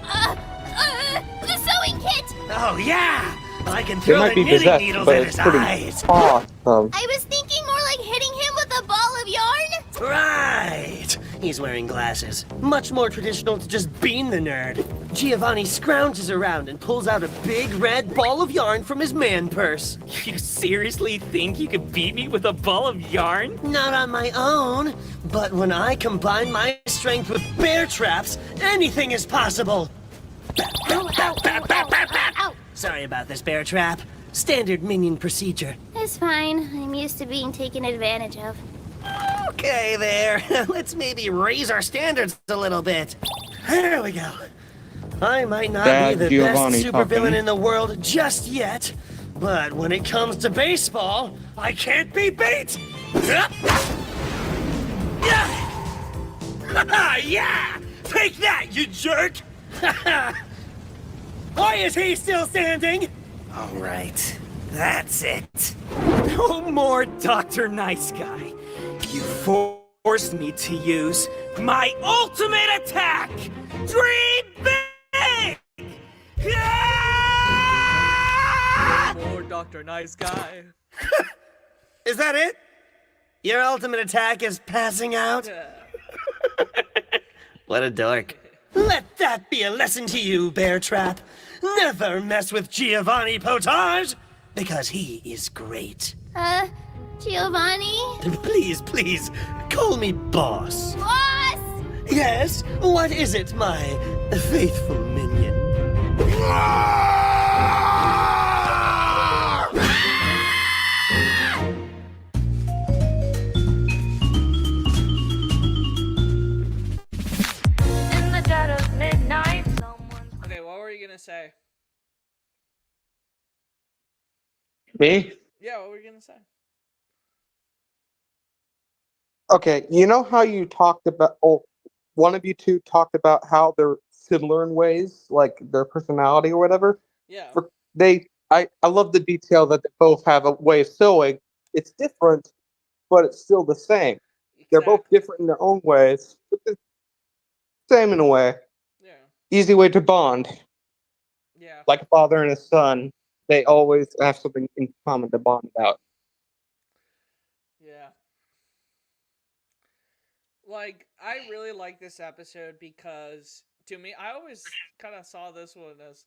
The sewing kit. Oh, yeah! I can They throw might the be knitting possessed, needles but at it's his pretty eyes. awesome. I was thinking more like hitting him with a ball of yarn. Right! He's wearing glasses. Much more traditional to just bean the nerd. Giovanni scrounges around and pulls out a big red ball of yarn from his man purse. You seriously think you could beat me with a ball of yarn? Not on my own, but when I combine my strength with bear traps, anything is possible. Ow. Sorry about this, bear trap. Standard minion procedure. It's fine. I'm used to being taken advantage of. Okay there, let's maybe raise our standards a little bit. There we go. I might not Bad be the Giovanni best supervillain talking. in the world just yet, but when it comes to baseball, I can't be beat! Yeah! Take that, you jerk! Why is he still standing? All right, that's it. No more Dr. Nice Guy. You forced me to use my ultimate attack! Dream big! More Dr. Nice Guy. Is that it? Your ultimate attack is passing out? What a dork. Let that be a lesson to you, Bear Trap. Never mess with Giovanni Potage, because he is great. Giovanni? Please, please, call me boss. Boss! Yes, what is it, my faithful minion? In the dead of midnight, Okay, what were you gonna say? Me? Yeah, what were you gonna say? Okay, you know how you talked about, one of you two talked about how they're similar in ways, like their personality or whatever? Yeah. I love the detail that they both have a way of sewing. It's different, but it's still the same. They're both different in their own ways, but they're same in a way. Yeah. Easy way to bond. Yeah. Like a father and a son, they always have something in common to bond about. Yeah. Like, I really like this episode because, to me, I always kind of saw this one as,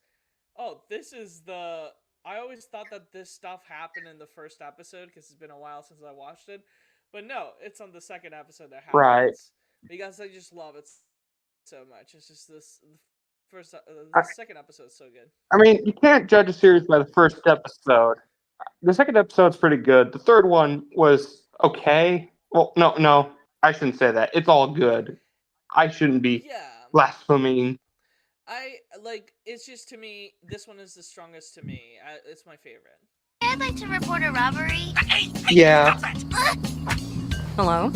oh, this is the... I always thought that this stuff happened in the first episode because it's been a while since I watched it. But no, it's on the second episode that happens. Right. Because I just love it so much. It's just this... the second episode's so good. I mean, you can't judge a series by the first episode. The second episode's pretty good. The third one was okay. Well, no, I shouldn't say that. It's all good. I shouldn't be blaspheming. It's just, to me, this one is the strongest to me. It's my favorite. I'd like to report a robbery. Yeah. Hello?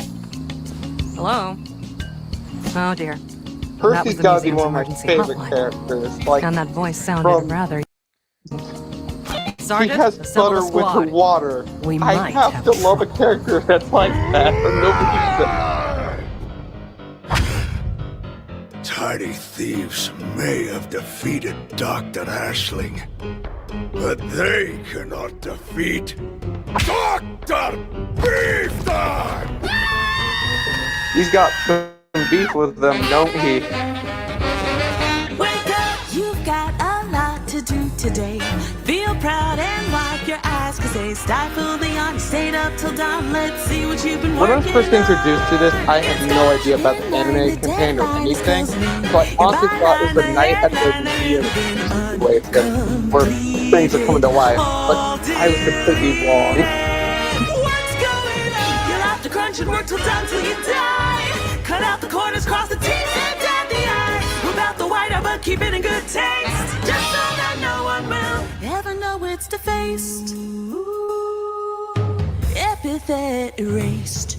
Hello? Oh dear. That was Percy's the gotta be museum's one of my emergency favorite hotline. characters. Like, And that voice sounded from- rather... he Sergeant, has assemble the butter with her squad. water. We I might have have to love a character that's like that, and nobody Tiny thieves may have defeated Dr. Ashling, but they cannot defeat Dr. Beefdog! He's got some beef with them, don't he? Wake up, you've got a lot to do today. Feel proud and wipe your eyes, 'cause cause they stifle the yawn. Stayed up till dawn, let's see what you've been When I was working first introduced to this, I had no idea about the anime campaign or anything, so I honestly thought it was a night at the museum situation where things are coming to life, but I was completely wrong. You'll have to crunch and work till dawn till you die. Cut out the corners, cross the T's and dot the I. Without the white, but keep it in good taste. Just so that no one will ever know it's defaced. Epithet erased.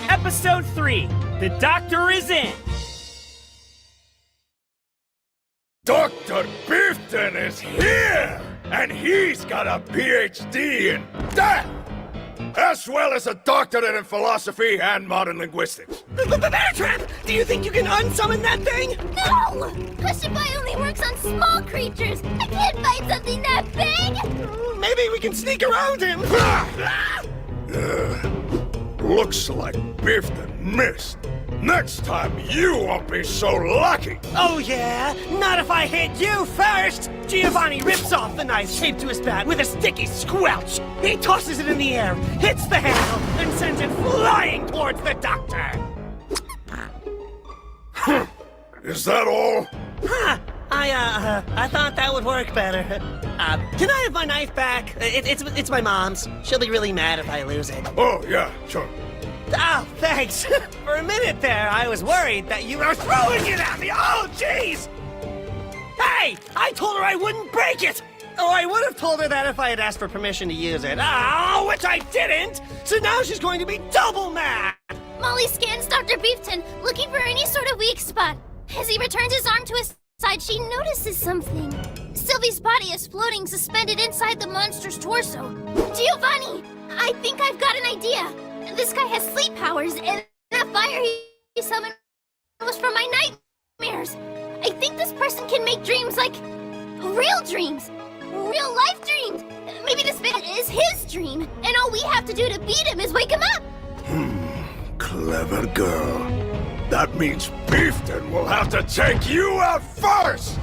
Episode 3. The Doctor is in. Dr. Beefton is here! And he's got a PhD in death! As well as a doctorate in philosophy and modern linguistics. Bear Trap! Do you think you can unsummon that thing? No! Hushabye only works on small creatures. I can't fight something that big. Maybe we can sneak around him. Looks like Beefton missed. Next time, you won't be so lucky! Oh yeah? Not if I hit you first! Giovanni rips off the knife shaped to his bat with a sticky squelch. He tosses it in the air, hits the handle, and sends it flying towards the Doctor. Is that all? Huh. I thought that would work better. Can I have my knife back? It's my mom's. She'll be really mad if I lose it. Oh, yeah, sure. Oh, thanks. For a minute there, I was worried that you were throwing it at me. Oh, jeez! Hey! I told her I wouldn't break it! Or I would have told her that if I had asked for permission to use it. Oh, which I didn't! So now she's going to be double mad! Molly scans Dr. Beefton, looking for any sort of weak spot. As he returns his arm to his side, she notices something. Sylvie's body is floating, suspended inside the monster's torso. Giovanni! I think I've got an idea. This guy has sleep powers, and that fire he summoned was from my nightmares. I think this person can make dreams like real dreams, real life dreams. Maybe this bit is his dream, and all we have to do to beat him is wake him up. Clever girl. That means Beefton will have to take you out first!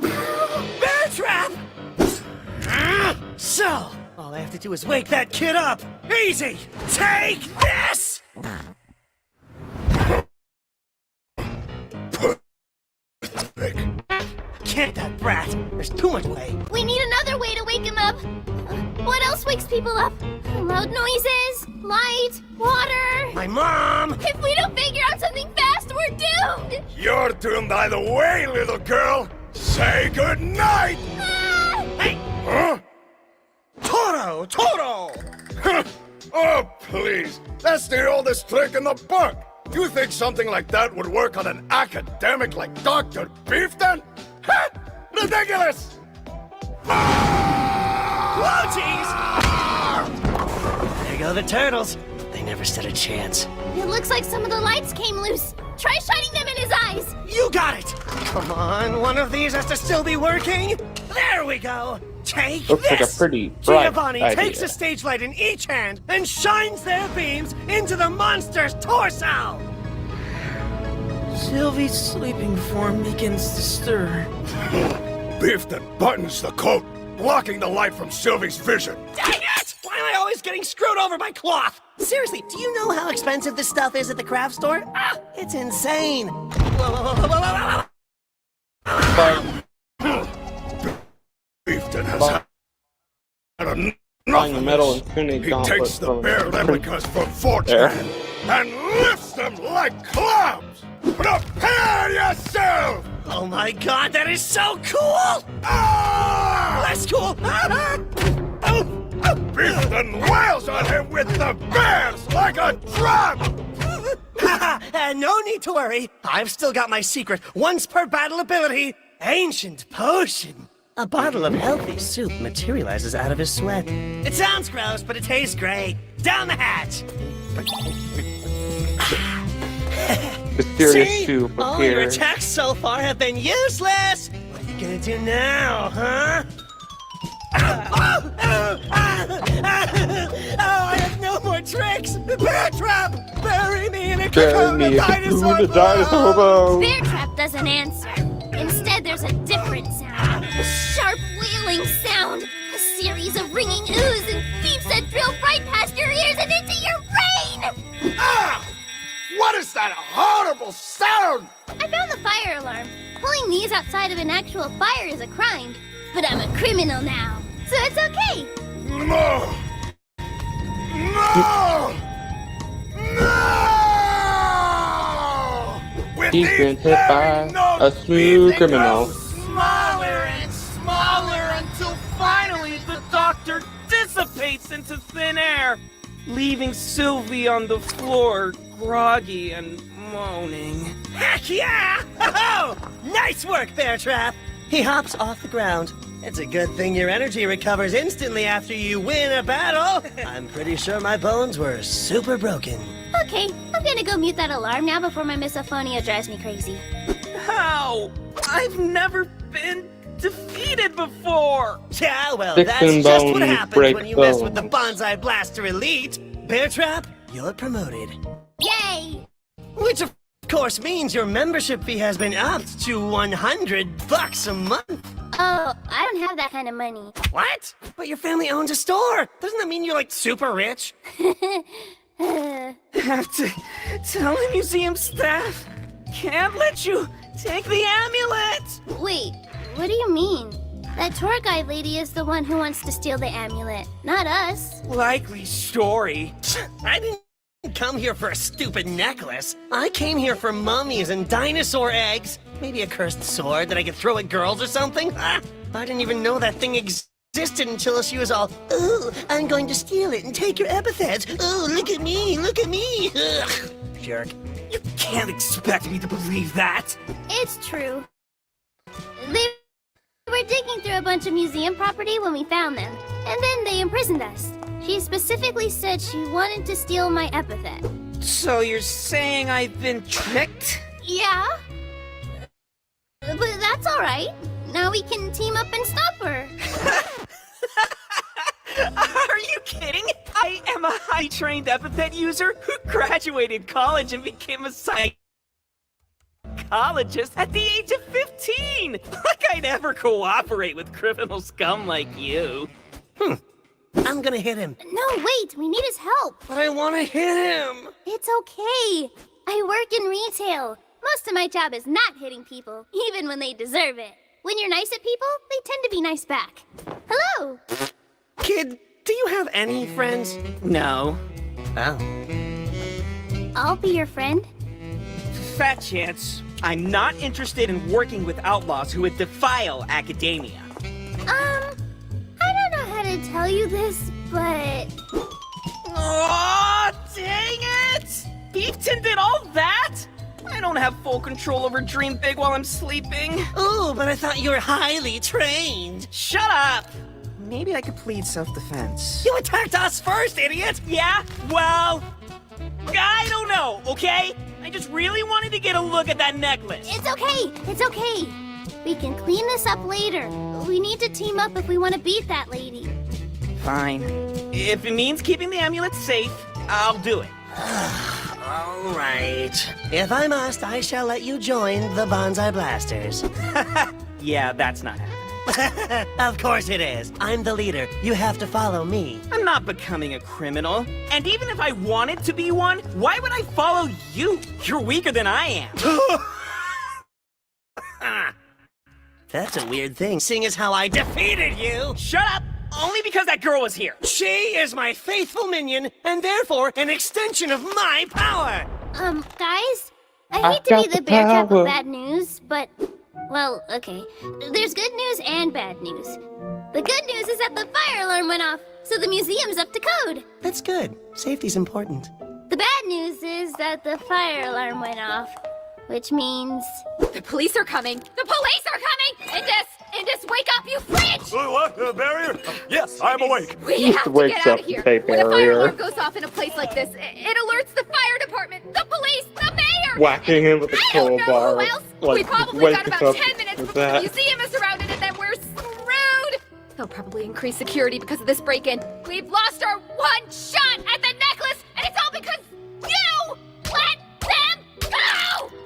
Bear Trap! So, all I have to do is wake that kid up. Easy! Take this! Can't that brat. There's too much way. We need another way to wake him up. What else wakes people up? Loud noises, light, water. My mom! If we don't figure out something fast, we're doomed! You're doomed either way, little girl! Say goodnight! Hey! Huh? Toro! Oh, please! That's the oldest trick in the book! You think something like that would work on an academic like Dr. Beefton? Ha! Ridiculous! Floaties! There go the turtles. They never stood a chance. It looks like some of the lights came loose. Try shining them in his eyes. You got it! Come on, one of these has to still be working. There we go. Take Looks this! like a pretty bright Giovanni idea. takes a stage light in each hand and shines their beams into the monster's torso! Sylvie's sleeping form begins to stir. Beefton buttons the coat, blocking the light from Sylvie's vision. Dang it! Why am I always getting screwed over by cloth? Seriously, do you know how expensive this stuff is at the craft store? Ah, it's insane! Whoa. Beefton has had enough Buying a of metal this. and tuning He gauntlet takes the from- bear replicas from Fortune and lifts them like clouds! Prepare yourself! Oh my god, that is so cool! Ah! Less cool! Beefton wails on him with the bears like a drum! No need to worry. I've still got my secret once per battle ability, Ancient Potion. A bottle of healthy soup materializes out of his sweat. It sounds gross, but it tastes great. Down the hatch! Mysterious See? soup All your appears. attacks so far have been useless! What are you gonna do now, huh? Oh, I have no more tricks! Bear Trap! Bury me in a Send me a dinosaur bone. Bear Trap doesn't answer. Instead, there's a different sound. A sharp wailing sound. A series of ringing oohs and beeps that drill right past your ears and into your brain! Ah! What is that horrible sound? I found the fire alarm. Pulling these outside of an actual fire is a crime. But I'm a criminal now, so it's okay. No! No! No! With He's been hit by a smooth criminal. Smaller and smaller until finally the doctor dissipates into thin air, leaving Sylvie on the floor, groggy and moaning. Heck yeah! Oh, nice work, Bear Trap! He hops off the ground. It's a good thing your energy recovers instantly after you win a battle. I'm pretty sure my bones were super broken. Okay, I'm gonna go mute that alarm now before my misophonia drives me crazy. How? I've never been defeated before! Yeah, well, Sticks that's and just what bones happens break when you mess with the bones. Bonsai Blaster Elite. Bear Trap, you're promoted. Yay! Which of course means your membership fee has been upped to $100 a month. Oh, I don't have that kind of money. What? But your family owns a store. Doesn't that mean you're like super rich? Have to tell the museum staff. Can't let you take the amulet! Wait, what do you mean? That tour guide lady is the one who wants to steal the amulet, not us. Likely story. I didn't come here for a stupid necklace. I came here for mummies and dinosaur eggs. Maybe a cursed sword that I could throw at girls or something. I didn't even know that thing existed until she was all, "Ooh, I'm going to steal it and take your epithets. Ooh, look at me, look at me." Ugh, jerk. You can't expect me to believe that. It's true. They were digging through a bunch of museum property when we found them, and then they imprisoned us. She specifically said she wanted to steal my epithet. So you're saying I've been tricked? Yeah? But that's alright. Now we can team up and stop her. Are you kidding? I am a high-trained epithet user who graduated college and became a psychologist at the age of 15! Like I'd ever cooperate with criminal scum like you. I'm gonna hit him. No, wait, we need his help. But I want to hit him. It's okay. I work in retail. Most of my job is not hitting people, even when they deserve it. When you're nice at people, they tend to be nice back. Hello. Kid, do you have any friends? No. Oh. I'll be your friend. Fat chance. I'm not interested in working with outlaws who would defile academia. I don't know how to tell you this, but... Oh, dang it! Beefton did all that? I don't have full control over Dream Big while I'm sleeping. Ooh, but I thought you were highly trained. Shut up! Maybe I could plead self-defense. You attacked us first, idiot! Yeah? Well, I don't know, okay? I just really wanted to get a look at that necklace. It's okay. It's okay. We can clean this up later. We need to team up if we want to beat that lady. Fine. If it means keeping the amulet safe, I'll do it. All right. If I must, I shall let you join the Bonsai Blasters. Yeah, that's not happening. Of course it is. I'm the leader. You have to follow me. I'm not becoming a criminal. And even if I wanted to be one, why would I follow you? You're weaker than I am. That's a weird thing, seeing as how I defeated you. Shut up! Only because that girl was here. She is my faithful minion, and therefore an extension of my power. Guys, I hate to be the bear trap of bad news, but, well, okay. There's good news and bad news. The good news is that the fire alarm went off, so the museum's up to code. That's good. Safety's important. The bad news is that the fire alarm went off, which means... The police are coming! The police are coming! Indus, wake up, you fridge! What? Barrier? Yes, I'm awake. We have to get out of here. When a fire alarm goes off in a place like this, it alerts the fire department, the police, the mayor! Whacking him with a crowbar. Who else? Like, We probably wake got us about up 10 minutes with before the that. museum is surrounded and then we're screwed! They'll probably increase security because of this break-in. We've lost our one shot at the necklace, and it's all because you let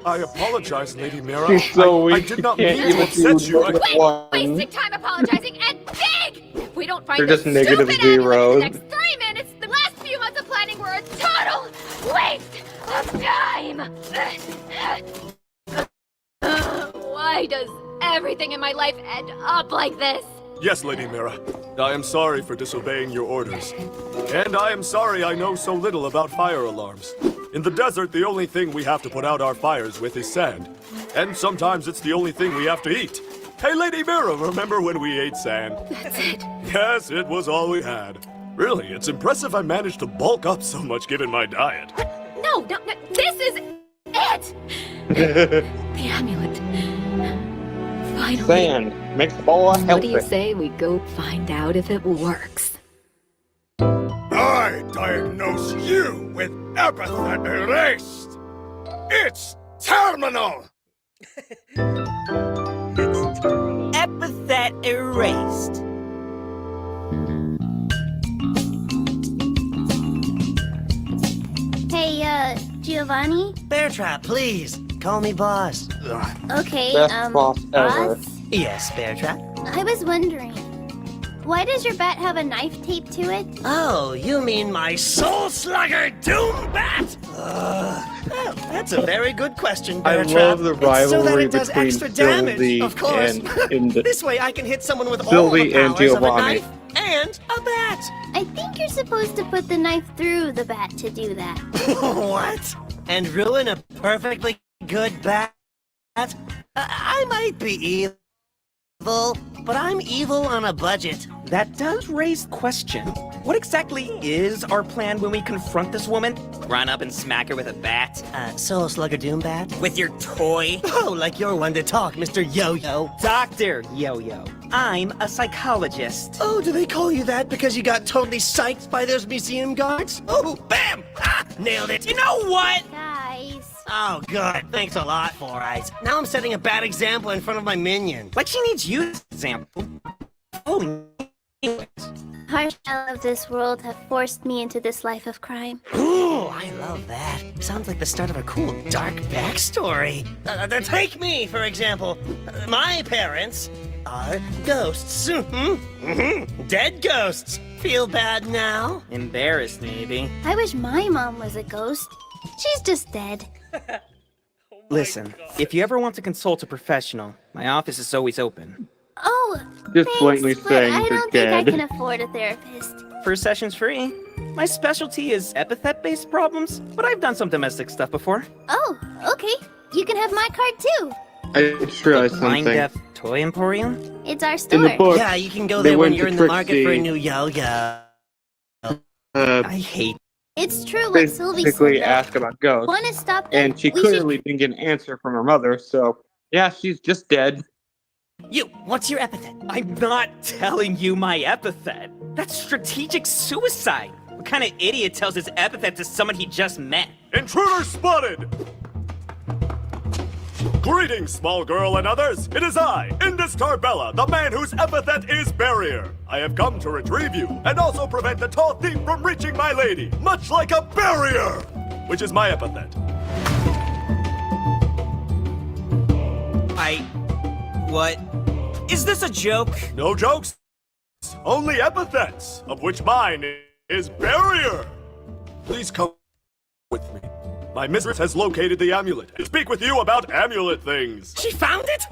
I apologize, Lady Mira. She's so I weak. did not She mean can't to even upset do you. one. Wasting time apologizing and big! If we don't find They're this just negative stupid amulet in zeros. the next 3 minutes, the last few months of planning were a total waste of time! Why does everything in my life end up like this? Yes, Lady Mira. I am sorry for disobeying your orders. And I am sorry I know so little about fire alarms. In the desert, the only thing we have to put out our fires with is sand. And sometimes it's the only thing we have to eat. Hey, Lady Mira, remember when we ate sand? That's it. Yes, it was all we had. Really, it's impressive I managed to bulk up so much given my diet. No, this is it! The amulet. Finally. Sand makes the boy What do you healthy. say we go find out if it works? I diagnose you with Epithet Erased. It's terminal. Epithet Erased. Hey, Giovanni? Bear Trap, please. Call me boss. Okay, Best boss ever. boss? Yes, Bear Trap. I was wondering, why does your bat have a knife taped to it? Oh, you mean my Soul Slugger Doom Bat? Well, that's a very good question, I Bear Trap. love the It's so that rivalry it does between extra damage, Sylvie of course. and This way I can hit someone with all Sylvie the and powers of a Giovanni. knife and a bat. I think you're supposed to put the knife through the bat to do that. What? And ruin a perfectly good bat? I might be evil, but I'm evil on a budget. That does raise the question. What exactly is our plan when we confront this woman? Run up and smack her with a bat? Soul Slugger Doom Bat? With your toy? Oh, like you're one to talk, Mr. Yo-Yo. Dr. Yo-Yo. I'm a psychologist. Oh, do they call you that because you got totally psyched by those museum guards? Oh, bam! Ah, nailed it. You know what? Guys. Oh, good. Thanks a lot, Four Eyes. Now I'm setting a bad example in front of my minion. Like she needs you as an example. Holy Harsh of this world have forced me into this life of crime. Ooh, I love that. Sounds like the start of a cool, dark backstory. Take me, for example. My parents are ghosts. Dead ghosts. Feel bad now? Embarrassed, maybe. I wish my mom was a ghost. She's just dead. Listen, if you ever want to consult a professional, my office is always open. Oh, Just thanks, blatantly but saying I she's don't think I dead. can afford a therapist. First session's free. My specialty is epithet-based problems, but I've done some domestic stuff before. Oh, okay. You can have my card too. I just realized Blind something. Deaf Toy Emporium? It's our In store. the book, Yeah, you can go they there when went you're to in the market for a Trixie. new yo-yo. I hate It's true what Sylvie basically said. asked about ghosts, Want to stop them? and she We should- clearly didn't get an answer from her mother, so yeah, she's just dead. You, what's your epithet? I'm not telling you my epithet. That's strategic suicide. What kind of idiot tells his epithet to someone he just met? Intruder spotted! Greetings, small girl and others. It is I, Indus Tarbella, the man whose epithet is barrier. I have come to retrieve you and also prevent the tall thief from reaching my lady, much like a barrier, which is my epithet. What? Is this a joke? No jokes, only epithets, of which mine is barrier. Please come with me. My mistress has located the amulet and speak with you about amulet things. She found it?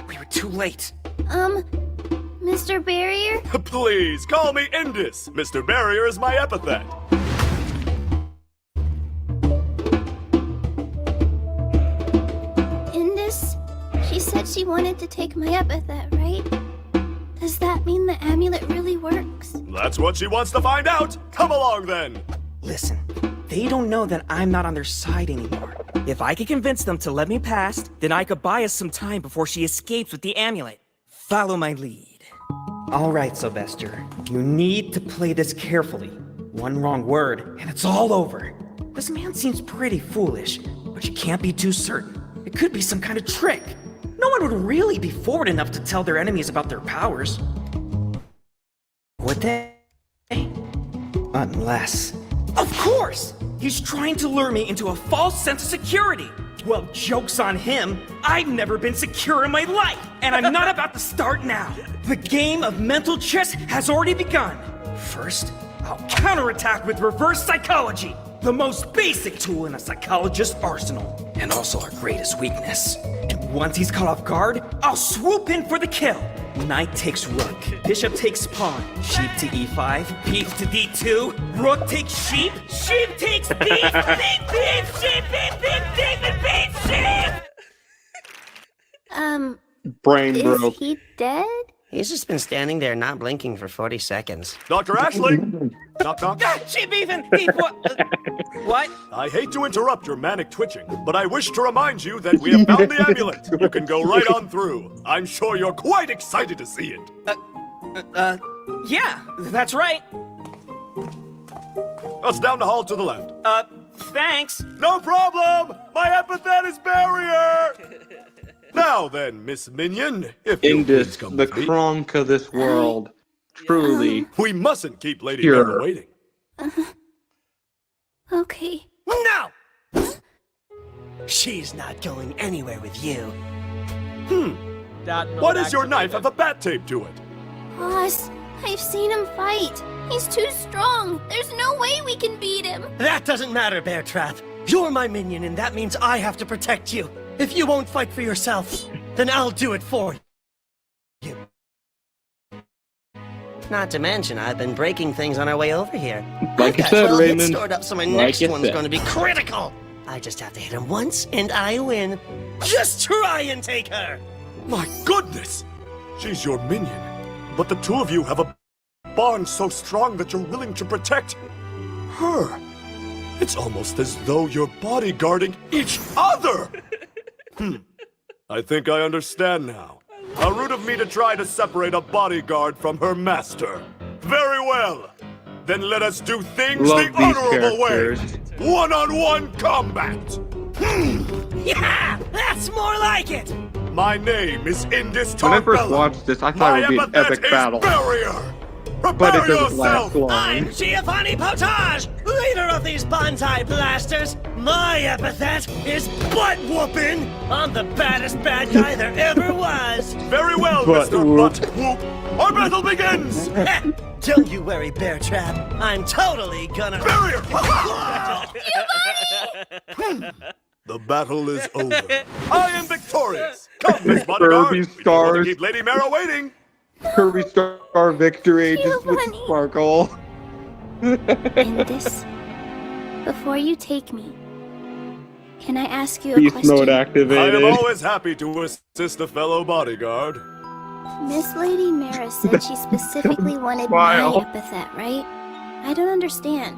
We were too late. Mr. Barrier? Please call me Indus. Mr. Barrier is my epithet. Indus? She said she wanted to take my epithet, right? Does that mean the amulet really works? That's what she wants to find out. Come along then. Listen, they don't know that I'm not on their side anymore. If I could convince them to let me pass, then I could buy us some time before she escapes with the amulet. Follow my lead. All right, Sylvester. You need to play this carefully. One wrong word, and it's all over. This man seems pretty foolish, but you can't be too certain. It could be some kind of trick. No one would really be forward enough to tell their enemies about their powers. Would they? Unless... Of course! He's trying to lure me into a false sense of security. Well, joke's on him. I've never been secure in my life, and I'm not about to start now. The game of mental chess has already begun. First, I'll counterattack with reverse psychology, the most basic tool in a psychologist's arsenal, and also our greatest weakness. And once he's caught off guard, I'll swoop in for the kill. Knight takes rook, bishop takes pawn, sheep to e5, beef to d2, rook takes sheep, sheep takes beef, beef, beef, sheep, beef, beef, beef, and beef, sheep! Brain Is broke. he dead? He's just been standing there not blinking for 40 seconds. Dr. Ashley! Knock, knock. Ah, sheep, beef, and beef, what? What? I hate to interrupt your manic twitching, but I wish to remind you that we have found the amulet. You can go right on through. I'm sure you're quite excited to see it. Yeah, that's right. It's down the hall to the left. Thanks. No problem! My epithet is barrier! Now then, Miss Minion, if you'll please Indus, come the with me. Kronk of this world. Truly. We mustn't keep Lady Pure. Mara waiting. Okay. No! She's not going anywhere with you. What is your knife have a bat tape to it? Boss, I've seen him fight. He's too strong. There's no way we can beat him. That doesn't matter, Bear Trap. You're my minion, and that means I have to protect you. If you won't fight for yourself, then I'll do it for you. Not to mention, I've been breaking things on our way over here. Like you I've got said, 12 hits Raymond. stored up, so my Like next you one's said. going to be critical. I just have to hit him once, and I win. Just try and take her. My goodness! She's your minion. But the two of you have a bond so strong that you're willing to protect her. It's almost as though you're bodyguarding each other. I think I understand now. How rude of me to try to separate a bodyguard from her master. Very well. Then let us do things Love the these honorable characters. way. One-on-one combat. Yeah, that's more like it. My name is Indus When I first Tarbella. watched this, I thought My it would be an epithet epic is battle. Barrier. But Prepare it doesn't last yourself. long. I'm Giovanni Potage, leader of these bonsai blasters. My epithet is butt whooping. I'm the baddest bad guy there ever was. Very well, Butt Mr. whoop. Butt Whoop. Our battle begins. Don't you worry, Bear Trap. I'm totally gonna. Barrier. The battle is over. I am victorious. Come, Miss Bodyguard. Kirby We don't want to stars. keep Lady Mara waiting. Kirby Star Victory just with Giovanni. sparkle. Indus, before you take me, can I ask you a Beast question? mode I activated. am always happy to assist a fellow bodyguard. Miss Lady Mara said she specifically wanted Smile. my epithet, right? I don't understand.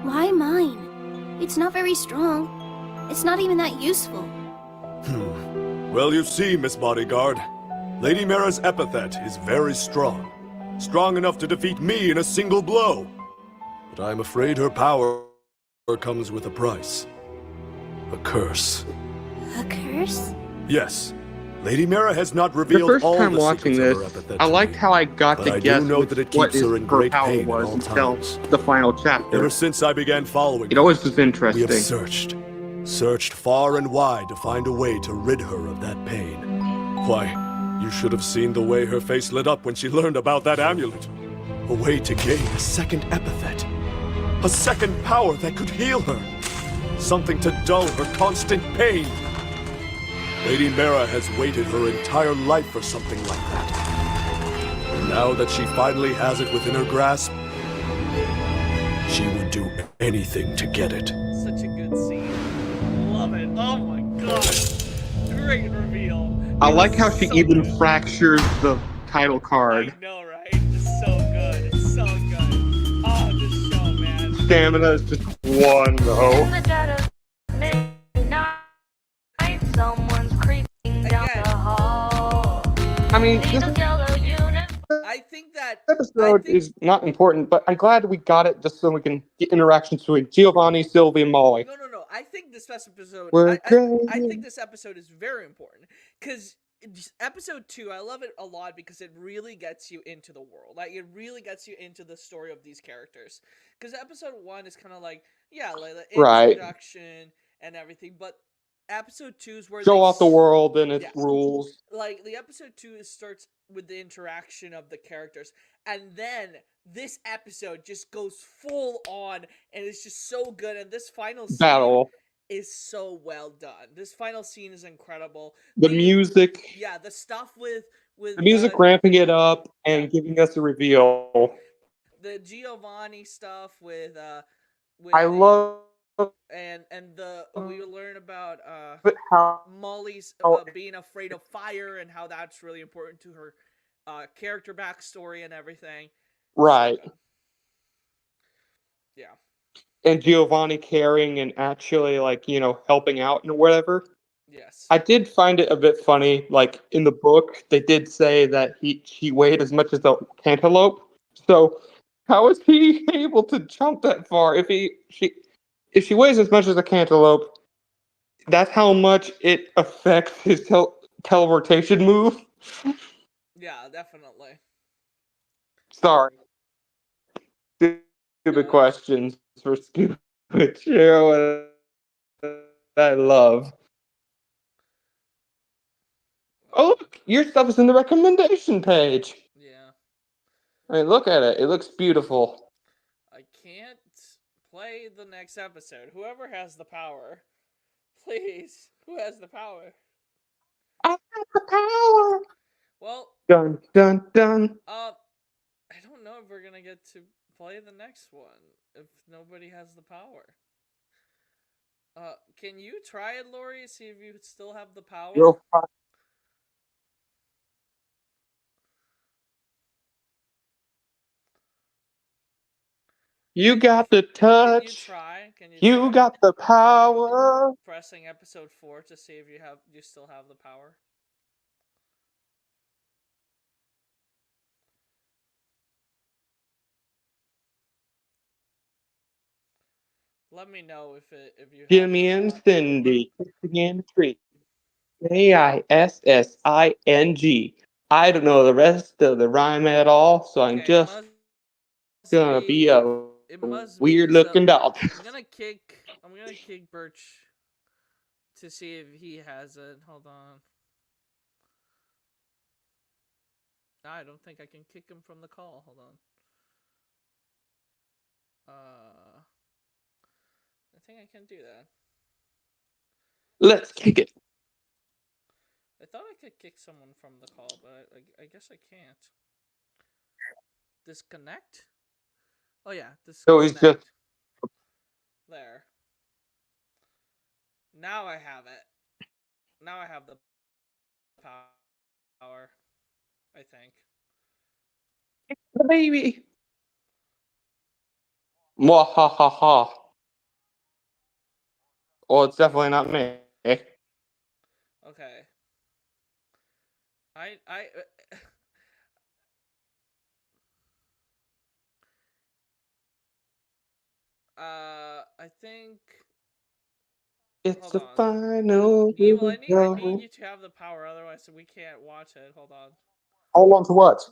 Why mine? It's not very strong. It's not even that useful. Well, you see, Miss Bodyguard, Lady Mara's epithet is very strong. Strong enough to defeat me in a single blow. But I'm afraid her power comes with a price. A curse. A curse? Yes. Lady Mara has not The revealed first all time the watching secrets this, of her epithet I to liked me. how I got But to I guess do know that it what keeps her his in great power pain at was all until times. the final chapter. Ever since I began following It always was we interesting. have searched far and wide to find a way to rid her of that pain. Why, you should have seen the way her face lit up when she learned about that amulet. A way to gain a second epithet. A second power that could heal her. Something to dull her constant pain. Lady Mara has waited her entire life for something like that. And now that she finally has it within her grasp, she would do anything to get it. Such a good scene. Love it. Oh my god. Great reveal. I It like was how she so even good. fractures the title card. I know, right? It's so good. It's so good. Oh, this show, man. Stamina is just one, though. In the dead of midnight, someone's creeping down the hall. I mean, Need this a yellow uniform. I think that episode is not important, but I'm glad we got it just so we can get interactions between Giovanni, Sylvie, and Molly. no. I think this episode. We're I great. think this episode is very important because episode 2. I love it a lot because it really gets you into the world. Like it really gets you into the story of these characters. Because episode 1 is kind of like like the Right. introduction and everything, but episode 2 is where show they off the world and its yeah. rules. Like the episode 2 starts with the interaction of the characters, and then this episode just goes full on, and it's just so good. And this final scene Battle. is so well done. This final scene is incredible. The music. Yeah, the stuff with The music ramping it up and giving us a reveal. the Giovanni stuff with I love and we learn about how Molly's being afraid of fire and how that's really important to her character backstory and everything. right. So yeah. And Giovanni caring and actually helping out and whatever. Yes. I did find it a bit funny. Like in the book, they did say that she weighed as much as a cantaloupe. So how is he able to jump that far? If she weighs as much as a cantaloupe, that's how much it affects his teleportation move. Yeah, definitely. Sorry. Stupid questions for stupid show I love. Oh, look, your stuff is in the recommendation page. Yeah. I mean, look at it. It looks beautiful. I can't play the next episode. Whoever has the power, please. Who has the power? I have the power. Well. Dun dun dun. I don't know if we're gonna get to play the next one if nobody has the power. Can you try it, Lori? See if you still have the power. You got the touch. Can you try? You got the power. Pressing episode 4 to see if you still have the power. Let me know if you. Jimmy and Cindy kissing in the tree. Kissing. I don't know the rest of the rhyme at all, so I'm just gonna be a weird-looking dog. I'm gonna kick Birch to see if he has it. Hold on. I don't think I can kick him from the call. Hold on. I think I can do that. Let's kick it. I thought I could kick someone from the call, but I guess I can't. Disconnect? Oh yeah, disconnect. So he's just there. Now I have it. Now I have the power. I think. The baby. Mwahaha. Well, it's definitely not me. Okay. I think it's the final. Evil, I need you to have the power, otherwise we can't watch it. Hold on. Hold on to what?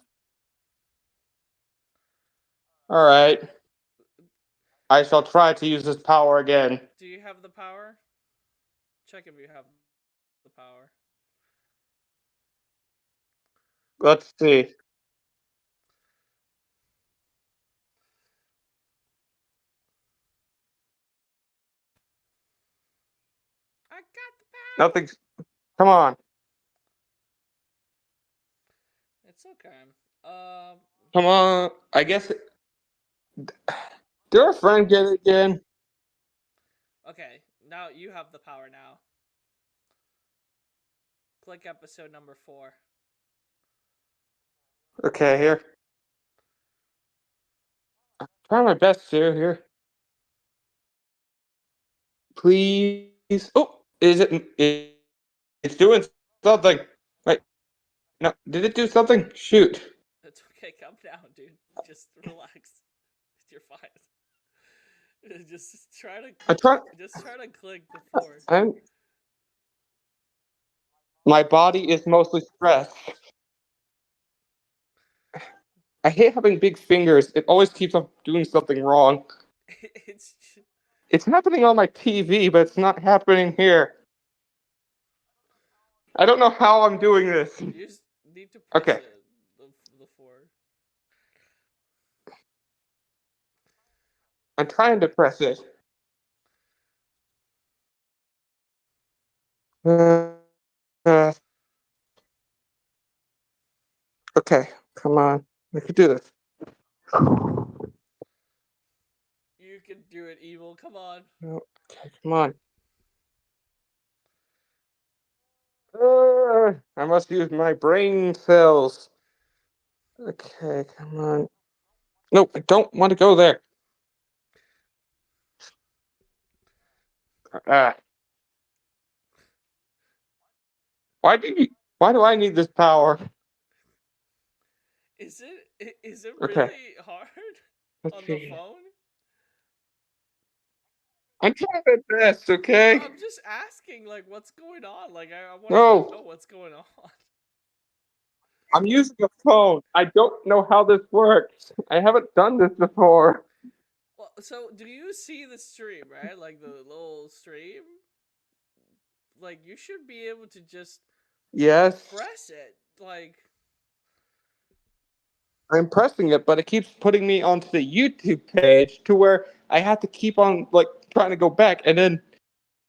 All right. I shall try to use this power again. Do you have the power? Check if you have the power. Let's see. I got the power. Nothing's. Come on. It's okay. Come on. I guess. Did our friend get it again? Okay, now you have the power now. Click episode number 4. Okay, here. I'm trying my best here. Please. Oh, it's doing something. Wait. No, did it do something? Shoot. It's okay, calm down, dude. Just relax. You're fine. Just try to click the 4. My body is mostly stressed. I hate having big fingers. It always keeps on doing something wrong. It's happening on my TV, but it's not happening here. I don't know how I'm doing this. You just need to press Okay. it. The 4. I'm trying to press it. Okay, come on. We can do this. You can do it, Evil. Come on. No, okay, come on. I must use my brain cells. Okay, come on. No, I don't want to go there. Why do I need this power? Is it Okay. really hard Let's on the see. phone? I'm trying my best, okay? I'm just asking, like, what's going on? Like, I want No. to know what's going on. I'm using a phone. I don't know how this works. I haven't done this before. Well, so do you see the stream, right? Like the little stream? Like, you should be able to just Yes. press it. Like, I'm pressing it, but it keeps putting me onto the YouTube page to where I have to keep on, like, trying to go back, and then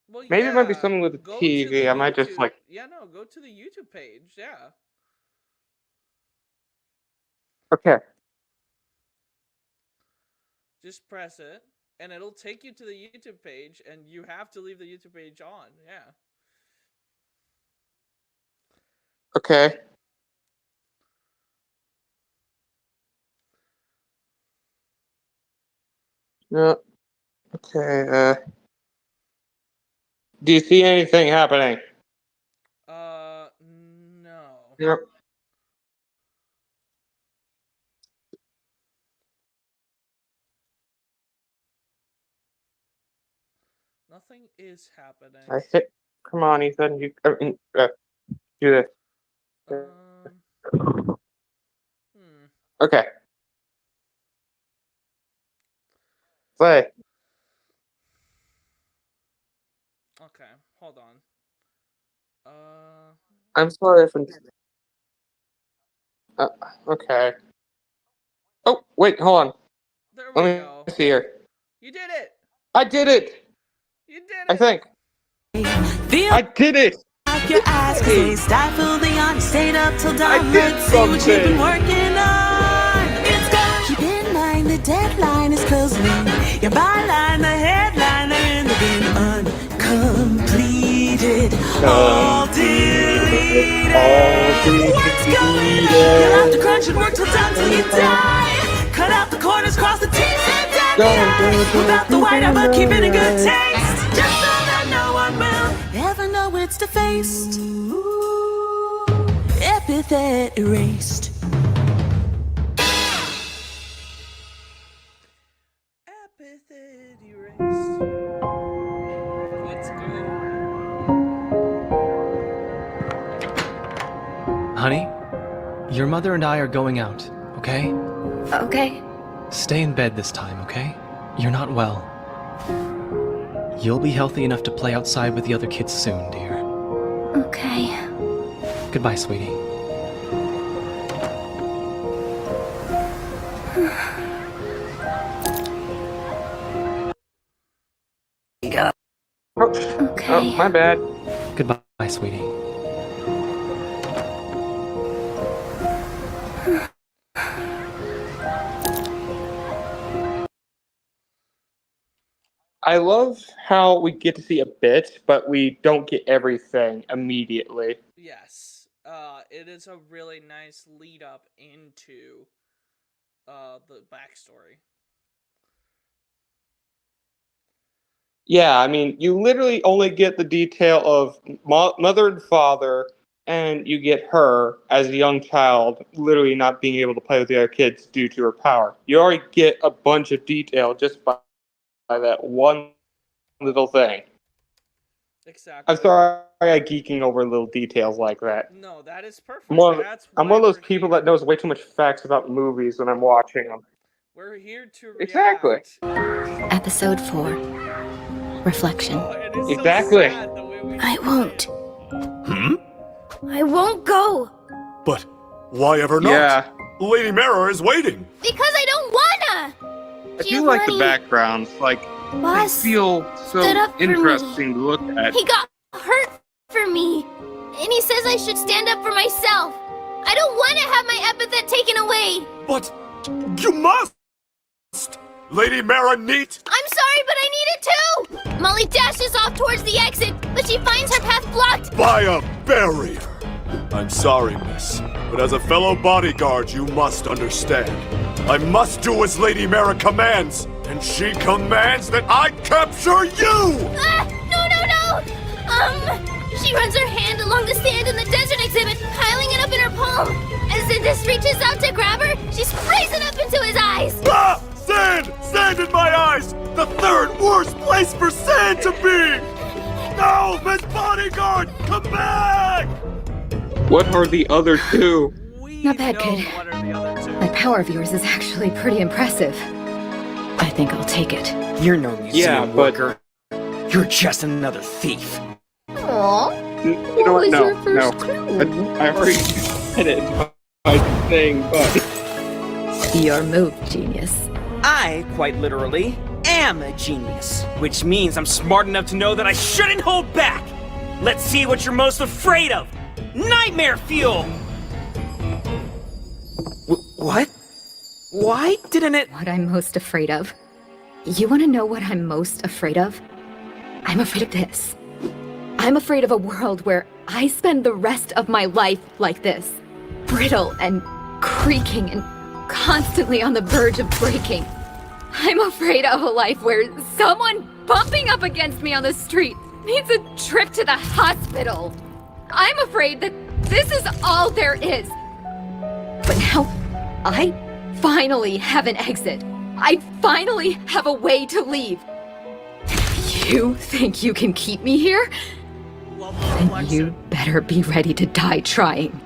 well, maybe it might be yeah, something with the go to TV. the I might just, YouTube- like... Yeah, no, go to the YouTube page, yeah. Okay. Just press it, and it'll take you to the YouTube page, and you have to leave the YouTube page on, yeah. Okay. No. Okay, do you see anything happening? No. Yep. Nothing is happening. I hit... Come on, Ethan. You do this. Okay. Play. Okay, hold on. I'm sorry if I'm... okay. Oh, wait, hold on. There we Let go. me see here. You did it! I did it! You did it! I think. Feel I did it! like your eyes, cause they stifle the yawn. Stayed up till dawn. Let's see what you've been something. working on. It's go. Keep in mind the deadline is closing in. Your byline, the headline, they're in the bin. Uncompleted. All deleted. What's going on? You'll have to crunch and work till dawn till you die. Cut out the corners, cross the T's and dot the I's. Without the white, but keep it in good taste. Just so that no one will ever know it's defaced. Epithet erased. Epithet Erased. Let's go. Honey, your mother and I are going out, okay? Okay. Stay in bed this time, okay? You're not well. You'll be healthy enough to play outside with the other kids soon, dear. Okay. Goodbye, sweetie. Okay. Oh, my bad. Goodbye, sweetie. I love how we get to see a bit, but we don't get everything immediately. Yes. It is a really nice lead up into the backstory. Yeah, I mean, you literally only get the detail of mother and father, and you get her as a young child literally not being able to play with the other kids due to her power. You already get a bunch of detail just by that one little thing. Exactly. I'm sorry I'm geeking over little details like that. No, that is perfect. I'm one That's of those people that knows way too much facts about movies when I'm watching them. We're here to react. Exactly. Episode 4. Reflection. Oh, it is Exactly. so sad the way we I won't. I won't go. But why ever not? Yeah. Lady Mara is waiting. Because I don't wanna. I do like the Giovanni, backgrounds. Like, they Boss feel stood so up for me. interesting to look at. He got hurt for me. And he says I should stand up for myself. I don't want to have my epithet taken away. But you must! Lady Mara needs... I'm sorry, but I need it too. Molly dashes off towards the exit, but she finds her path blocked by a barrier. I'm sorry, miss, but as a fellow bodyguard, you must understand. I must do as Lady Mara commands, and she commands that I capture you! No. She runs her hand along the sand in the desert exhibit, piling it up in her palm. As Zindus reaches out to grab her, she sprays it up into his eyes. Ah! Sand! Sand in my eyes! The third worst place for sand to be! No, Miss Bodyguard, come back! What are the other two? Not bad, kid. That power of yours is actually pretty impressive. I think I'll take it. You're no museum Yeah, but- worker. You're just another thief. Aww. You know what? No. I already said it by saying, but... Your move, genius. I, quite literally, am a genius, which means I'm smart enough to know that I shouldn't hold back. Let's see what you're most afraid of. Nightmare fuel! What? Why didn't it... What I'm most afraid of? You want to know what I'm most afraid of? I'm afraid of this. I'm afraid of a world where I spend the rest of my life like this. Brittle and creaking and constantly on the verge of breaking. I'm afraid of a life where someone bumping up against me on the street means a trip to the hospital. I'm afraid that this is all there is. But now, I finally have an exit. I finally have a way to leave. If you think you can keep me here, then you better be ready to die trying.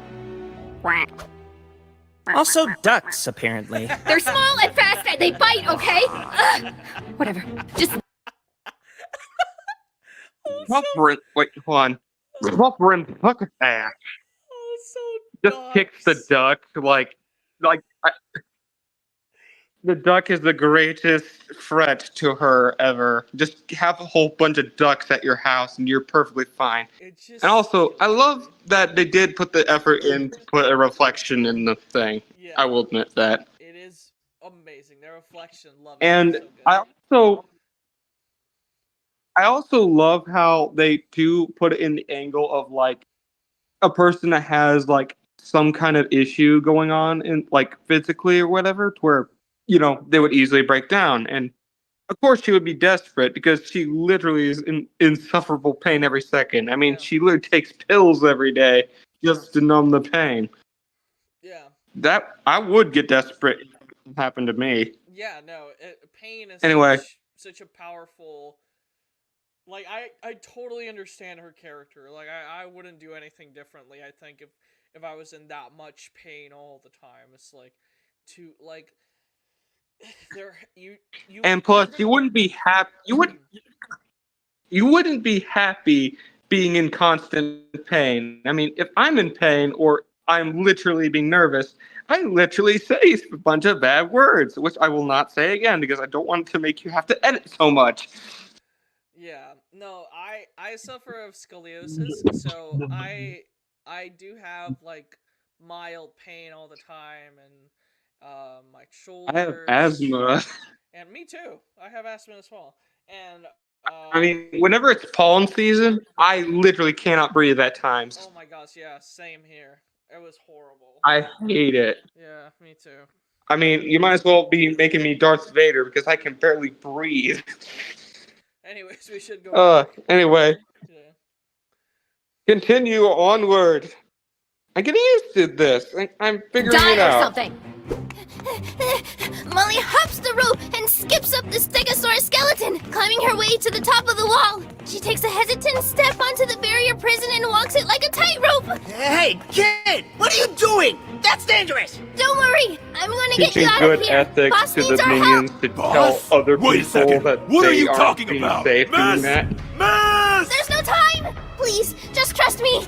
Also ducks, apparently. They're small and fast and they bite, okay? Ugh. Whatever. Just Wait, hold on. Ruffrin, look at that. Just kicks the duck the duck is the greatest threat to her ever. Just have a whole bunch of ducks at your house and you're perfectly fine. And also, I love that they did put the effort in to put a reflection in the thing. Yeah. I will admit that. It is amazing. Their reflection, love it. And It's so good. I also love how they do put it in the angle of like a person that has like some kind of issue going on in like physically or whatever, to where, you know, they would easily break down. And of course she would be desperate because she literally is in insufferable pain every second. I mean, she literally takes pills every day just to numb the pain. Yeah. That I would get desperate if it happened to me. Yeah, no, pain is Anyway. such a powerful... Like, I totally understand her character. Like, I wouldn't do anything differently, I think, if I was in that much pain all the time. It's like, to, like... And plus, you wouldn't be happy. You wouldn't be happy being in constant pain. I mean, if I'm in pain or I'm literally being nervous, I literally say a bunch of bad words, which I will not say again because I don't want to make you have to edit so much. Yeah, no, I suffer of scoliosis, so I do have like mild pain all the time, and my shoulders. I have asthma. And me too. I have asthma as well. And I mean, whenever it's pollen season, I literally cannot breathe at times. oh my gosh, yeah, same here. It was horrible. I hate it. Yeah, me too. I mean, you might as well be making me Darth Vader because I can barely breathe. Anyways, we should go. Anyway. Yeah. Continue onward. I'm getting used to this. I'm figuring Die it or out. something. Molly hops the rope and skips up the stegosaurus skeleton, climbing her way to the top of the wall. She takes a hesitant step onto the barrier prison and walks it like a tightrope. Hey, kid! What are you doing? That's dangerous! Don't worry, I'm gonna get you Teaching out good of here. ethics Boss to needs the our minions help. to tell other Wait a people second. that What are they you aren't talking being about? safe doing Miss? that. Miss! There's no time. Please, just trust me.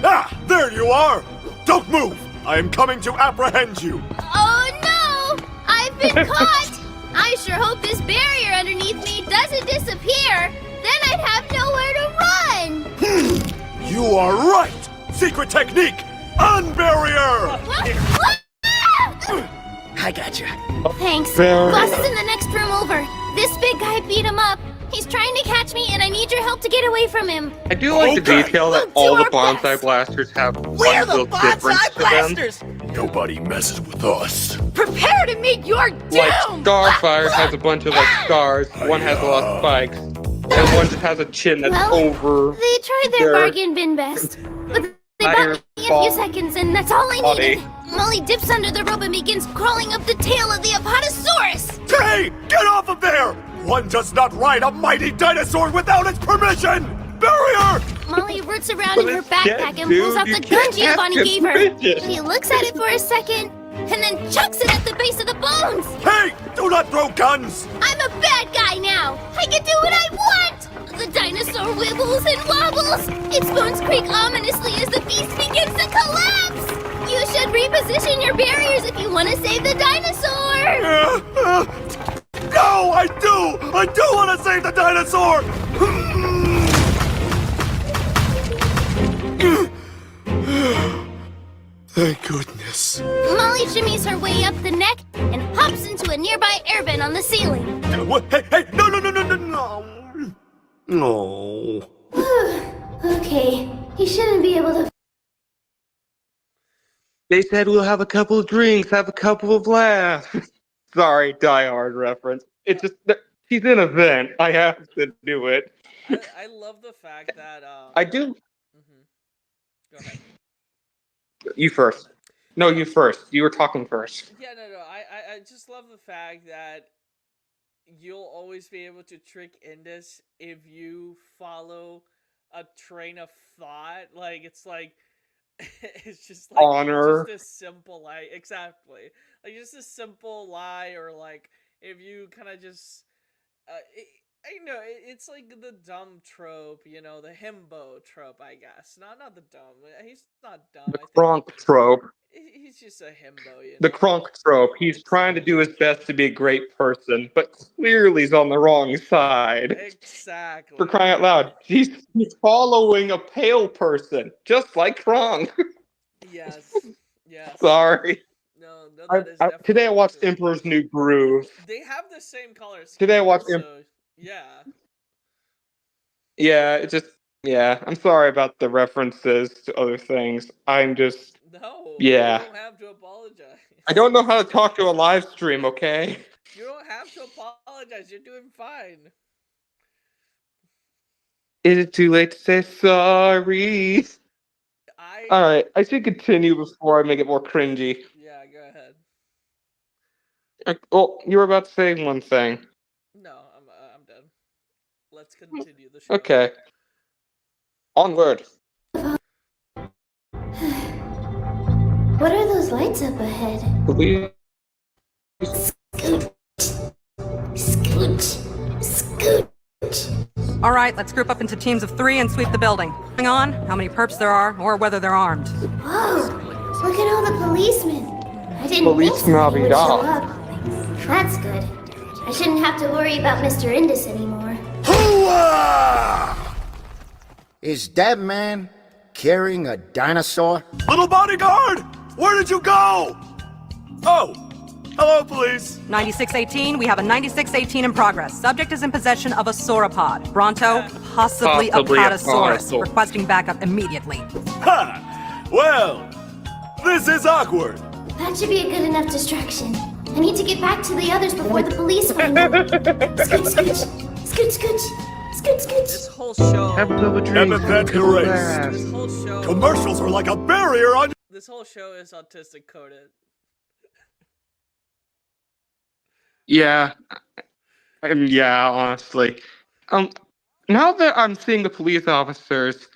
Ah, there you are! Don't move! I am coming to apprehend you! Oh no! I've been caught! I sure hope this barrier underneath me doesn't disappear. Then I'd have nowhere to run. You are right! Secret technique! Unbarrier! I gotcha. Thanks. Barrier. Boss is in the next room over. This big guy beat him up. He's trying to catch me, and I need your help to get away from him. I do like the detail that all the bonsai blasters have one We're the little difference bonsai to them. blasters! Nobody messes with us. Prepare to meet your Like doom! Starfire has a bunch of like stars, one has a lot of spikes, and one just has a chin that's Well, over. They tried their their bargain bin best, but they entire got me a few seconds, and that's all I body. needed. Molly dips under the rope and begins crawling up the tail of the Apatosaurus. Hey, get off of there! One does not ride a mighty dinosaur without its permission! Barrier! Molly roots around But in her it's backpack dead, and pulls dude. out You the can't gun Giovanni ask gave a her. midget. She looks at it for a second, and then chucks it at the base of the bones. Hey, do not throw guns! I'm a bad guy now. I can do what I want. The dinosaur wibbles and wobbles. Its bones creak ominously as the beast begins to collapse. You should reposition your barriers if you want to save the dinosaur. No, I do! I do want to save the dinosaur! Thank goodness. Molly shimmies her way up the neck and hops into a nearby airbend on the ceiling. What? Hey, no, no, no, no, no, no! No. Okay, he shouldn't be able to. They said we'll have a couple of drinks, have a couple of laughs. Sorry, Die Hard reference. It's just that he's in a vent. I have to do it. I love the fact that I do. Go ahead. You first. No, you first. You were talking first. Yeah, no. I just love the fact that you'll always be able to trick Indus if you follow a train of thought. Like it's like it's just like Honor. just a simple lie. Exactly. Like just a simple lie, or like if you kind of just it's like the dumb trope, you know, the himbo trope, I guess. Not the dumb. He's not dumb. The Kronk trope. He's just a himbo, you know. The Kronk trope. He's trying to do his best to be a great person, but clearly he's on the wrong side. Exactly. For crying out loud. He's following a pale person, just like Kronk. Yes. Yes. Sorry. No, today I watched Emperor's New Groove. They have the same color scheme. Today I watched yeah. Yeah, it just I'm sorry about the references to other things. I'm just No. Yeah. You don't have to apologize. I don't know how to talk to a live stream, okay? You don't have to apologize. You're doing fine. Is it too late to say sorry? Alright, I should continue before I make it more cringy. Yeah, go ahead. Well, you were about to say one thing. No, I'm done. Let's continue the show. Okay. Onward. What are those lights up ahead? Police. Scoot. All right, let's group up into teams of 3 and sweep the building. Hang on, how many perps there are, or whether they're armed. Whoa! Look at all the policemen. I didn't Police think somebody would snobby show dog. up. That's good. I shouldn't have to worry about Mr. Indus anymore. Is that man carrying a dinosaur? Little bodyguard! Where did you go? Oh, hello, police. 9618, we have a 9618 in progress. Subject is in possession of a sauropod. Bronto, possibly a Possibly a Apatosaurus. Apatosaurus. Requesting backup immediately. Ha! Well, this is awkward. That should be a good enough distraction. I need to get back to the others before the police find them. Scoot, scoot. Scoot, scoot. Scoot, scoot. This whole show. Epithet Erased. This whole show. Commercials are like a barrier on. This whole show is autistic coded. Yeah. Yeah, honestly. Now that I'm seeing the police officers,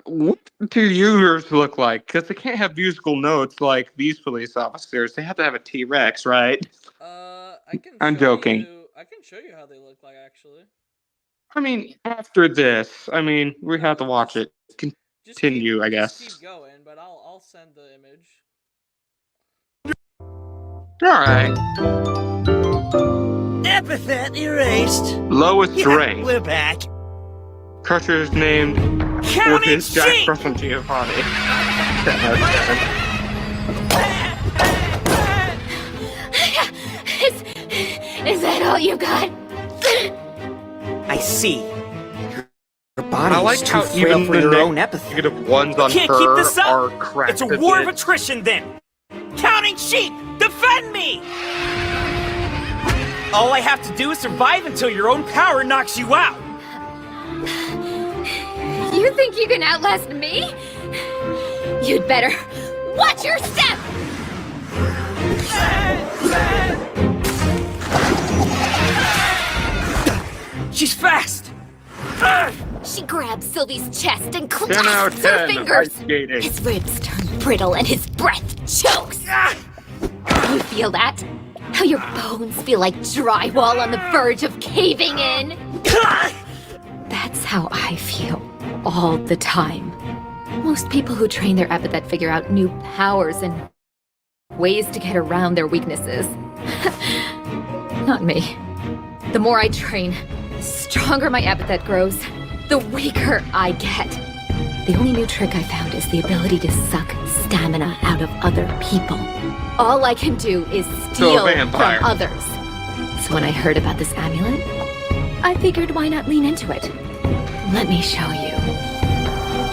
what do yours look like? Because they can't have musical notes like these police officers. They have to have a T-Rex, right? I'm joking. I can show you how they look like, actually. I mean, after this, we have to watch it. continue, I guess. Keep going, but I'll send the image. Alright. Epithet Erased. Lois Yeah, Ray. we're back. Crusher's named for Counting his Jack sheep. Russell Giovanni. Is that all you got? I see. Your body I like is too how frail even for the your own epithet. negative ones on Can't her keep this up. are cracked. It's a war of attrition then. Counting sheep, defend me! All I have to do is survive until your own power knocks you out. You think you can outlast me? You'd better watch your step! She's fast! She grabs Sylvie's chest and 10 out of clasps her 10 fingers. ice skating. His ribs turn brittle and his breath chokes. You feel that? How your bones feel like drywall on the verge of caving in? That's how I feel all the time. Most people who train their epithet figure out new powers and ways to get around their weaknesses. Not me. The more I train, the stronger my epithet grows, the weaker I get. The only new trick I found is the ability to suck stamina out of other people. All I can do is steal from others. So when I heard about this amulet, I figured why not lean into it? Let me show you.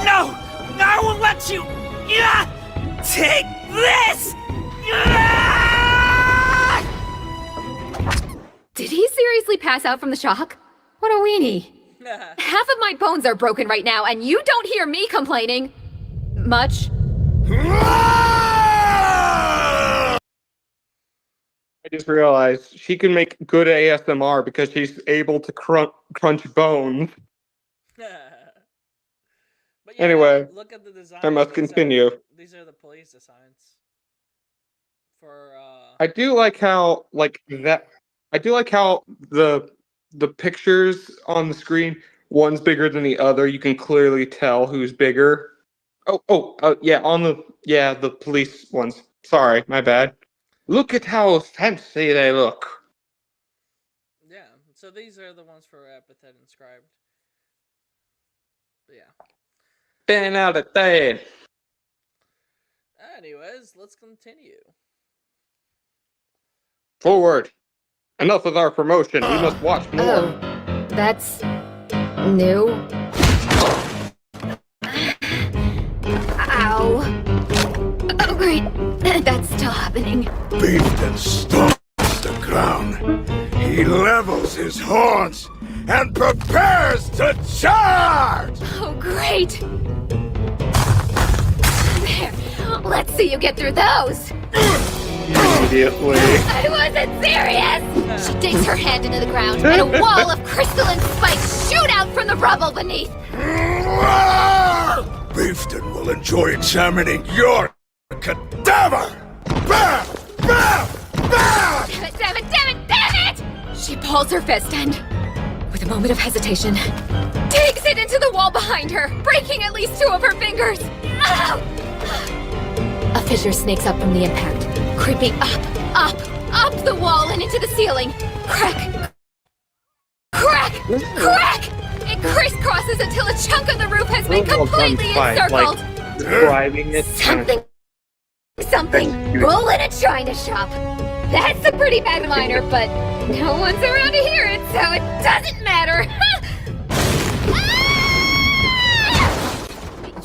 No! I won't let you! Take this! Did he seriously pass out from the shock? What a weenie. Half of my bones are broken right now, and you don't hear me complaining. Much. I just realized she can make good ASMR because she's able to crunch bones. But yeah, Anyway, look at the design. I must continue. These are the police designs. For I do like how the pictures on the screen, one's bigger than the other. You can clearly tell who's bigger. The police ones. Sorry, my bad. Look at how fancy they look. yeah, so these are the ones for Epithet inscribed. But yeah. 10 out of 10. Anyways, let's continue. Forward. Enough with our promotion. We must watch more. Oh, that's new. Ow. Oh, great. That's still happening. Beefton stomps the ground. He levels his horns and prepares to charge! Oh, great. There. Let's see you get through those. Immediately. I wasn't serious! She digs her hand into the ground, and a wall of crystalline spikes shoot out from the rubble beneath. Beefton will enjoy examining your cadaver! Bam! Bam! Bam! Damn it, damn it, damn it, damn it! She pulls her fist and, with a moment of hesitation, digs it into the wall behind her, breaking at least 2 of her fingers. Ow! A fissure snakes up from the impact, creeping up the wall and into the ceiling. Crack! Crack! Crack! It crisscrosses until a chunk of the roof has been completely encircled. Describing it. Something bull in a china shop. That's a pretty bad liner, but no one's around to hear it, so it doesn't matter.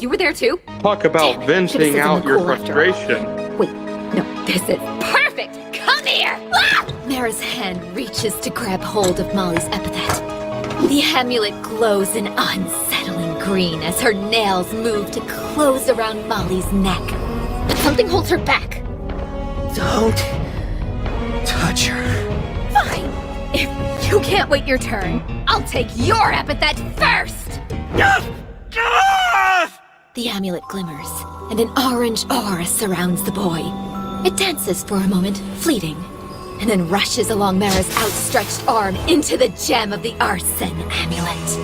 You were there too? Talk about venting out your frustration. Wait, no, this is perfect! Come here! Ah! Mara's hand reaches to grab hold of Molly's epithet. The amulet glows an unsettling green as her nails move to close around Molly's neck. But something holds her back. Don't touch her. Fine! If you can't wait your turn, I'll take your epithet first! The amulet glimmers, and an orange aura surrounds the boy. It dances for a moment, fleeting, and then rushes along Mara's outstretched arm into the gem of the arson amulet.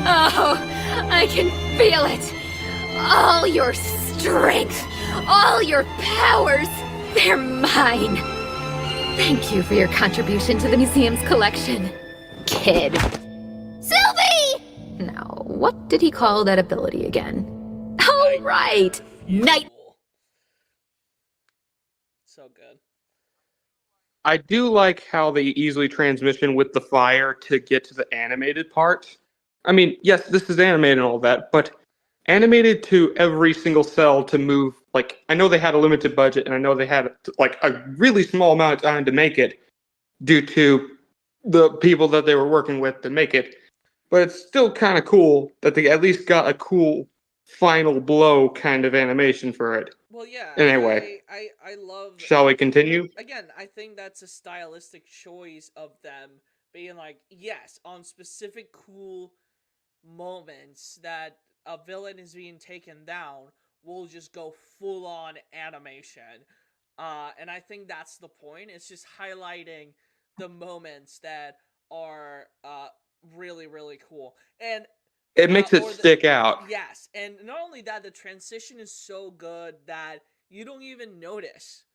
Oh, I can feel it. All your strength, all your powers, they're mine. Thank you for your contribution to the museum's collection, kid. Sylvie! Now, what did he call that ability again? Oh, right! Night. So good. I do like how they easily transition with the fire to get to the animated part. I mean, yes, this is animated and all that, but animated to every single cell to move. Like, I know they had a limited budget, and I know they had like a really small amount of time to make it due to the people that they were working with to make it. But it's still kind of cool that they at least got a cool final blow kind of animation for it. Well, yeah. Anyway, I love. Shall we continue? Again, I think that's a stylistic choice of them being like, yes, on specific cool moments that a villain is being taken down, we'll just go full on animation. And I think that's the point. It's just highlighting the moments that are really, really cool. And it makes it stick out. Yes, and not only that, the transition is so good that you don't even notice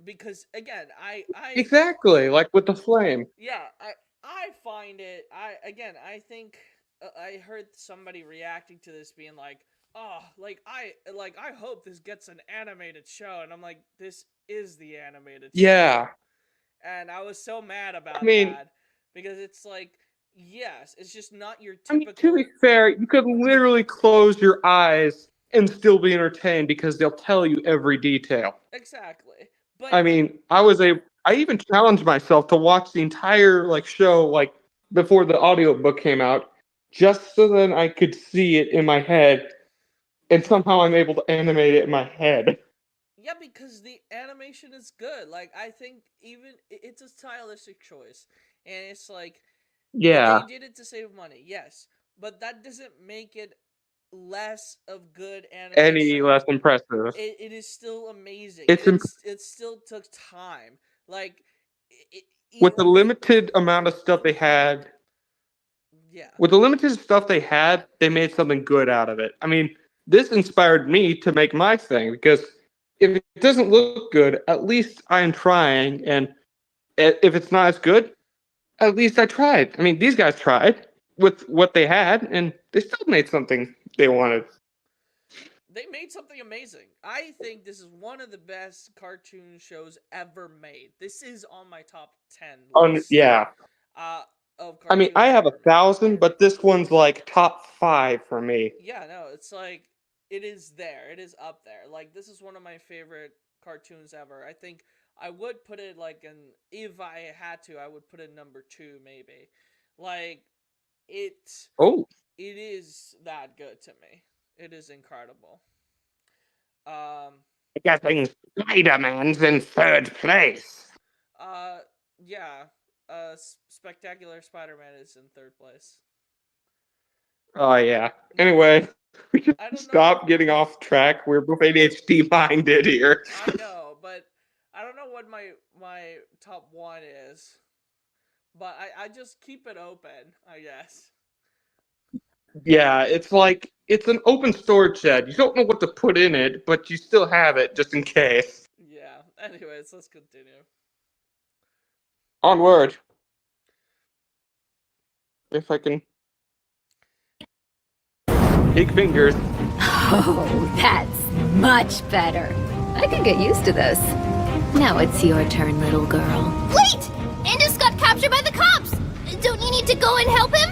because again, I exactly like with the flame. Yeah, I find it. I think I heard somebody reacting to this being like, oh, I hope this gets an animated show, and I'm like, this is the animated show. Yeah. And I was so mad about that because it's like, yes, it's just not your typical. I mean, to be fair, you could literally close your eyes and still be entertained because they'll tell you every detail. Exactly. But I mean, I even challenged myself to watch the entire show before the audiobook came out, just so then I could see it in my head, and somehow I'm able to animate it in my head. Yeah, because the animation is good. I think even it's a stylistic choice, and it's like, yeah, they did it to save money, yes, but that doesn't make it less of good animation. Any less impressive. It is still amazing. It still took time. With the limited amount of stuff they had. Yeah. With the limited stuff they had, they made something good out of it. I mean, this inspired me to make my thing because if it doesn't look good, at least I'm trying, and if it's not as good, at least I tried. I mean, these guys tried with what they had, and they still made something they wanted. They made something amazing. I think this is one of the best cartoon shows ever made. This is on my top 10 list. Yeah. Of I mean, I have 1,000, but this one's top 5 for me. Yeah, no, it's it is there. It is up there. This is one of my favorite cartoons ever. I think I would put it if I had to, I would put it number 2 maybe. It is that good to me. It is incredible. I guess Spider-Man's in 3rd place. Yeah. Spectacular Spider-Man is in 3rd place. Oh yeah. Anyway, we can stop getting off track. We're both ADHD minded here. I know, but I don't know what my top 1 is. But I just keep it open, I guess. Yeah, it's an open storage shed. You don't know what to put in it, but you still have it just in case. Yeah. Anyways, let's continue. Onward. If I can. Big fingers. Oh, that's much better. I can get used to this. Now it's your turn, little girl. Wait! Indus got captured by the cops! Don't you need to go and help him?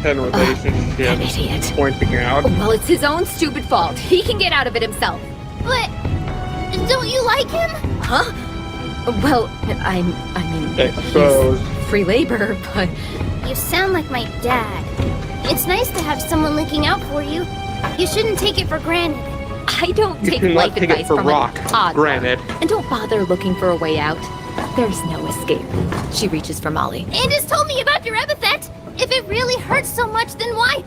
10 relationship. An idiot. Pointing out. Well, it's his own stupid fault. He can get out of it himself. But don't you like him? Huh? Well, I mean, he's free labor, but... You sound like my dad. It's nice to have someone looking out for you. You shouldn't take it for granted. I don't take life advice from a toddler. Granted. And don't bother looking for a way out. There's no escape. She reaches for Molly. Indus told me about your epithet. If it really hurts so much, then why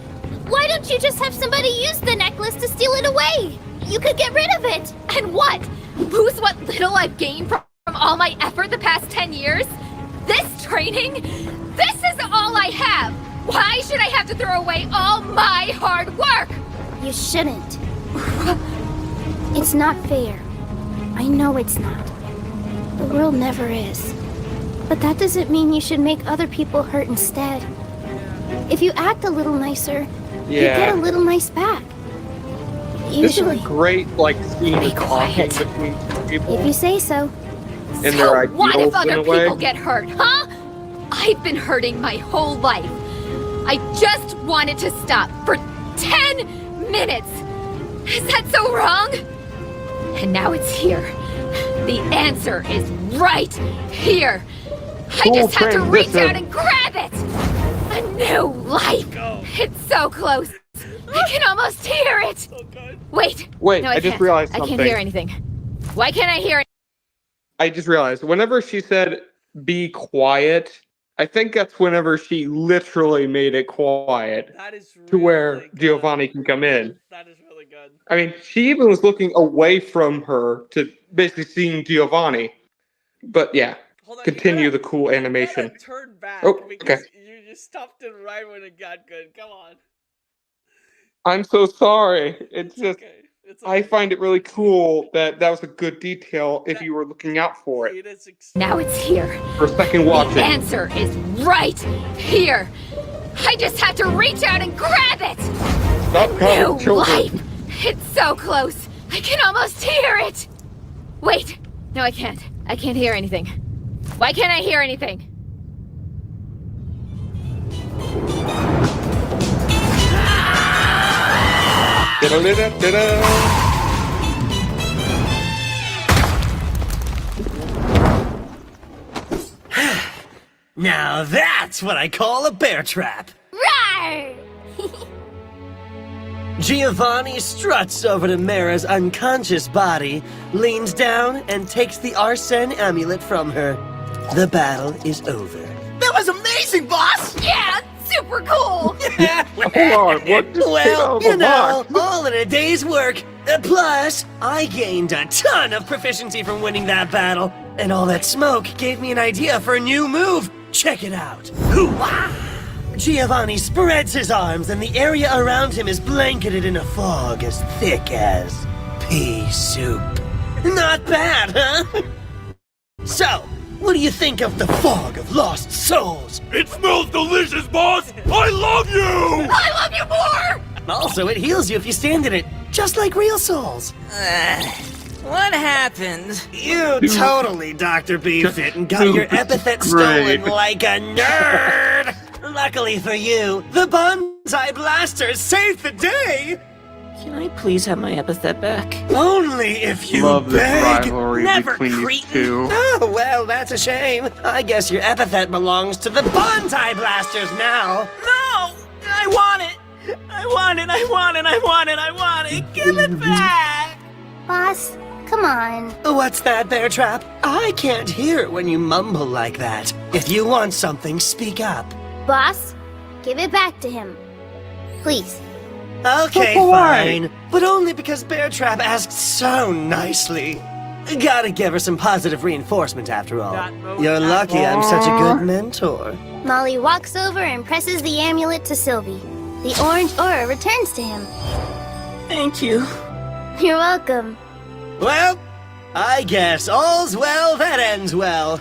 don't you just have somebody use the necklace to steal it away? You could get rid of it. And what? Lose what little I've gained from all my effort the past 10 years? This training? This is all I have! Why should I have to throw away all my hard work? You shouldn't. It's not fair. I know it's not. The world never is. But that doesn't mean you should make other people hurt instead. If you act a little nicer, you get a little nice back. This is Usually. a great, scene of talking between people. If you say so. And their ideals What if in other a way. people get hurt, huh? I've been hurting my whole life. I just wanted to stop for 10 minutes. Is that so wrong? And now it's here. The answer is right here. I just have to reach out and grab it. A new life. It's so close. I can almost hear it. Wait. Wait, no, I just can't. realized I can't something. hear anything. Why can't I hear it? I just realized whenever she said be quiet, I think that's whenever she literally made it quiet. That is really to where Giovanni can come in. That is really good. I mean, she even was looking away from her to basically seeing Giovanni. But yeah, continue the cool animation. Turn back Oh, okay. because you just stopped it right when it got good. Come on. I'm so sorry. It's just I find it really cool that was a good detail if you were looking out for it. Now it's here. For a second watching. The answer is right here. I just have to reach out and grab it. Stop New calling children. life. It's so close. I can almost hear it. Wait. No, I can't. I can't hear anything. Why can't I hear anything? Now that's what I call a bear trap. Rawr! Giovanni struts over to Mara's unconscious body, leans down, and takes the Arsene amulet from her. The battle is over. That was amazing, boss! Yeah, super cool! Hold on, what just came out Well, of the you know, box? all in a day's work. Plus, I gained a ton of proficiency from winning that battle. And all that smoke gave me an idea for a new move. Check it out. Hoo-wah! Giovanni spreads his arms, and the area around him is blanketed in a fog as thick as pea soup. Not bad, huh? So, what do you think of the fog of lost souls? It smells delicious, boss! I love you! I love you more! Also, it heals you if you stand in it, just like real souls. What happened? You totally Dr. Beefed it and got your epithet great. stolen like a nerd! Luckily for you, the bonsai blasters saved the day! Can I please have my epithet back? Only if you Love this beg. rivalry Never between these cretin. two. Oh, well, that's a shame. I guess your epithet belongs to the bonsai blasters now. No! I want it! I want it, I want it, I want it, I want it! Give it back! Boss, come on. What's that, Bear Trap? I can't hear it when you mumble like that. If you want something, speak up. Boss, give it back to him. Please. Okay, fine. But only because Bear Trap asked so nicely. Gotta give her some positive reinforcement after all. You're lucky I'm such a good mentor. Molly walks over and presses the amulet to Sylvie. The orange aura returns to him. Thank you. You're welcome. Well, I guess all's well that ends well.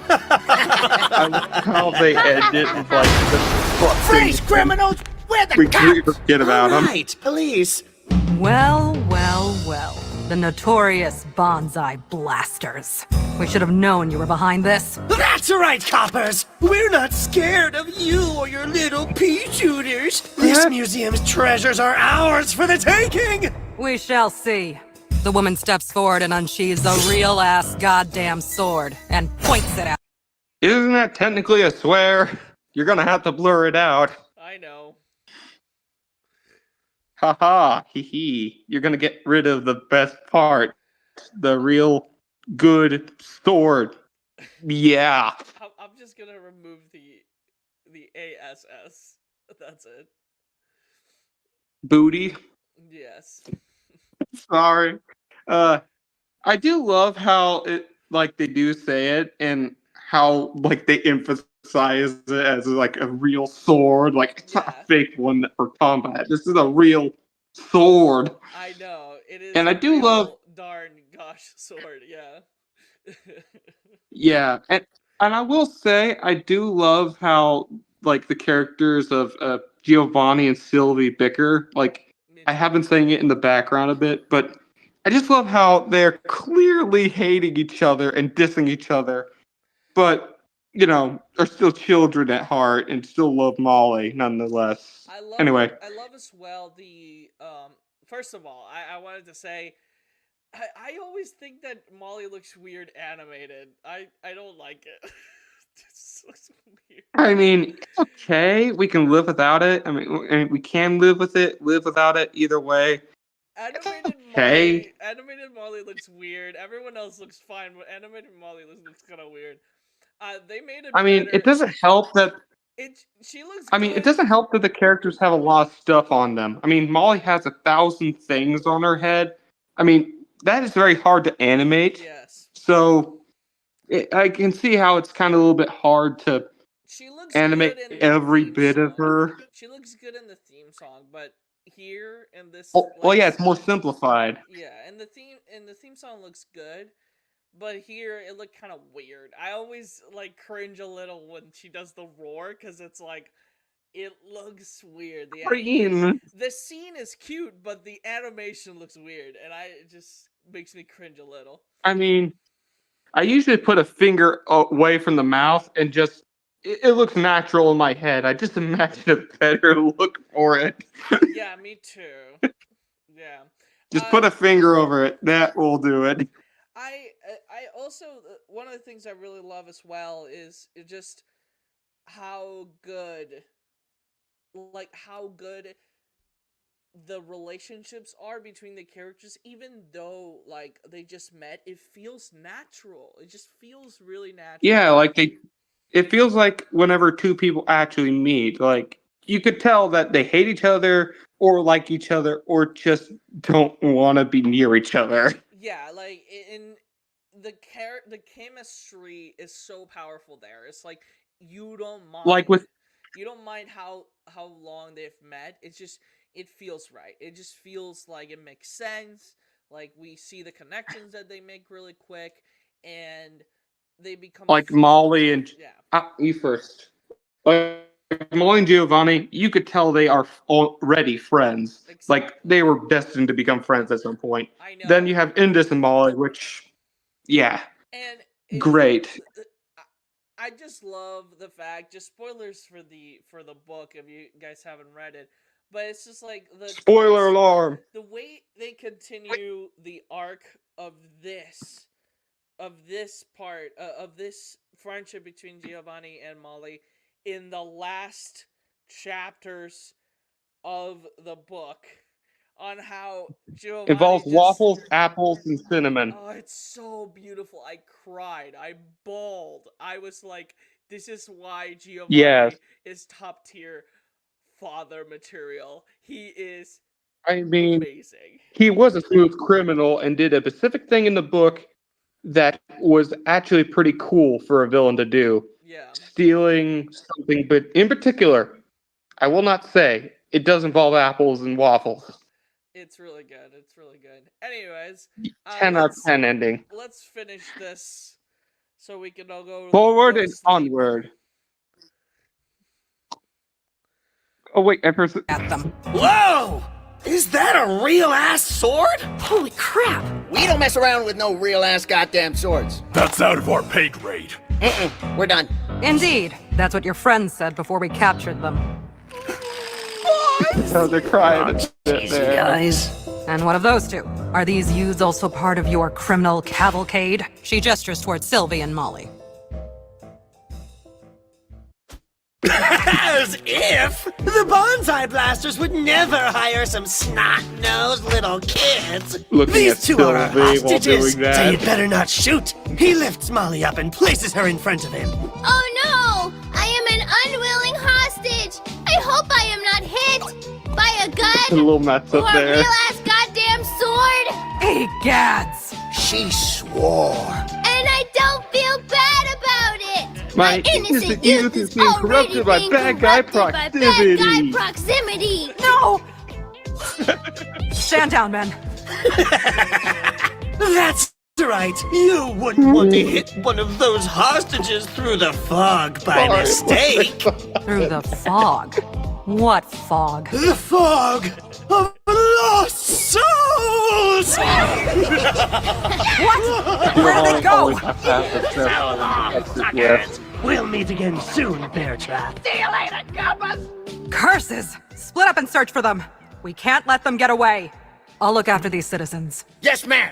How they end it with the Freeze, criminals! Where the we cops? forget about them. Right, police. Well, well, well. The notorious bonsai blasters. We should have known you were behind this. That's right, coppers! We're not scared of you or your little pea shooters. This museum's treasures are ours for the taking! We shall see. The woman steps forward and unsheathes a real-ass goddamn sword and points it at. Isn't that technically a swear? You're gonna have to blur it out. I know. Haha, hee hee. You're gonna get rid of the best part. The real good sword. Yeah. I'm just gonna remove the ASS. That's it. Booty. Yes. Sorry. I do love how it they do say it and how they emphasize emphasize it as like a real sword. Like it's not a fake one for combat. This is a real sword. I know it is. And I do love. Darn gosh sword. Yeah. Yeah, and I will say I do love how like the characters of Giovanni and Sylvie bicker. Like I have been saying it in the background a bit, but I just love how they're clearly hating each other and dissing each other, but you know are still children at heart and still love Molly nonetheless. I love as well the First of all, I wanted to say. I always think that Molly looks weird animated. I don't like it. It just looks weird. I mean, it's okay. We can live without it. I mean, we can live with it, live without it. Either way. Animated Molly looks weird. Everyone else looks fine, but animated Molly looks kind of weird. They made it. I mean, it doesn't help that. She looks. I mean, it doesn't help that the characters have a lot of stuff on them. I mean, Molly has 1,000 things on her head. I mean. That is very hard to animate. Yes. So I can see how it's kind of a little bit hard to animate every bit of her. She looks good in the theme song, but here in this. Well, yeah, it's more simplified. Yeah, and the theme song looks good, but here it looked kind of weird. I always like cringe a little when she does the roar because it's like. It looks weird. The scene is cute, but the animation looks weird, and it just makes me cringe a little. I mean, I usually put a finger away from the mouth and just it looks natural in my head. I just imagine a better look for it. Yeah, me too. Yeah. Just put a finger over it. That will do it. I also one of the things I really love as well is just how good. How good the relationships are between the characters, even though they just met, it feels natural. It just feels really natural. Yeah, it feels like whenever two people actually meet, like you could tell that they hate each other or like each other or just don't want to be near each other. Yeah, in the chemistry is so powerful there. It's like you don't mind. You don't mind how long they've met. It's just it feels right. It just feels like it makes sense. Like we see the connections that they make really quick, and they become Molly and you first. Like Molly and Giovanni, you could tell they are already friends. Exactly. Like they were destined to become friends at some point. I know. Then you have Indus and Molly, which, great. I just love the fact. Just spoilers for the book if you guys haven't read it, but it's just like the spoiler alarm. The way they continue the arc of this part of this friendship between Giovanni and Molly in the last chapters of the book on how Giovanni involves waffles, apples, and cinnamon. Oh, it's so beautiful. I cried. I bawled. I was like, this is why Giovanni is top tier father material. He is amazing. He was a smooth criminal and did a specific thing in the book that was actually pretty cool for a villain to do. Yeah. Stealing something, but in particular, I will not say, it does involve apples and waffles. It's really good. It's really good. Anyways, 10 out of 10 ending. Let's finish this so we can all go forward and onward. Oh wait, at them. Whoa! Is that a real ass sword? Holy crap! We don't mess around with no real ass goddamn swords. That's out of our pay grade. We're done. Indeed, that's what your friends said before we captured them. So they're crying. Guys. And what of those two? Are these youths also part of your criminal cavalcade? She gestures towards Sylvie and Molly. As if! The Bonsai Blasters would never hire some snot-nosed little kids! These two are our hostages, so you'd better not shoot! He lifts Molly up and places her in front of him. Oh no! I am an unwilling hostage! I hope I am not hit by a gun! A little mess up or there. a real-ass goddamn sword! Hey, Gads! She swore. And I don't feel bad about it! My innocent youth is being corrupted by bad guy proximity. No! Stand down, men. That's right. You wouldn't want to hit one of those hostages through the fog by mistake. Through the fog? What fog? The fog of lost souls! What? Where did they go? We'll meet again soon, Bear Trap. See you later, Gobbers! Curses! Split up and search for them. We can't let them get away. I'll look after these citizens. Yes, ma'am.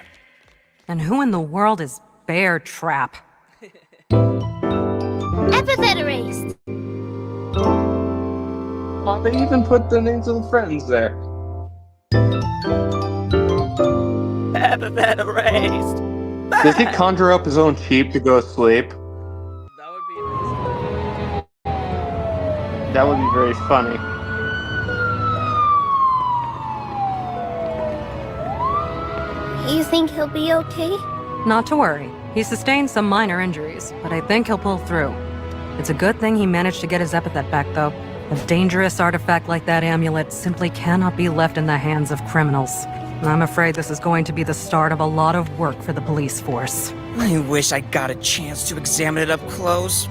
And who in the world is Bear Trap? Epithet Erased. Oh, they even put the names of the friends there. Epithet Erased. Does he conjure up his own sheep to go to sleep? That would be amazing. That would be very funny. You think he'll be okay? Not to worry. He sustained some minor injuries, but I think he'll pull through. It's a good thing he managed to get his epithet back, though. A dangerous artifact like that amulet simply cannot be left in the hands of criminals. I'm afraid this is going to be the start of a lot of work for the police force. I wish I got a chance to examine it up close.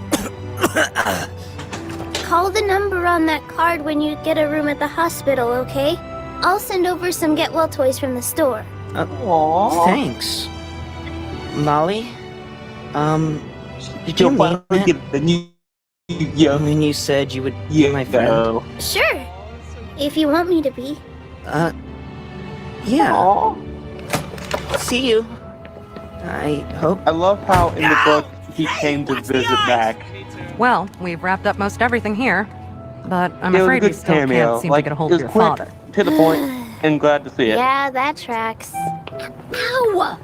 Call the number on that card when you get a room at the hospital, okay? I'll send over some get well toys from the store. Thanks. Molly? Did you mean that? When you said you would be my friend? Sure. If you want me to be. Yeah. See you. I hope. I love how in the book he came to visit Mac. Well, we've wrapped up most everything here, but I'm It was a afraid we good still cameo. can't seem Like, to get a hold it of was your quick, father. to the point, and glad to see it. Yeah, that tracks. Ow!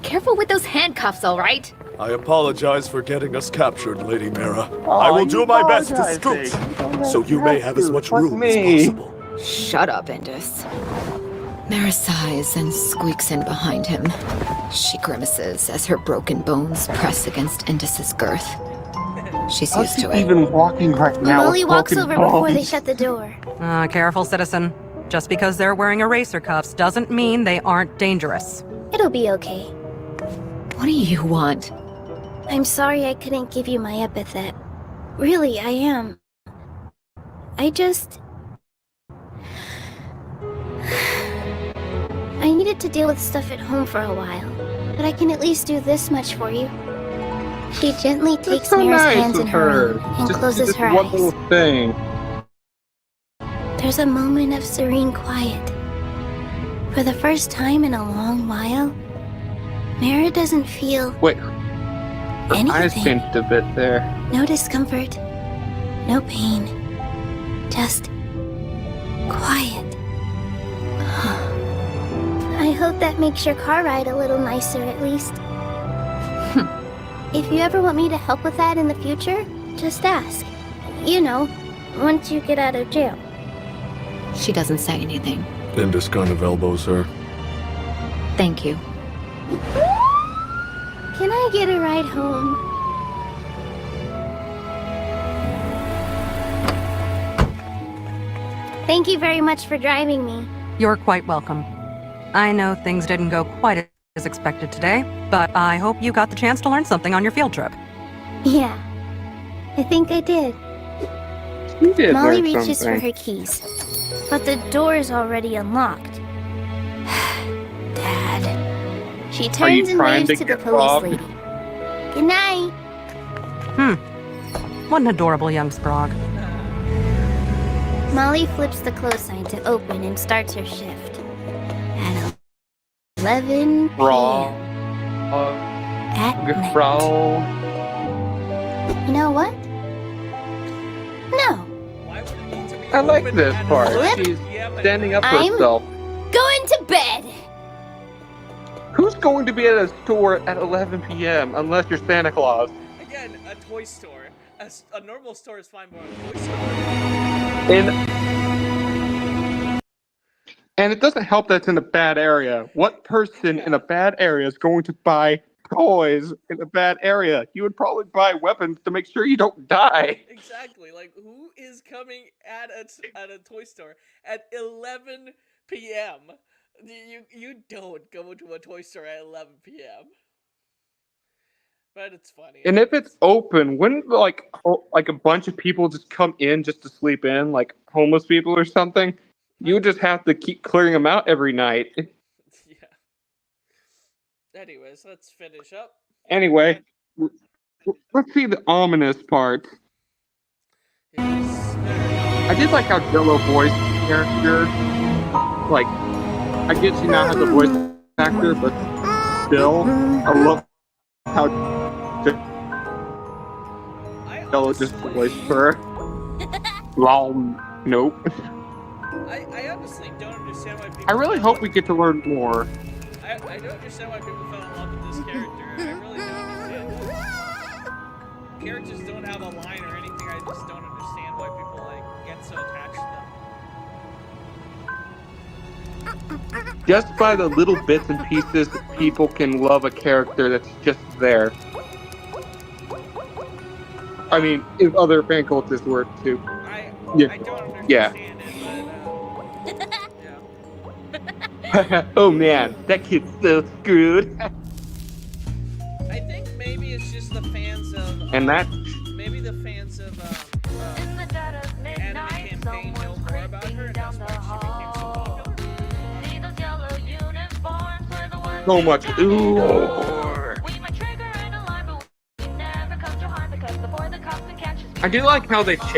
Careful with those handcuffs, all right? I apologize for getting us captured, Lady Mira. I will do my best to scoot, so you may have as much room as possible. Shut up, Indus. Mara sighs and squeaks in behind him. She grimaces as her broken bones press against Indus's girth. She's used to it. Even walking right now. Molly with walks broken over before they bones. shut the door. Careful, citizen. Just because they're wearing eraser cuffs doesn't mean they aren't dangerous. It'll be okay. What do you want? I'm sorry I couldn't give you my epithet. Really, I am. I needed to deal with stuff at home for a while, but I can at least do this much for you. She gently takes so Mira's nice hands of in her her. own and Just closes this her one eyes. little thing. There's a moment of serene quiet. For the first time in a long while, Mira doesn't feel Wait, her eyes anything. changed a bit there. No discomfort, no pain, just quiet. I hope that makes your car ride a little nicer at least. If you ever want me to help with that in the future, just ask. You know, once you get out of jail. She doesn't say anything. Indus kind of elbows her. Thank you. Can I get a ride home? Thank you very much for driving me. You're quite welcome. I know things didn't go quite as expected today, but I hope you got the chance to learn something on your field trip. Yeah, I think I did. You did Molly learn reaches something. for her keys, but the door is already unlocked. Dad. She turns and trying waves to to the get police robbed? lady. Good night. What an adorable young Sprog. Molly flips the close sign to open and starts her shift. At 11 Raw. at night. Bro. You know what? No. I like this part. Flip. She's standing up for I'm- herself. Going to bed. Who's going to be at a store at 11 p.m. unless you're Santa Claus? Again, a toy store. A normal store is fine, but a toy store. And it doesn't help that it's in a bad area. What person in a bad area is going to buy toys in a bad area. You would probably buy weapons to make sure you don't die. Exactly. Like, who is coming at a toy store at 11 p.m.? You don't go to a toy store at 11 p.m. But it's funny. And if it's open, wouldn't like a bunch of people just come in just to sleep in, like homeless people or something? You would just have to keep clearing them out every night. Yeah. Anyways, let's finish up. Anyway, let's see the ominous part. I did like how Jello voiced the character. Like, I get she now has a voice actor, but still, I love how Jello just voiced her. Nope. I honestly don't understand why people. I really hope we get to learn more. I don't understand why people fell in love with this character. I really don't understand it. Characters don't have a line or anything. I just don't understand why people like get so attached to them. Just by the little bits and pieces, people can love a character that's just there. I mean, if other fan cultures were too. I don't understand yeah. it, Oh man, that kid's so screwed. I think maybe it's just the fans of. And that. Maybe the fans of anime campaign know more about her, and that's why she became so popular. So much. Ooh. I do like how they changed